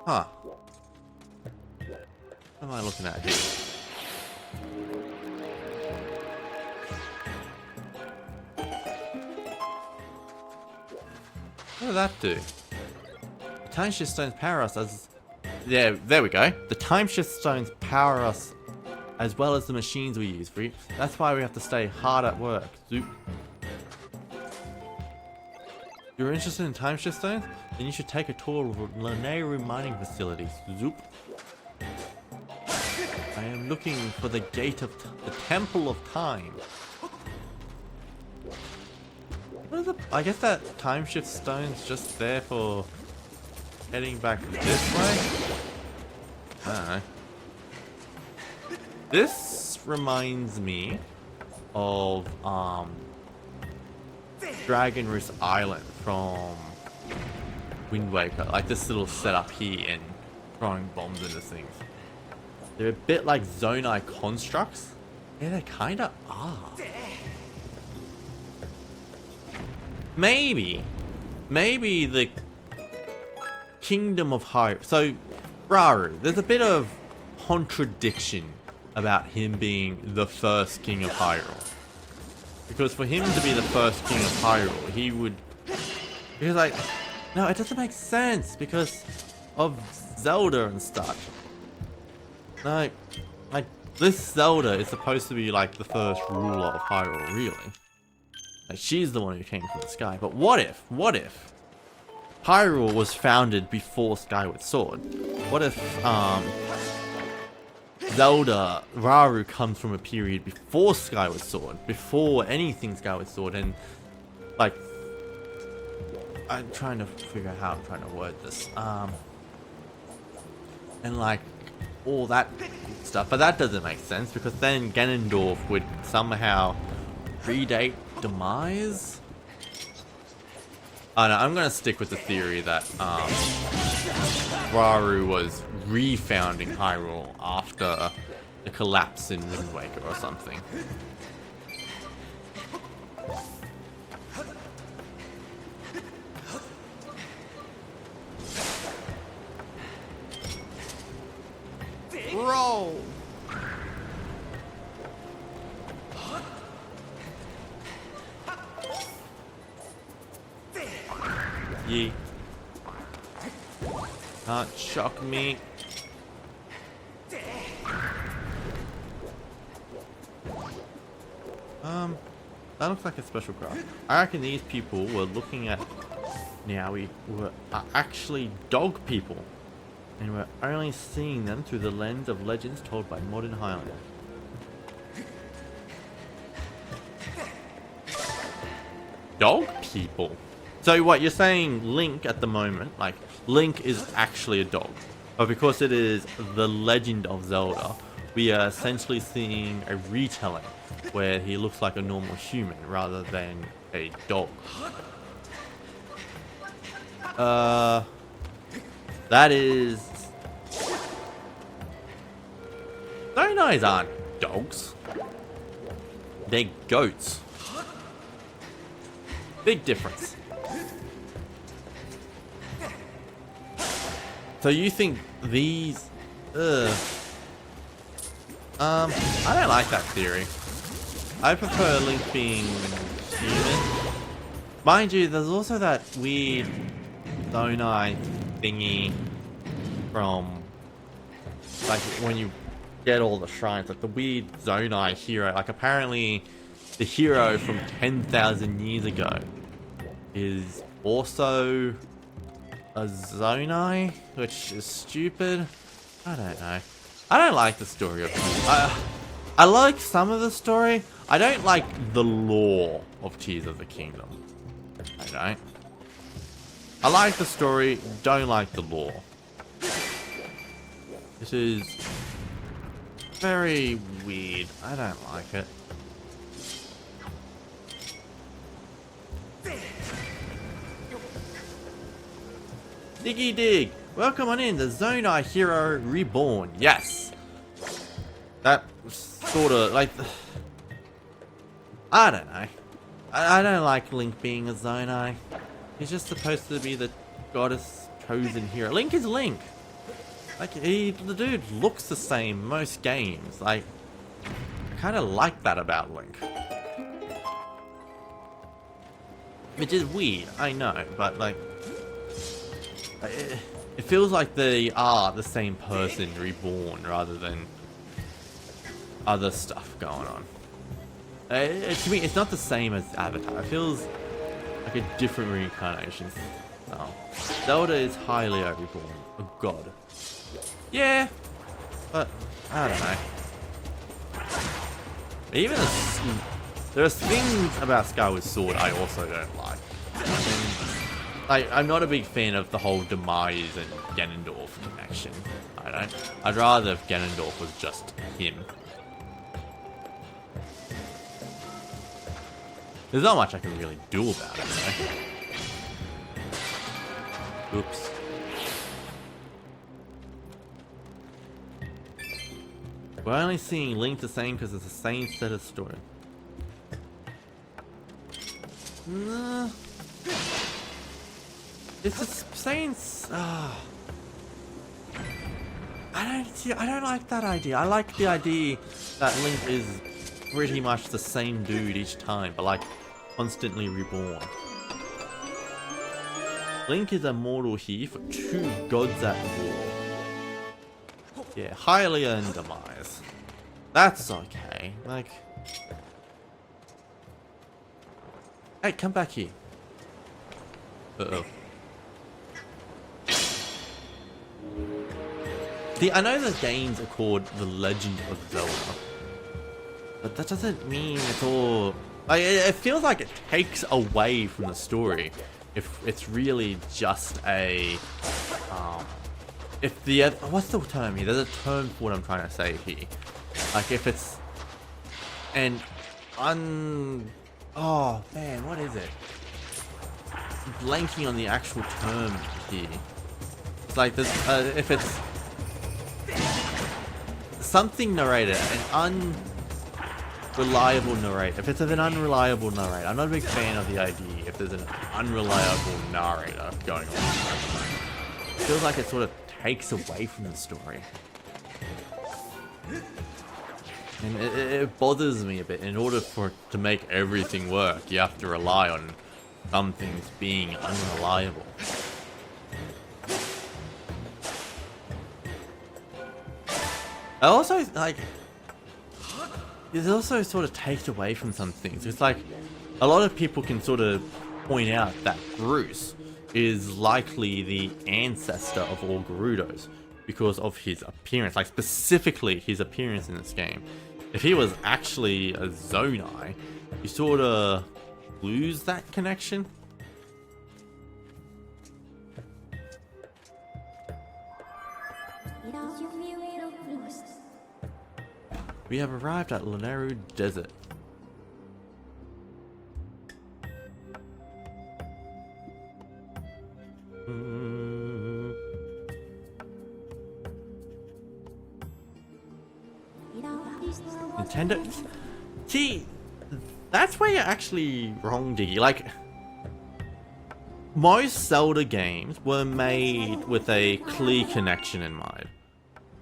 Huh. What am I looking at here? What did that do? The time shift stones power us as... Yeah, there we go. The time shift stones power us as well as the machines we use. That's why we have to stay hard at work. Zoop. You're interested in time shift stones? Then you should take a tour of Lanayru mining facilities. Zoop. I am looking for the gate of the Temple of Time. What is it? I guess that time shift stone's just there for heading back this way? I don't know. This reminds me of Dragon Roost Island from Wind Waker. Like this little setup here and throwing bombs into things. They're a bit like Zonai constructs. Yeah, they kinda are. Maybe the Kingdom of Hyrule. So, Rauru, there's a bit of contradiction about him being the first King of Hyrule. Because for him to be the first King of Hyrule, he would... Because like, no, it doesn't make sense because of Zelda and stuff. No, like, this Zelda is supposed to be like the first ruler of Hyrule, really. Like, she's the one who came from the sky. But what if Hyrule was founded before Skyward Sword? What if, Zelda, Rauru comes from a period before Skyward Sword, before anything Skyward Sword, and, like, I'm trying to figure out how I'm trying to word this, and, like, all that stuff, but that doesn't make sense, because then Ganondorf would somehow predate Demise? Oh no, I'm gonna stick with the theory that Rauru was refounding Hyrule after the collapse in Wind Waker or something. Yeet. Can't shock me. That looks like a special craft. I reckon these people were looking at now are actually dog people. And we're only seeing them through the lens of legends told by modern Highlander. Dog people? So what, you're saying Link at the moment, like, Link is actually a dog. But because it is the Legend of Zelda, we are essentially seeing a retelling where he looks like a normal human rather than a dog. That is... Zonais aren't dogs. They're goats. Big difference. So you think these... I don't like that theory. I prefer Link being human. Mind you, there's also that weird Zonai thingy from... like when you get all the shrines, like the weird Zonai hero. Like apparently the hero from 10,000 years ago is also a Zonai, which is stupid. I don't know. I don't like the story of I like some of the story. I don't like the lore of Tears of the Kingdom. I don't. I like the story, don't like the lore. This is very weird. I don't like it. Diggy Dig! Welcome on in, the Zonai Hero Reborn. Yes! That sort of, like... I don't know. I don't like Link being a Zonai. He's just supposed to be the goddess chosen hero. Link is Link! Like, the dude looks the same most games. Like, I kind of like that about Link. Which is weird, I know, but like... It feels like they are the same person reborn rather than other stuff going on. To me, it's not the same as Avatar. It feels like a different reincarnation. So, Zelda is highly reborn. A god. Yeah, but I don't know. Even there's things about Skyward Sword I also don't like. I'm not a big fan of the whole Demise and Ganondorf connection. I'd rather if Ganondorf was just him. There's not much I can really do about it, though. Oops. We're only seeing Link the same because it's the same set of story. Nah. It's just saying. I don't like that idea. I like the idea that Link is pretty much the same dude each time, but like constantly reborn. Link is immortal here for two gods at war. Yeah, Hylia and Demise. That's okay. Like, hey, come back here. Uh-oh. See, I know the games are called The Legend of Zelda, but that doesn't mean it's all... Like, it feels like it takes away from the story if it's really just a... if the... What's the term here? There's a term for what I'm trying to say here. Like, if it's... Oh, man, what is it? I'm blanking on the actual term here. It's like, there's, if it's... something narrator, an unreliable narrator. If it's an unreliable narrator, I'm not a big fan of the idea if there's an unreliable narrator going on. It feels like it sort of takes away from the story. And it bothers me a bit. In order for it to make everything work, you have to rely on some things being unreliable. I also, like, it also sort of takes away from some things. It's like, a lot of people can sort of point out that Bruce is likely the ancestor of all Gerudos because of his appearance, like specifically his appearance in this game. If he was actually a Zonai, you sort of lose that connection. We have arrived at Laneru Desert. Nintendo. See, that's where you're actually wrong, Diggy. Like, most Zelda games were made with a clear connection in mind.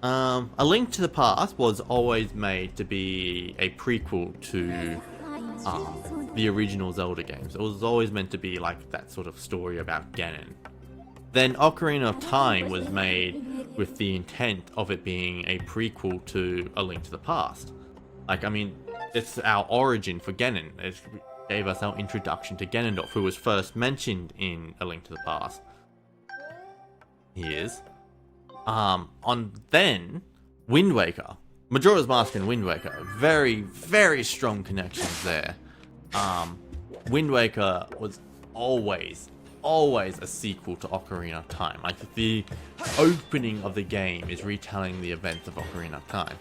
A Link to the Past was always made to be a prequel to the original Zelda games. It was always meant to be like that sort of story about Ganon. Then Ocarina of Time was made with the intent of it being a prequel to A Link to the Past. Like, I mean, it's our origin for Ganon. It gave us our introduction to Ganondorf, who was first mentioned in A Link to the Past. He is. On then, Wind Waker. Majora's Mask and Wind Waker. Very, very strong connections there. Wind Waker was always a sequel to Ocarina of Time. Like, the opening of the game is retelling the events of Ocarina of Time.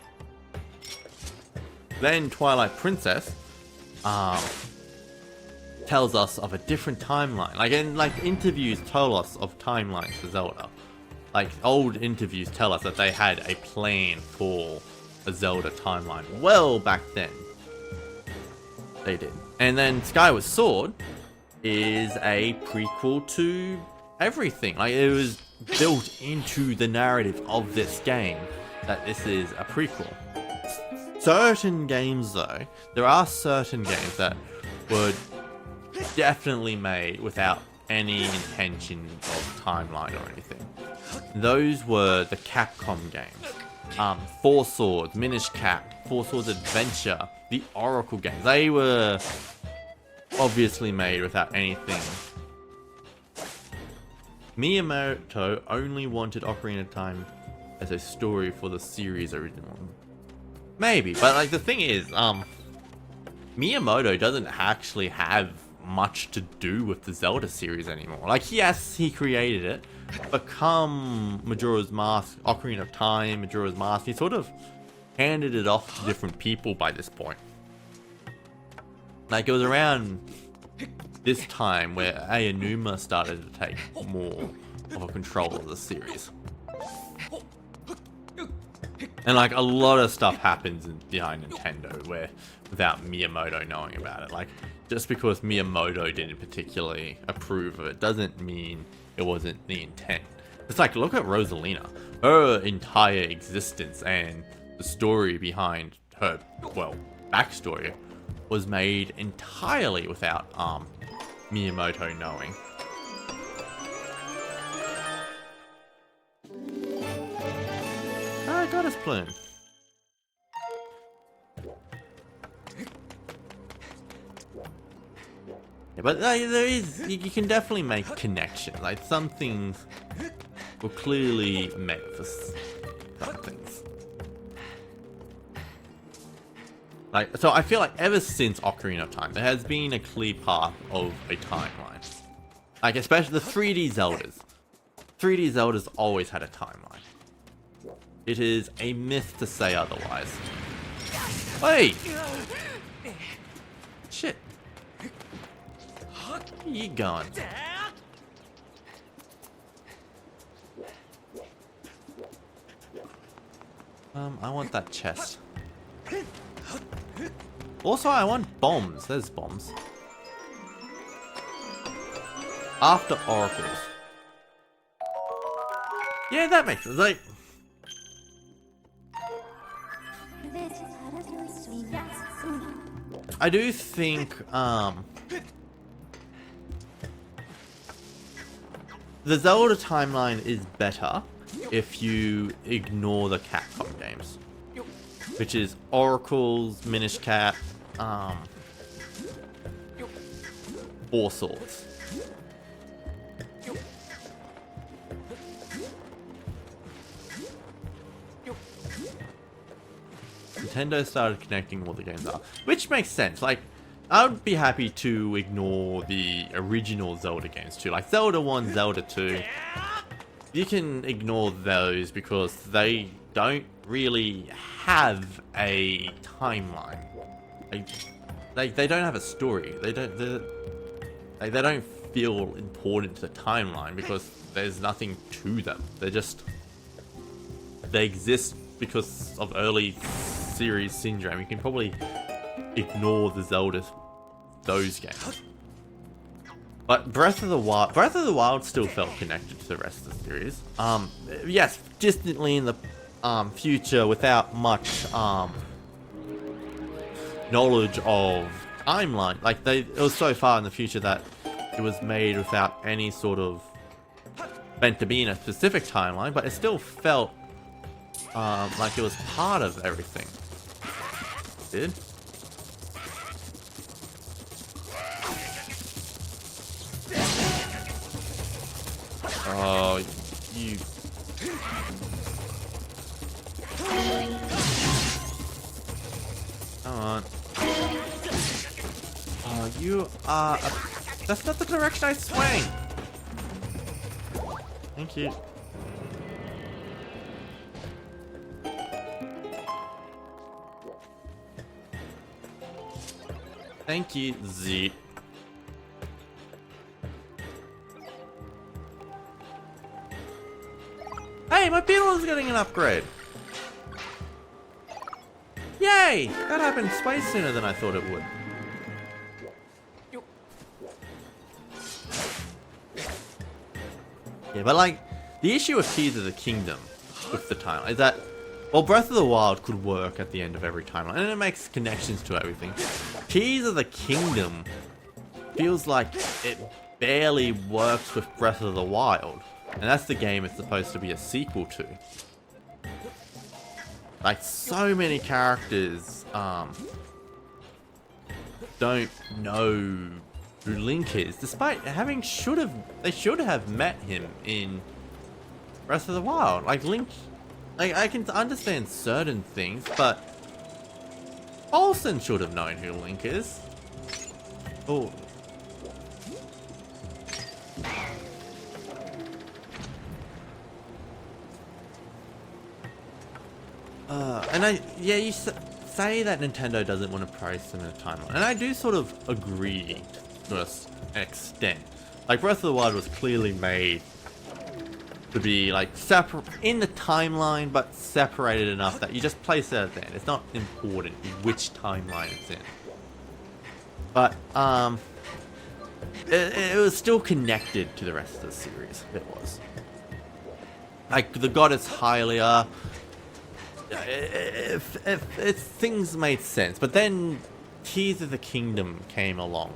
Then Twilight Princess tells us of a different timeline. Like interviews tell us of timelines for Zelda. Like, old interviews tell us that they had a plan for a Zelda timeline well back then. They did. And then Skyward Sword is a prequel to everything. Like, it was built into the narrative of this game that this is a prequel. Certain games, though, there are certain games that were definitely made without any intention of timeline or anything. Those were the Capcom games. Four Swords, Minish Cap, Four Swords Adventure, the Oracle games. They were obviously made without anything. Miyamoto only wanted Ocarina of Time as a story for the series original. Maybe, but like the thing is, Miyamoto doesn't actually have much to do with the Zelda series anymore. Like, yes, he created it, but come Majora's Mask, Ocarina of Time, Majora's Mask, he sort of handed it off to different people by this point. Like, it was around this time where Aonuma started to take more of a control of the series. And like, a lot of stuff happens behind Nintendo where without Miyamoto knowing about it. Like, just because Miyamoto didn't particularly approve of it doesn't mean it wasn't the intent. It's like, look at Rosalina. Her entire existence and the story behind her, well, backstory was made entirely without Miyamoto knowing. Ah, Goddess Plume. Yeah, but there is, you can definitely make connections. Like, some things were clearly meant for some things. Like, so I feel like ever since Ocarina of Time, there has been a clear path of a timeline. Like, especially the 3D Zeldas. 3D Zeldas always had a timeline. It is a myth to say otherwise. Hey! Shit. Where you going? I want that chest. Also, I want bombs. There's bombs. After oracles. Yeah, that makes sense. Like, I do think the Zelda timeline is better if you ignore the Capcom games, which is Oracle's, Minish Cap, Four Swords. Nintendo started connecting all the games up, which makes sense. Like, I would be happy to ignore the original Zelda games too, like Zelda 1, Zelda 2. You can ignore those because they don't really have a timeline. They don't have a story. They don't feel important to the timeline because there's nothing to them. They exist because of early series syndrome. You can probably ignore the those games. But Breath of the Wild still felt connected to the rest of the series. Yes, distantly in the future without much knowledge of timeline. Like it was so far in the future that it was made without any sort of meant to be in a specific timeline, but it still felt like it was part of everything. It did. Oh, you... Come on. Oh, you are... That's not the direction I swing! Thank you. Thank you, Z. Hey, my beetle is getting an upgrade! Yay! That happened way sooner than I thought it would. Yeah, but like, the issue with Keys of the Kingdom with the timeline is that, well, Breath of the Wild could work at the end of every timeline, and it makes connections to everything. Keys of the Kingdom feels like it barely works with Breath of the Wild, and that's the game it's supposed to be a sequel to. Like, so many characters don't know who Link is, despite having they should have met him in Breath of the Wild. Like, Link, like, I can understand certain things, but Olsen should have known who Link is. Oh. And you say that Nintendo doesn't want to price them in a timeline, and I do sort of agree to an extent. Like, Breath of the Wild was clearly made to be like separate in the timeline, but separated enough that you just place it at the end. It's not important which timeline it's in. But it was still connected to the rest of the series. It was like the goddess Hylia. If things made sense, but then Tears of the Kingdom came along,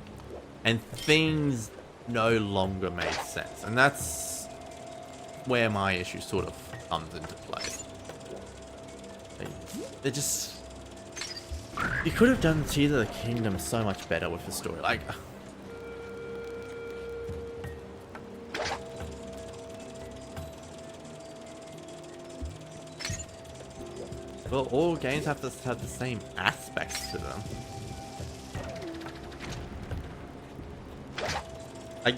and things no longer made sense, and that's where my issue sort of comes into play. They just... You could have done Tears of the Kingdom so much better with the story. Like... Well, all games have to have the same aspects to them.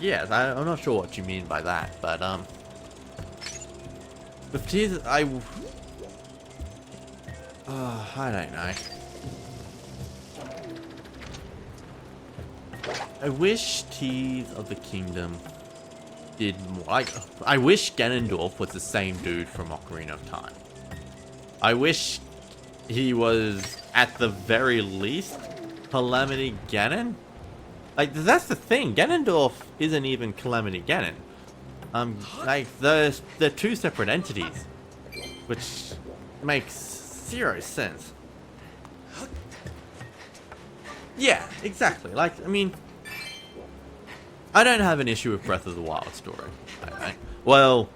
Yes, I'm not sure what you mean by that, but with Tears, I don't know. I wish Tears of the Kingdom did more. Like, I wish Ganondorf was the same dude from Ocarina of Time. I wish he was, at the very least, Calamity Ganon. Like, that's the thing. Ganondorf isn't even Calamity Ganon. Like, they're two separate entities, which makes zero sense. Yeah, exactly. Like, I mean, I don't have an issue with Breath of the Wild story. Well,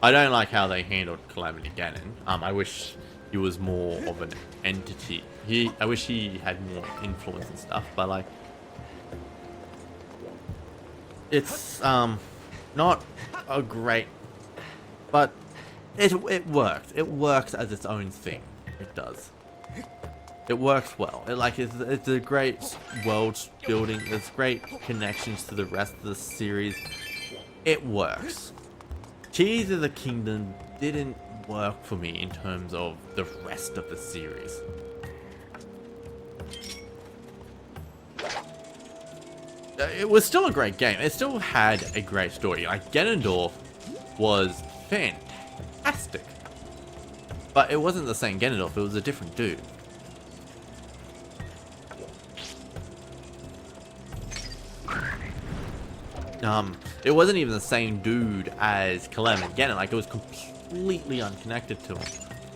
I don't like how they handled Calamity Ganon. I wish he was more of an entity. I wish he had more influence and stuff, but like, it's not a great, but it works. It works as its own thing. It does. It works well. It's a great world building. There's great connections to the rest of the series. It works. Tears of the Kingdom didn't work for me in terms of the rest of the series. It was still a great game. It still had a great story. Like, Ganondorf was fantastic. But it wasn't the same Ganondorf, it was a different dude. It wasn't even the same dude as Calamity Ganon. Like, it was completely unconnected to him.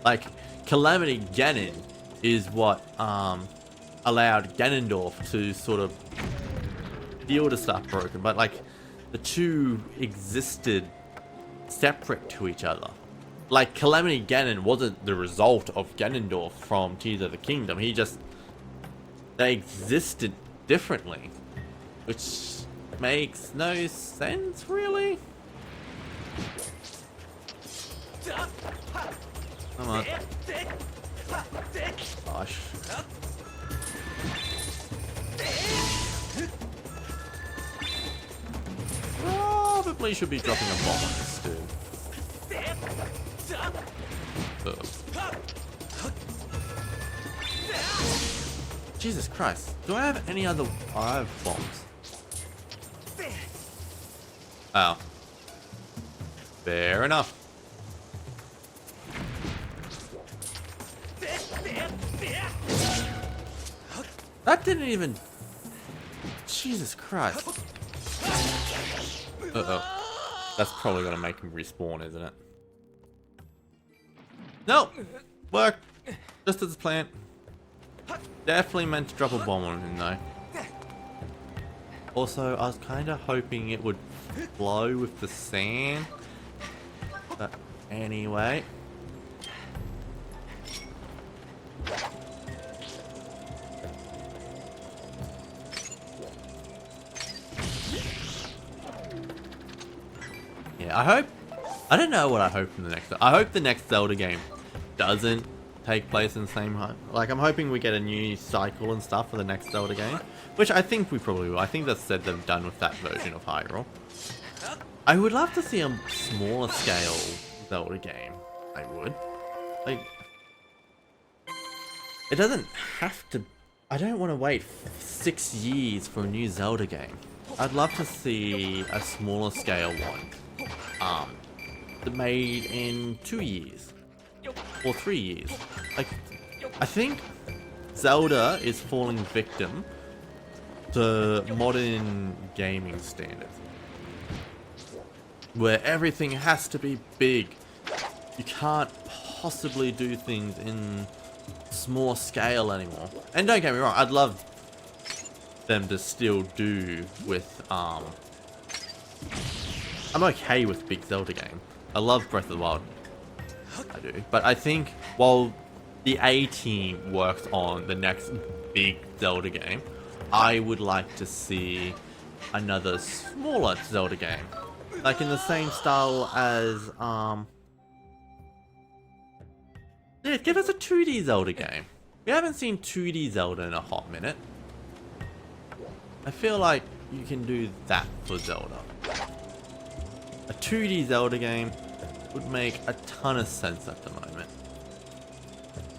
Like, Calamity Ganon is what allowed Ganondorf to sort of feel the stuff broken, but like, the two existed separate to each other. Like, Calamity Ganon wasn't the result of Ganondorf from Tears of the Kingdom. They existed differently, which makes no sense, really. Come on. Gosh. Probably should be dropping a bomb on this dude. Jesus Christ. Do I have any other... I have bombs. Oh. Fair enough. That didn't even... Jesus Christ. Uh-oh. That's probably gonna make him respawn, isn't it? No! Worked! Just as planned. Definitely meant to drop a bomb on him, though. Also, I was kind of hoping it would flow with the sand. But anyway. Yeah, I don't know what I hope from the next... I hope the next Zelda game doesn't take place in the same... Like, I'm hoping we get a new cycle and stuff for the next Zelda game. Which I think we probably will. I think that's said they're done with that version of Hyrule. I would love to see a smaller scale Zelda game. I would. Like... It doesn't have to... I don't want to wait 6 years for a new Zelda game. I'd love to see a smaller scale one. Made in 2 years. Or 3 years. Like, I think Zelda is falling victim to modern gaming standards. Where everything has to be big. You can't possibly do things in small scale anymore. And don't get me wrong, I'd love them to still do with, I'm okay with big Zelda game. I love Breath of the Wild. I do. But I think while the A-team works on the next big Zelda game, I would like to see another smaller Zelda game. Like in the same style as, yeah, give us a 2D Zelda game. We haven't seen 2D Zelda in a hot minute. I feel like you can do that for Zelda. A 2D Zelda game would make a ton of sense at the moment.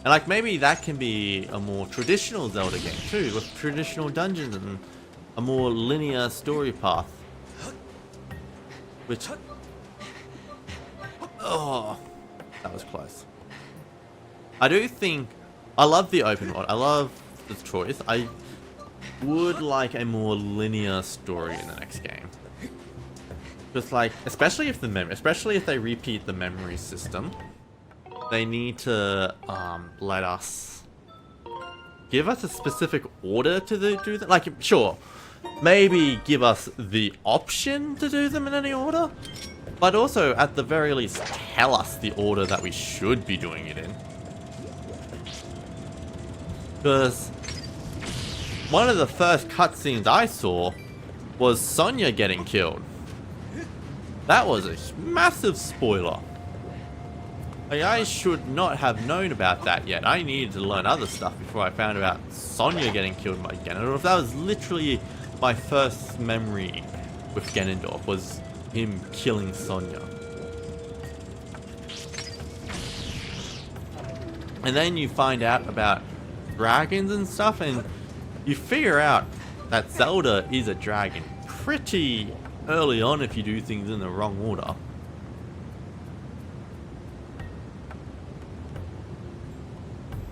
And like maybe that can be a more traditional Zelda game too, with traditional dungeons and a more linear story path. Which... Oh, that was close. I do think... I love the open world. I love the choice. I would like a more linear story in the next game. Just like, especially if they repeat the memory system, they need to let us give us a specific order to do that. Like, sure, maybe give us the option to do them in any order, But also, at the very least, tell us the order that we should be doing it in. Because one of the first cutscenes I saw was Sonya getting killed. That was a massive spoiler. Like, I should not have known about that yet. I needed to learn other stuff before I found out Sonya getting killed by Ganondorf. That was literally my first memory with Ganondorf, was him killing Sonya. And then you find out about dragons and stuff, and you figure out that Zelda is a dragon pretty early on if you do things in the wrong order.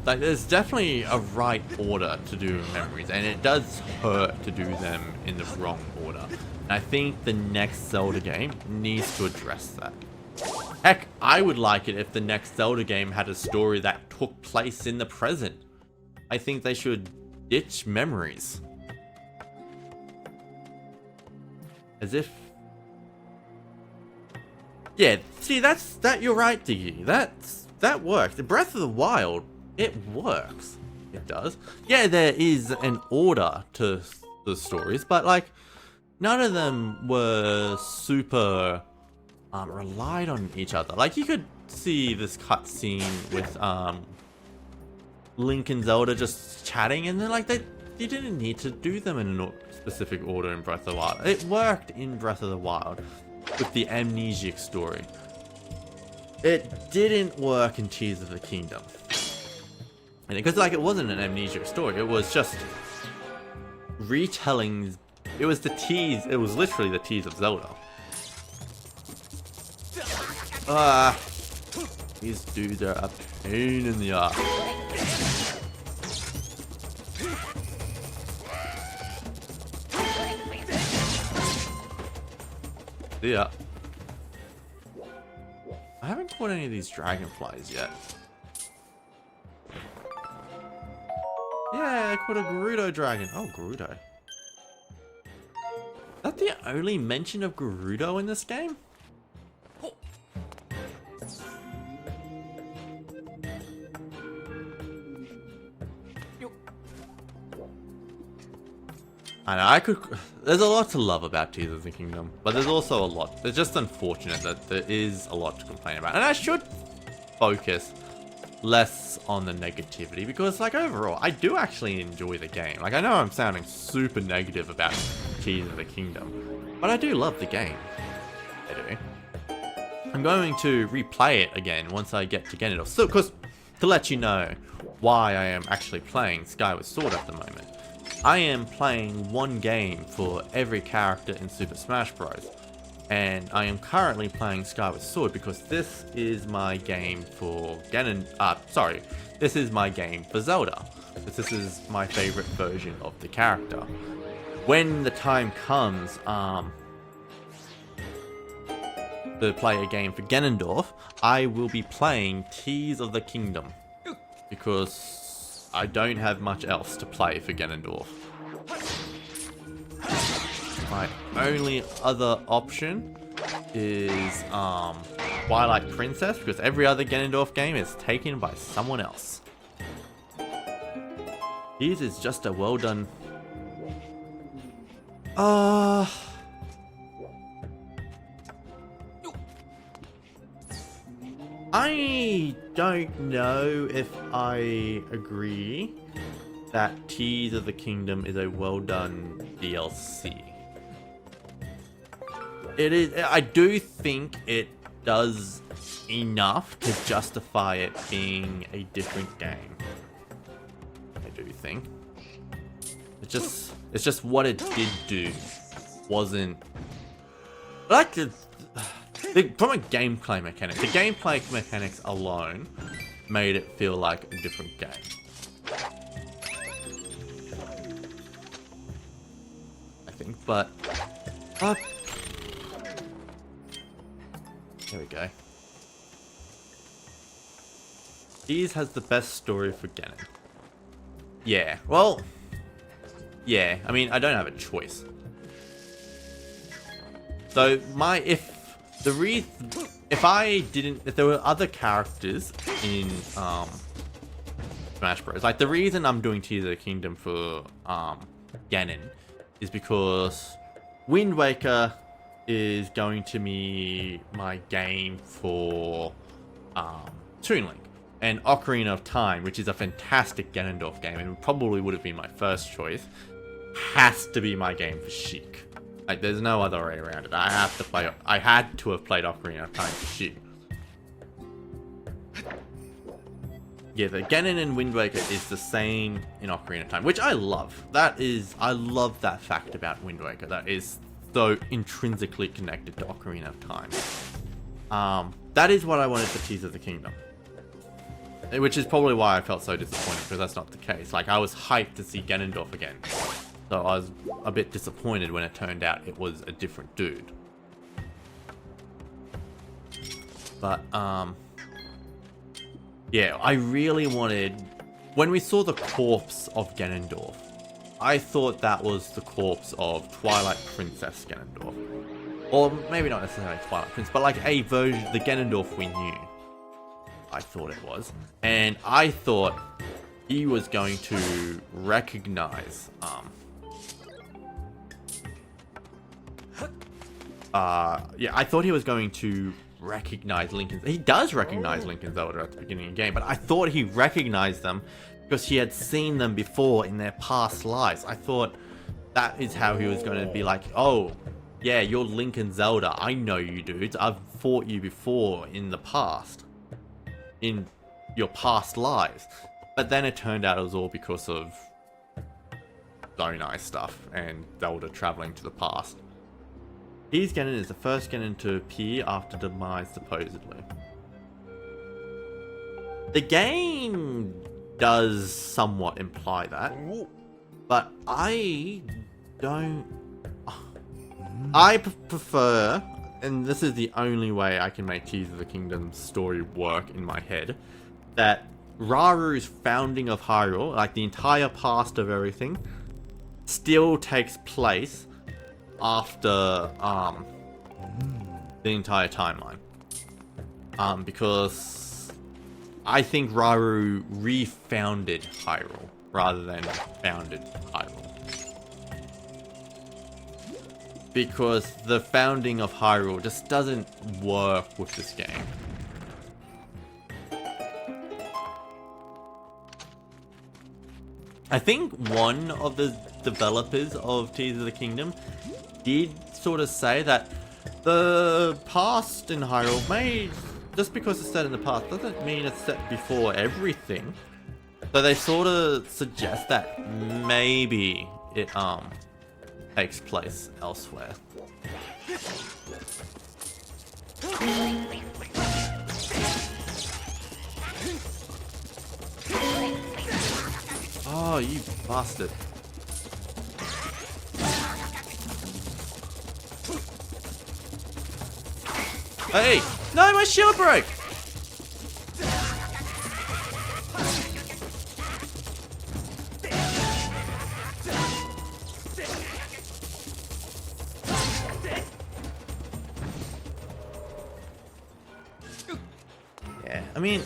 Like, there's definitely a right order to do memories, and it does hurt to do them in the wrong order. And I think the next Zelda game needs to address that. Heck, I would like it if the next Zelda game had a story that took place in the present. I think they should ditch memories. As if... Yeah, see, you're right, Diggy. That works. The Breath of the Wild, it works. It does. Yeah, there is an order to the stories, but like, none of them were super relied on each other. Like, you could see this cutscene with Link and Zelda just chatting, and then like you didn't need to do them in a specific order in Breath of the Wild. It worked in Breath of the Wild with the amnesiac story. It didn't work in Tears of the Kingdom. And because like it wasn't an amnesiac story, it was just retellings. It was literally the Tears of Zelda. These dudes are a pain in the ass. Yeah. I haven't caught any of these dragonflies yet. Yeah, I caught a Gerudo dragon. Oh, Gerudo. Is that the only mention of Gerudo in this game? I know, there's a lot to love about Tears of the Kingdom, but there's also a lot. It's just unfortunate that there is a lot to complain about. And I should focus less on the negativity, because like overall, I do actually enjoy the game. Like, I know I'm sounding super negative about Tears of the Kingdom, but I do love the game. I do. I'm going to replay it again once I get to Ganondorf. So, because to let you know why I am actually playing Skyward Sword at the moment. I am playing one game for every character in Super Smash Bros. And I am currently playing Skyward Sword because this is my game for this is my game for Zelda. This is my favorite version of the character. When the time comes to play a game for Ganondorf, I will be playing Tears of the Kingdom because I don't have much else to play for Ganondorf. My only other option is Twilight Princess, because every other Ganondorf game is taken by someone else. His is just a well done... I don't know if I agree that Tears of the Kingdom is a well done DLC. It is. I do think it does enough to justify it being a different game. I do think. It's just what it did do wasn't like from a gameplay mechanic. The gameplay mechanics alone made it feel like a different game. I think, but there we go. Tears has the best story for Ganon. Yeah, well, yeah, I mean, I don't have a choice. So if the reason, if there were other characters in Smash Bros, like the reason I'm doing Tears of the Kingdom for Ganon is because Wind Waker is going to be my game for Toon Link, and Ocarina of Time, which is a fantastic Ganondorf game and probably would have been my first choice, has to be my game for Sheik. Like, there's no other way around it. I had to have played Ocarina of Time for Sheik. Yeah, the Ganon and Wind Waker is the same in Ocarina of Time, which I love. I love that fact about Wind Waker. That is so intrinsically connected to Ocarina of Time. That is what I wanted for Tears of the Kingdom. Which is probably why I felt so disappointed, because that's not the case. Like, I was hyped to see Ganondorf again. So I was a bit disappointed when it turned out it was a different dude. But, yeah, I really wanted... When we saw the corpse of Ganondorf, I thought that was the corpse of Twilight Princess Ganondorf. Or maybe not necessarily Twilight Prince, but like a version, the Ganondorf we knew. I thought it was. And I thought he was going to recognize, yeah, I thought he was going to recognize Link. He does recognize Link and Zelda at the beginning of the game, but I thought he recognized them because he had seen them before in their past lives. I thought that is how he was going to be like, oh, yeah, you're Link and Zelda. I know you dudes. I've fought you before in the past. In your past lives. But then it turned out it was all because of Zonai stuff and Zelda traveling to the past. Tears Ganon is the first Ganon to appear after demise, supposedly. The game does somewhat imply that, but I don't... I prefer, and this is the only way I can make Tears of the Kingdom story work in my head, that Raru's founding of Hyrule, like the entire past of everything, still takes place after the entire timeline. Because I think Raru refounded Hyrule rather than founded Hyrule. Because the founding of Hyrule just doesn't work with this game. I think one of the developers of Tears of the Kingdom did sort of say that the past in Hyrule may, just because it's set in the past, doesn't mean it's set before everything. So they sort of suggest that maybe it takes place elsewhere. Oh, you bastard. Hey! No, my shield broke! Yeah, I mean...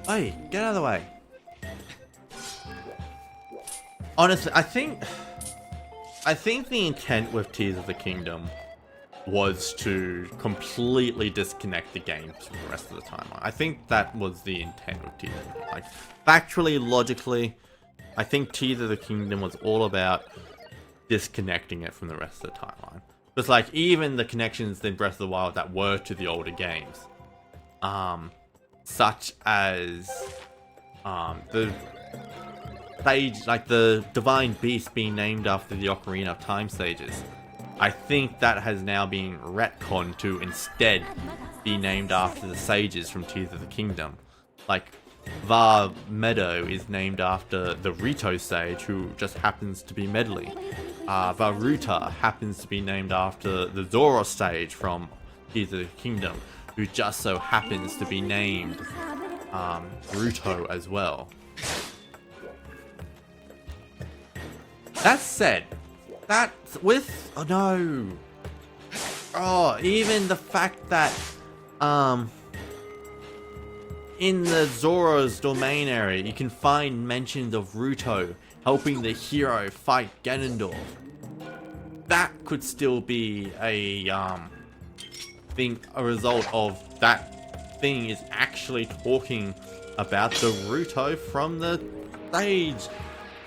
Hey, get out of the way. Honestly, I think the intent with Tears of the Kingdom was to completely disconnect the game from the rest of the timeline. I think that was the intent of Tears of the Kingdom. Like, factually, logically, I think Tears of the Kingdom was all about disconnecting it from the rest of the timeline. Just like, even the connections in Breath of the Wild that were to the older games. Such as, the stage, like the Divine Beast being named after the Ocarina of Time stages. I think that has now been retconned to instead be named after the sages from Tears of the Kingdom. Like, Var Meadow is named after the Rito sage, who just happens to be Medley. Varuta happens to be named after the Zora sage from Tears of the Kingdom, who just so happens to be named Ruto as well. That said, that's with... Oh no! Oh, even the fact that, in the Zora's domain area, you can find mentions of Ruto helping the hero fight Ganondorf. That could still be a result of that thing is actually talking about the Ruto from the stage.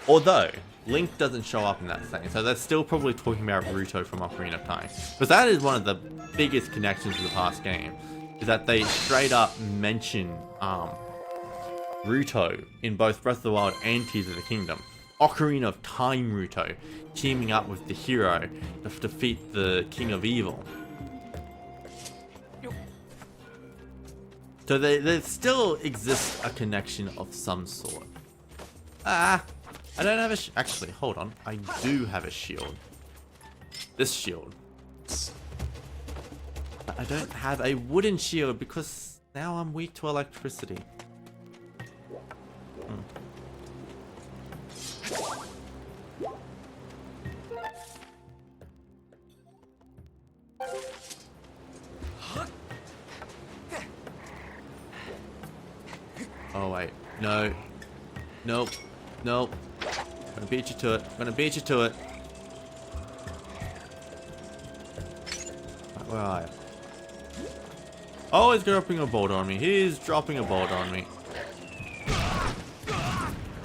Although Link doesn't show up in that thing, so they're still probably talking about Ruto from Ocarina of Time. Because that is one of the biggest connections to the past game, is that they straight up mention Ruto in both Breath of the Wild and Tears of the Kingdom. Ocarina of Time Ruto teaming up with the hero to defeat the King of Evil. So there still exists a connection of some sort. I don't have a actually, hold on. I do have a shield. This shield. But I don't have a wooden shield because now I'm weak to electricity. Oh wait, no. Nope. Nope. I'm gonna beat you to it. I'm gonna beat you to it. Where are you? Oh, he's dropping a boulder on me. He's dropping a boulder on me.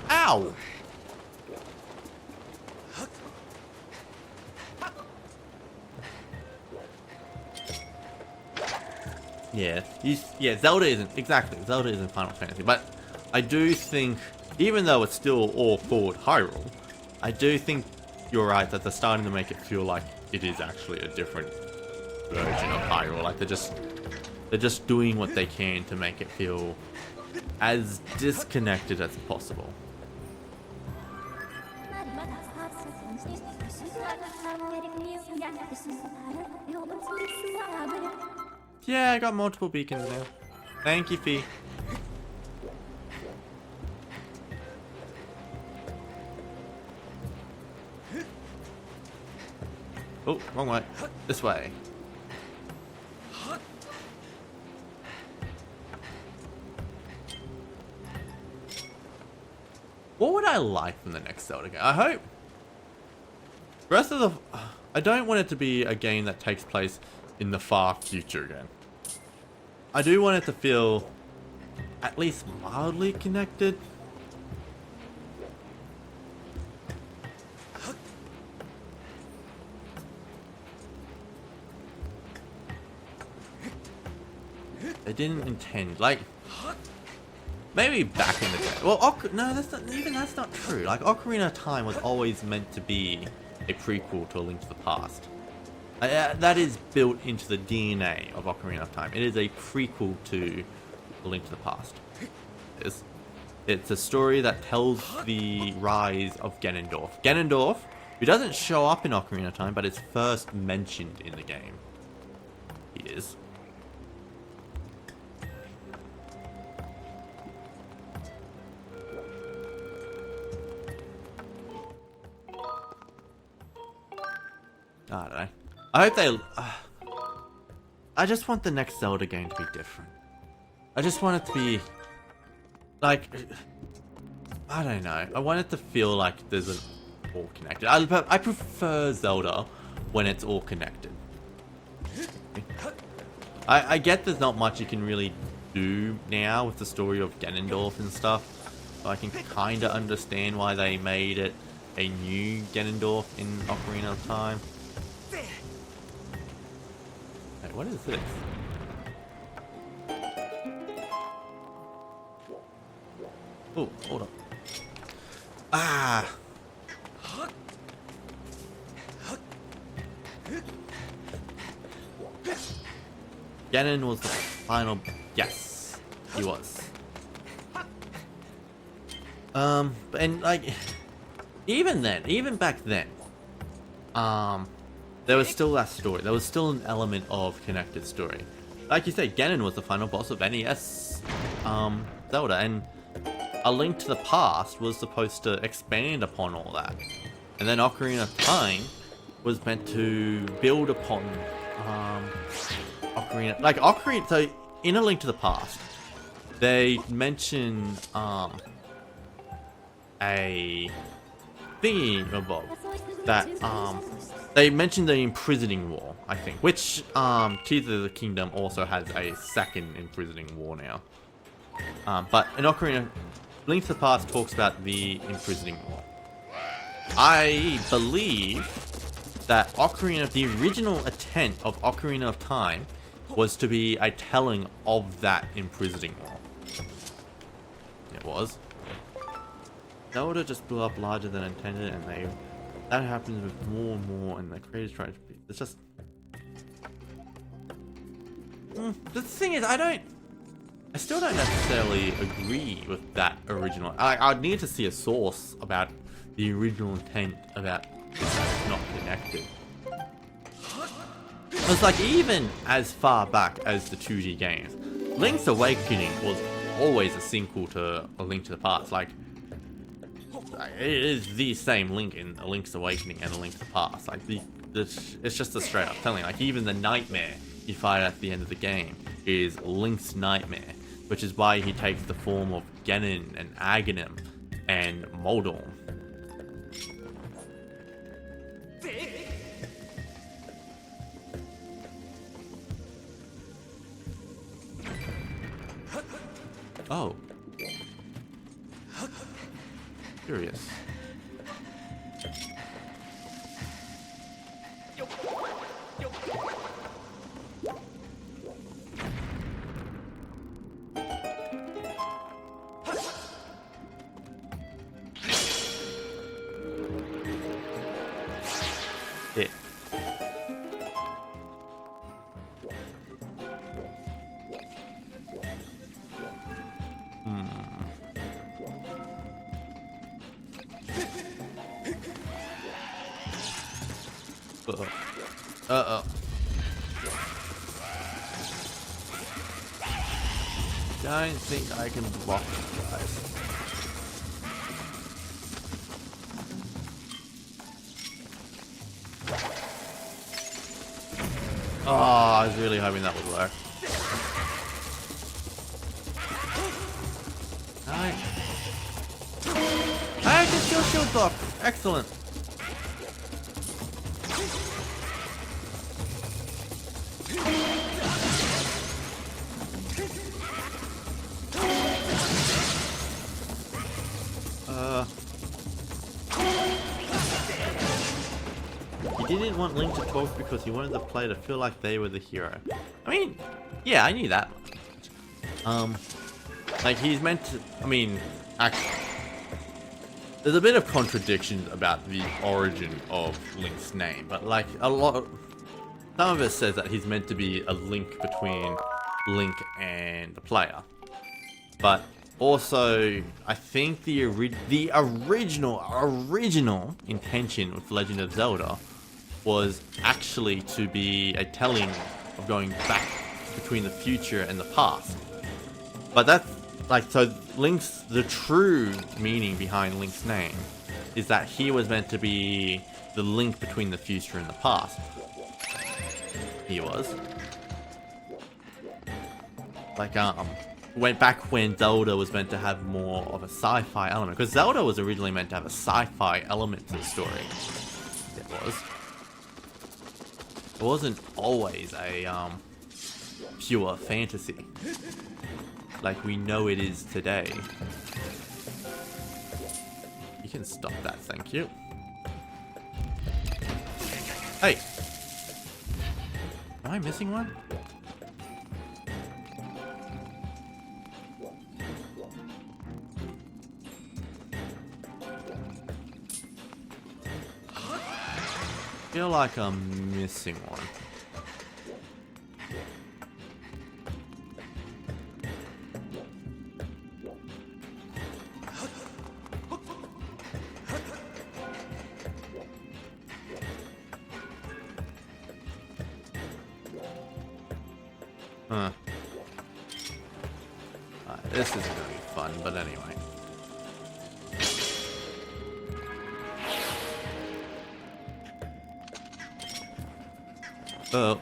Ow! Yeah, Zelda isn't Final Fantasy, but I do think, even though it's still all called Hyrule, I do think you're right that they're starting to make it feel like it is actually a different version of Hyrule. Like they're just doing what they can to make it feel as disconnected as possible. Yeah, I got multiple beacons now. Thank you, Fee. Oh, wrong way. This way. What would I like from the next Zelda game? I hope Breath of the... I don't want it to be a game that takes place in the far future again. I do want it to feel at least mildly connected. They didn't intend, like, maybe back in the day. Well, no, that's not true. Like, Ocarina of Time was always meant to be a prequel to A Link to the Past. That is built into the DNA of Ocarina of Time. It is a prequel to A Link to the Past. It's a story that tells the rise of Ganondorf. Ganondorf, who doesn't show up in Ocarina of Time, but is first mentioned in the game. He is. I don't know. I hope they... I just want the next Zelda game to be different. I just want it to be... like... I don't know. I want it to feel like there's an all connected. I prefer Zelda when it's all connected. I get there's not much you can really do now with the story of Ganondorf and stuff. So I can kind of understand why they made it a new Ganondorf in Ocarina of Time. What is this? Oh, hold on. Ah! Ganon was the final... Yes, he was. And like... Even back then... there was still that story. There was still an element of connected story. Like you said, Ganon was the final boss of NES Zelda, and A Link to the Past was supposed to expand upon all that. And then Ocarina of Time was meant to build upon Ocarina, like Ocarina. So in A Link to the Past, they mention a thingy about that they mentioned the imprisoning war, I think, which Tears of the Kingdom also has a second imprisoning war now. But in Ocarina, Link to the Past talks about the imprisoning war. I believe that Ocarina, the original intent of Ocarina of Time was to be a telling of that imprisoning war. It was. Zelda just blew up larger than intended, and that happens with more and more, and the creators try to be. It's just. The thing is, I still don't necessarily agree with that original. I'd need to see a source about the original intent about this not connected. It's like, even as far back as the 2D games, Link's Awakening was always a sequel to A Link to the Past. Like, it is the same Link in A Link's Awakening and A Link to the Past. Like, it's just a straight up telling. Like, even the nightmare you fight at the end of the game is Link's nightmare, which is why he takes the form of Ganon and Aghanim and Moldorm. Oh. Curious. Yeah. Uh-oh. Don't think I can block you guys. Oh, I was really hoping that would work. Alright. I can still shield block. Excellent. He didn't want Link to talk because he wanted the player to feel like they were the hero. I mean, yeah, I knew that. Like, he's meant to, I mean, actually, there's a bit of contradiction about the origin of Link's name, but like, some of it says that he's meant to be a link between Link and the player. But also, I think the original intention with Legend of Zelda was actually to be a telling of going back between the future and the past. But that's like, so the true meaning behind Link's name is that he was meant to be the link between the future and the past. He was. Like, went back when Zelda was meant to have more of a sci-fi element. Because Zelda was originally meant to have a sci-fi element to the story. It was. It wasn't always a pure fantasy like we know it is today. You can stop that, thank you. Hey! Am I missing one? I feel like I'm missing one. Huh. This isn't gonna be fun, but anyway. Oh.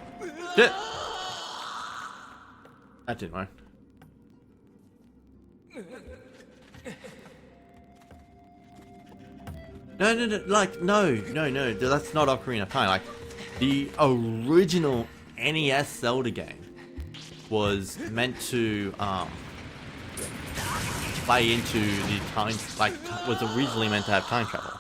Shit! That didn't work. No, like, no, that's not Ocarina of Time. Like, the original NES Zelda game was meant to, play into the time, like, was originally meant to have time travel.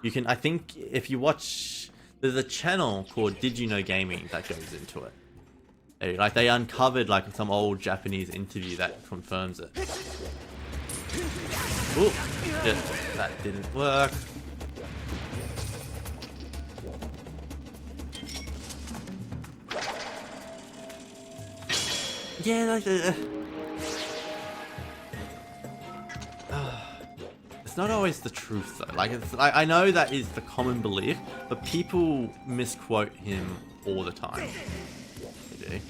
You can, I think, if you watch, there's a channel called Did You Know Gaming that goes into it. They uncovered, like, some old Japanese interview that confirms it. Ooh, shit, that didn't work. Yeah, like, it's not always the truth though. Like, I know that is the common belief, but people misquote him all the time. They do.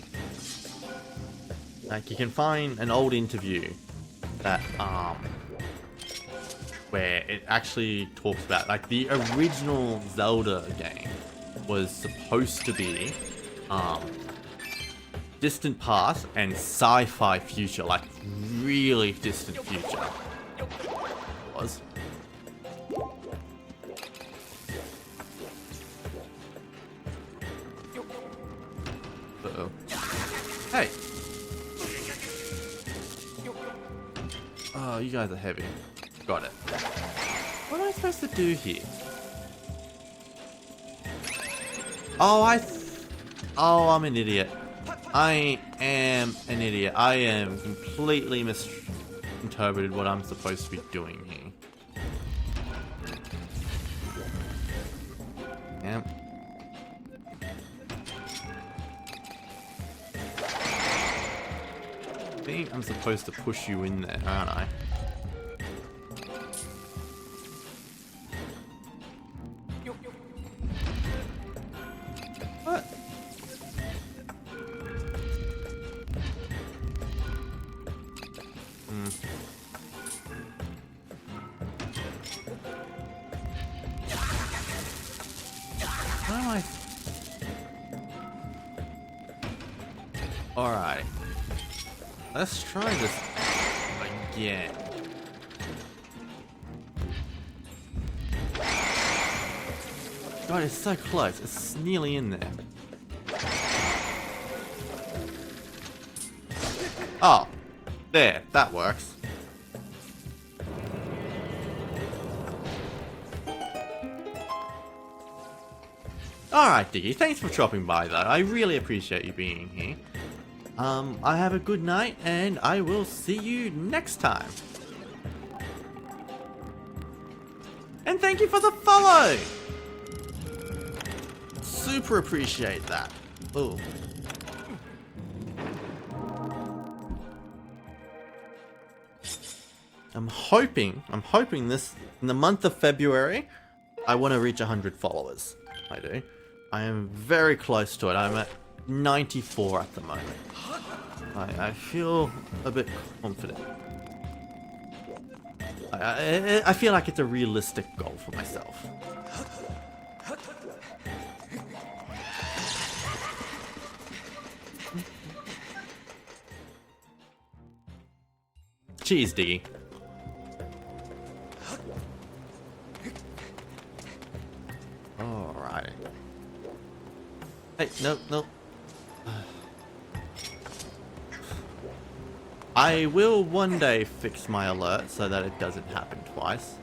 Like, you can find an old interview that where it actually talks about, like, the original Zelda game was supposed to be distant past and sci-fi future, like really distant future. It was. Uh-oh. Hey! Oh, you guys are heavy. Got it. What am I supposed to do here? Oh, I'm an idiot. I am an idiot. I am completely misinterpreted what I'm supposed to be doing here. Yep. I think I'm supposed to push you in there, aren't I? What? How am I? Alright. Let's try this again. God, it's so close. It's nearly in there. Oh. There. That works. Alright, Diggy. Thanks for dropping by, though. I really appreciate you being here. I have a good night, and I will see you next time. And thank you for the follow! Super appreciate that. Ooh. I'm hoping this, in the month of February, I want to reach 100 followers. I do. I am very close to it. I'm at 94 at the moment. I feel a bit confident. I feel like it's a realistic goal for myself. Cheers, Diggy. Alright. Hey, no. I will one day fix my alert so that it doesn't happen twice.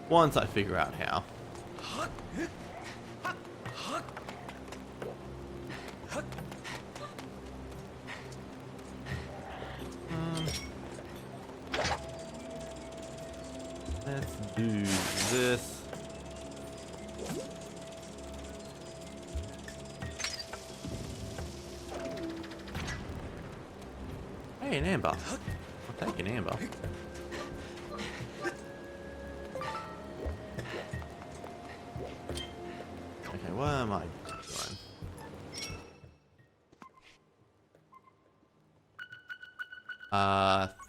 Once I figure out how. Let's do this. Hey, an amber. I'll take an amber. Okay, what am I doing?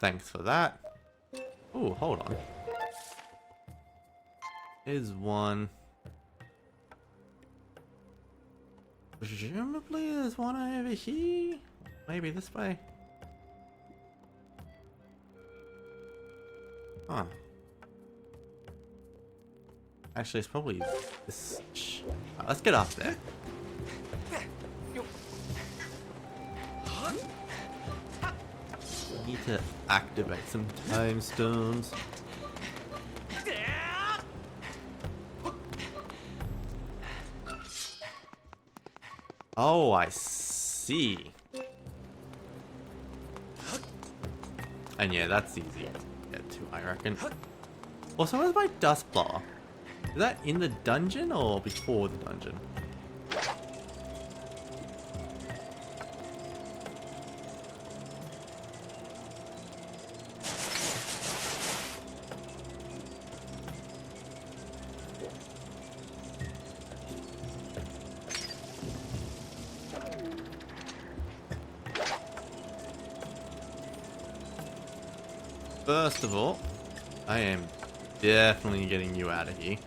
Thanks for that. Ooh, hold on. Here's one. Presumably there's one over here. Maybe this way. Huh. Actually, it's probably this. Right, let's get up there. Need to activate some time stones. Oh, I see. And yeah, that's easy to get to, I reckon. Also, where's my dust blower? Is that in the dungeon or before the dungeon? First of all, I am definitely getting you out of here.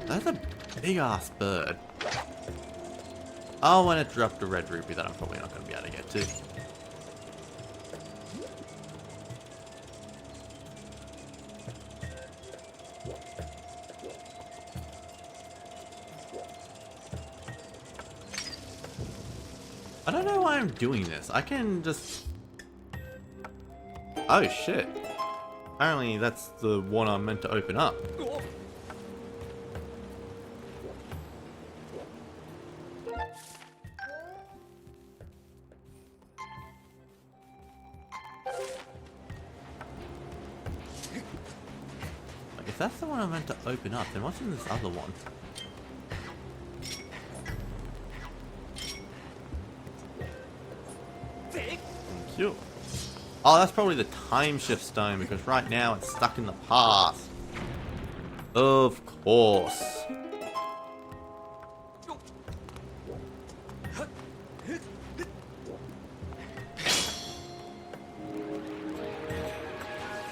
That's a big ass bird. Oh, and it dropped a red rupee that I'm probably not going to be able to get to. I don't know why I'm doing this. I can just... Oh shit. Apparently that's the one I'm meant to open up. Like, if that's the one I'm meant to open up, then what's in this other one? Thank you. Oh, that's probably the time shift stone because right now it's stuck in the past. Of course.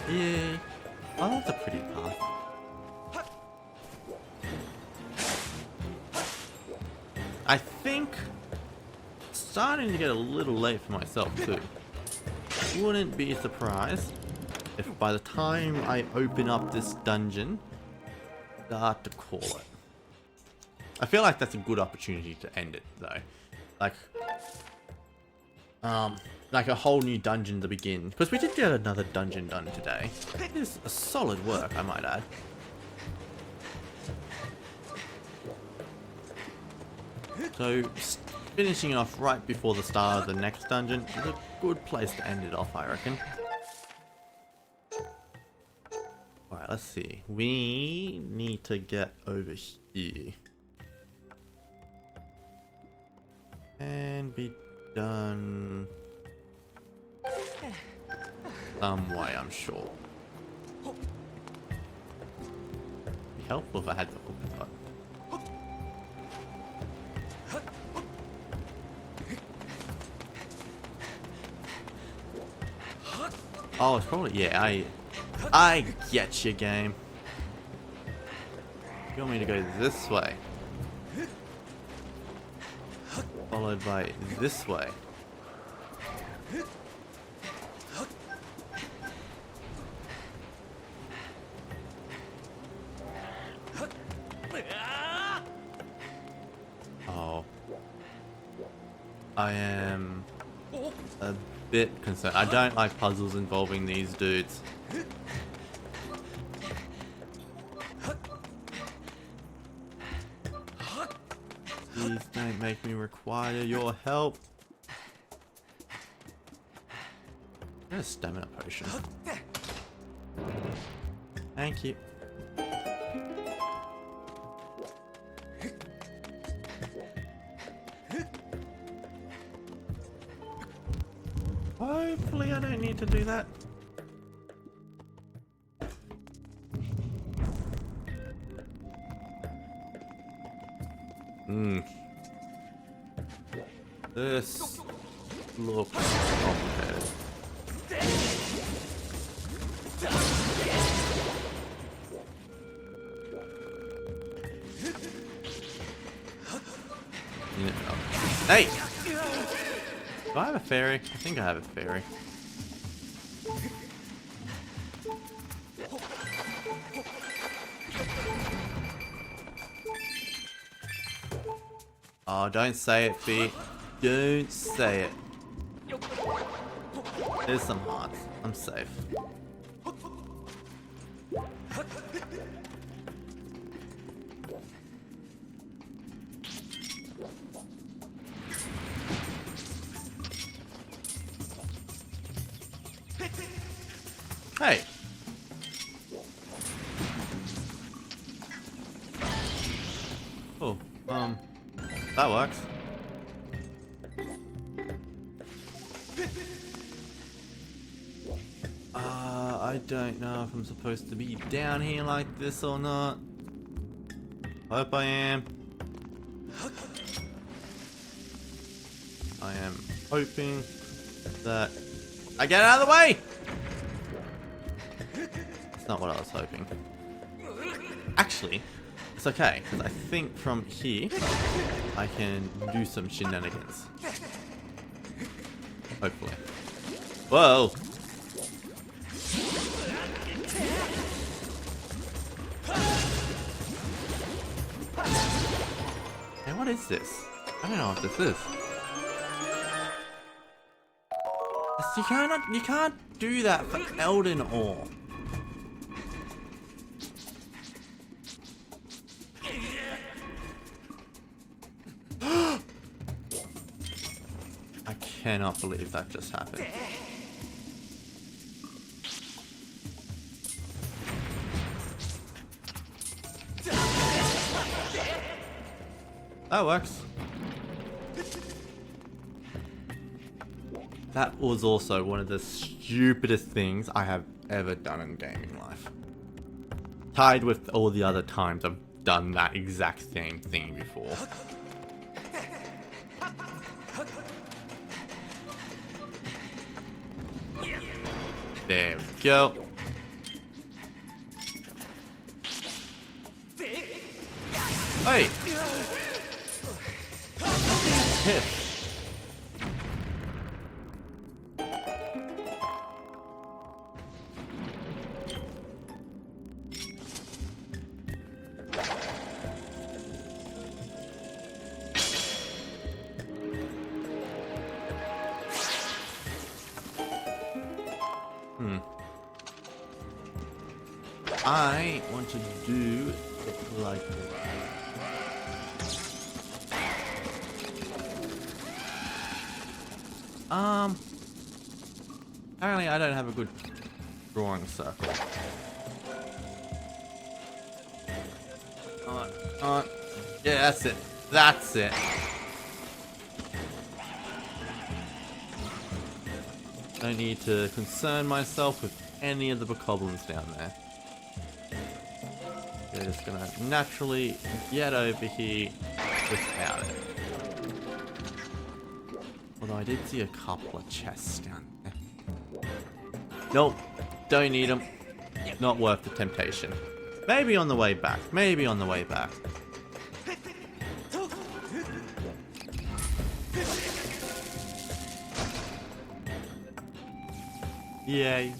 Yeah. Oh, that's a pretty path. I think it's starting to get a little late for myself too. Wouldn't be surprised if by the time I open up this dungeon, start to call it. I feel like that's a good opportunity to end it though. Like a whole new dungeon to begin. Because we did get another dungeon done today. It is a solid work, I might add. So, finishing it off right before the start of the next dungeon is a good place to end it off, I reckon. Alright, let's see. We need to get over here. And be done some way, I'm sure. It'd be helpful if I had the open button. Oh, it's probably, yeah, I get you, game. You want me to go this way? Followed by this way. Oh. I am a bit concerned. I don't like puzzles involving these dudes. Please don't make me require your help. Get a stamina potion. Thank you. Hopefully I don't need to do that. This looks complicated. Hey! Do I have a fairy? I think I have a fairy. Oh, don't say it, Fee. Don't say it. There's some hearts. I'm safe. Hey. Oh, that works. I don't know if I'm supposed to be down here like this or not. Hope I am. I am hoping that I get out of the way! It's not what I was hoping. Actually, it's okay, because I think from here I can do some shenanigans. Hopefully. Whoa! Hey, what is this? I don't know what this is. You can't do that for Elden Ore. I cannot believe that just happened. That works. That was also one of the stupidest things I have ever done in gaming life. Tied with all the other times I've done that exact same thing before. There we go. Hey! Hit. I want to do it like this. Apparently I don't have a good drawing circle. Yeah, that's it. That's it. Don't need to concern myself with any of the bokoblins down there. They're just gonna naturally get over here without it. Although I did see a couple of chests down there. Nope, don't need them. Not worth the temptation. Maybe on the way back. Maybe on the way back. Yay.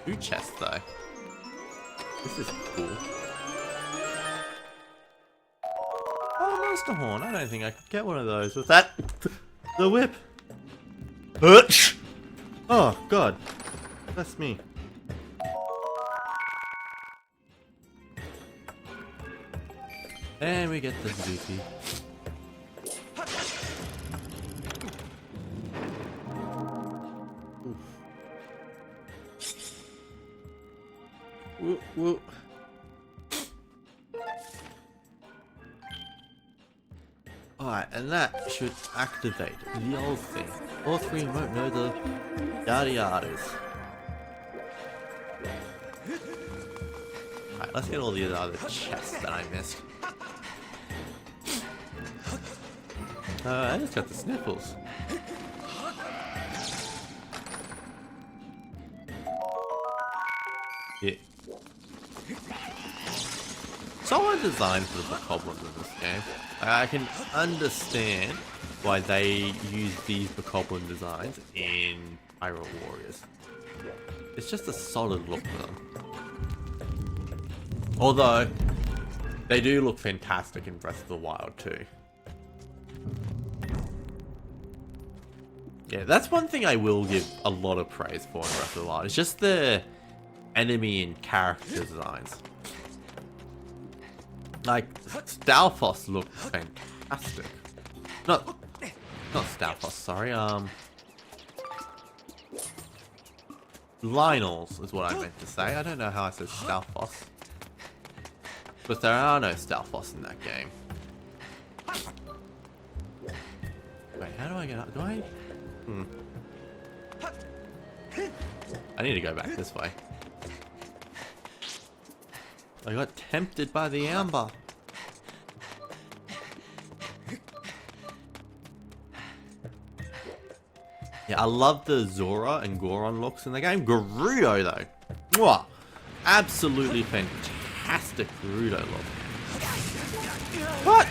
Two chests though. This is cool. Oh, Master Horn. I don't think I could get one of those with that. The whip. Oh, God. That's me. And we get the Zuki. Woo, woo. Alright, and that should activate the old thing. All three won't know the yada yadas. Alright, let's get all the other chests that I missed. I just got the sniffles. solid design for the bokoblins in this game. I can understand why they use these bokoblin designs in Pirate Warriors. It's just a solid look to them. Although, they do look fantastic in Breath of the Wild too. Yeah, that's one thing I will give a lot of praise for in Breath of the Wild. It's just the enemy and character designs. Like, Stalfos looked fantastic. Not Stalfos, sorry, Lionels is what I meant to say. I don't know how I said Stalfos. But there are no Stalfos in that game. Wait, how do I get up? Do I? I need to go back this way. I got tempted by the amber. Yeah, I love the Zora and Goron looks in the game. Gerudo though. Mwah! Absolutely fantastic Gerudo look. What?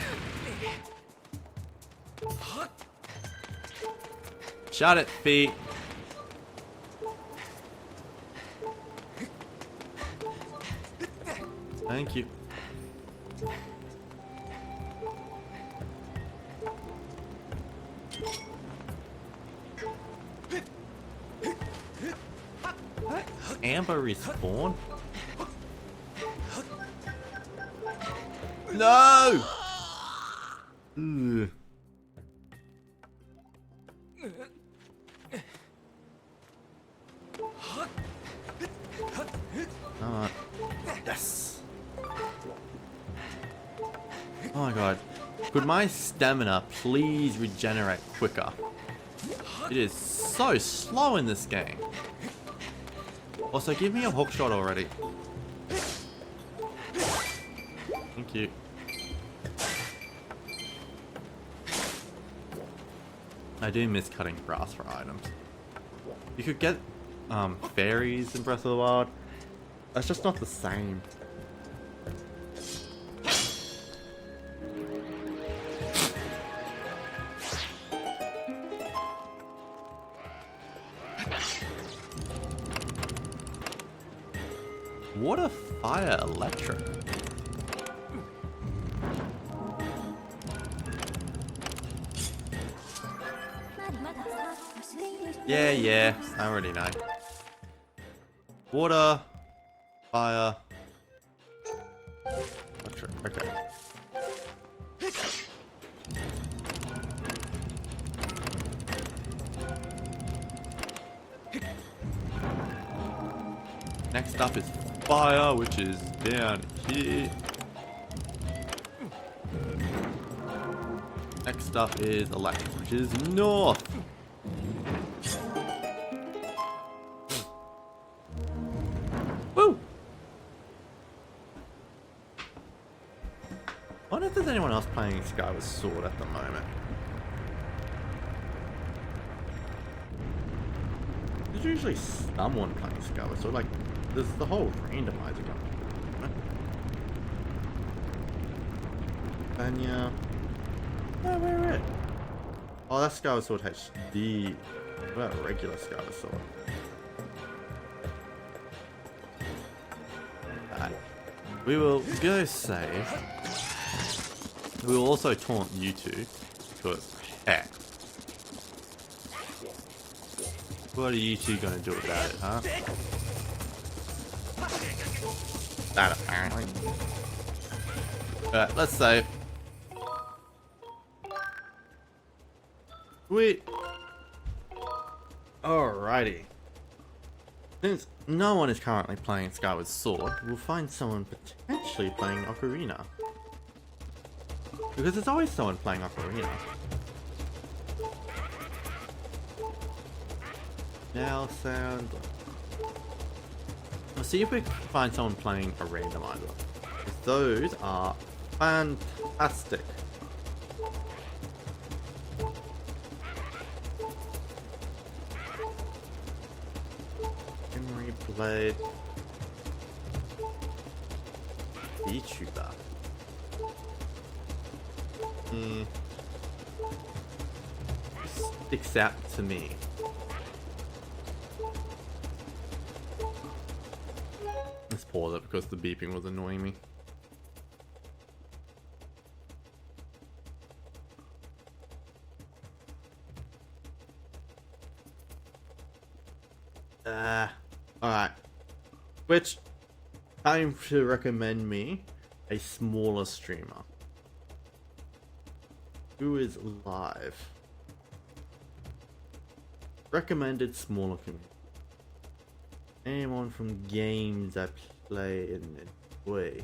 Shut it, feet. Thank you. Amber respawn? No! Ugh. Yes! Oh my god. Could my stamina please regenerate quicker? It is so slow in this game. Also, give me a hook shot already. Thank you. I do miss cutting grass for items. You could get fairies in Breath of the Wild. That's just not the same. Water, fire, electric. Yeah, I already know. Water, fire, electric, okay. Next up is fire, which is down here. Next up is electric, which is north. Woo! I wonder if there's anyone else playing Skyward Sword at the moment. There's usually someone playing Skyward Sword, like, there's the whole randomizer going. And yeah. Oh, where? Oh, that's Skyward Sword HD. What about a regular Skyward Sword? Alright. We will go save. We will also taunt you two. Because, heck. What are you two gonna do about it, huh? That apparently. Alright, let's save. Sweet. Alrighty. Since no one is currently playing Skyward Sword, we'll find someone potentially playing Ocarina. Because there's always someone playing Ocarina. Now sound. We'll see if we can find someone playing a randomizer. Those are fantastic. Henry Blade. VTuber. eh, sticks out to me. Let's pause it because the beeping was annoying me. Alright. Which, time to recommend me a smaller streamer. Who is live? Recommended smaller community. Anyone from games I play and enjoy.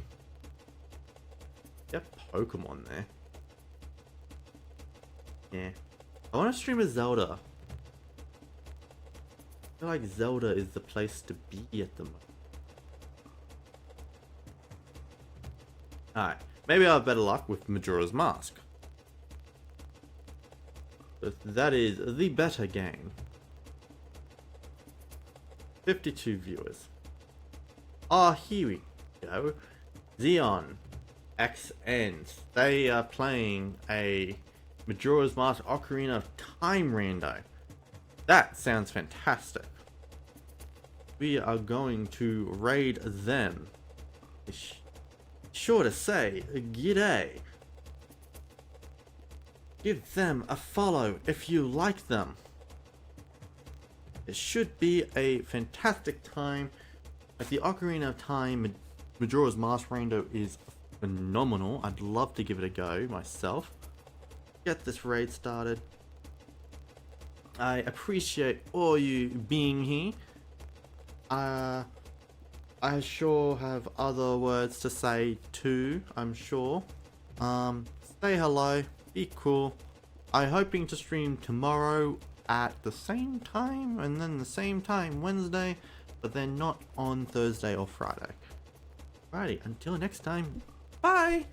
Got Pokemon there. Yeah. I want to stream a Zelda. I feel like Zelda is the place to be at the moment. Alright, maybe I'll have better luck with Majora's Mask. But that is the better game. 52 viewers. Ah, here we go. Xeon XNs. They are playing a Majora's Mask Ocarina of Time rando. That sounds fantastic. We are going to raid them. It's sure to say, g'day. Give them a follow if you like them. It should be a fantastic time. Like the Ocarina of Time Majora's Mask rando is phenomenal. I'd love to give it a go myself. Get this raid started. I appreciate all you being here. I sure have other words to say too, I'm sure. Say hello, be cool. I'm hoping to stream tomorrow at the same time and then the same time Wednesday, but then not on Thursday or Friday. Alrighty, until next time, bye!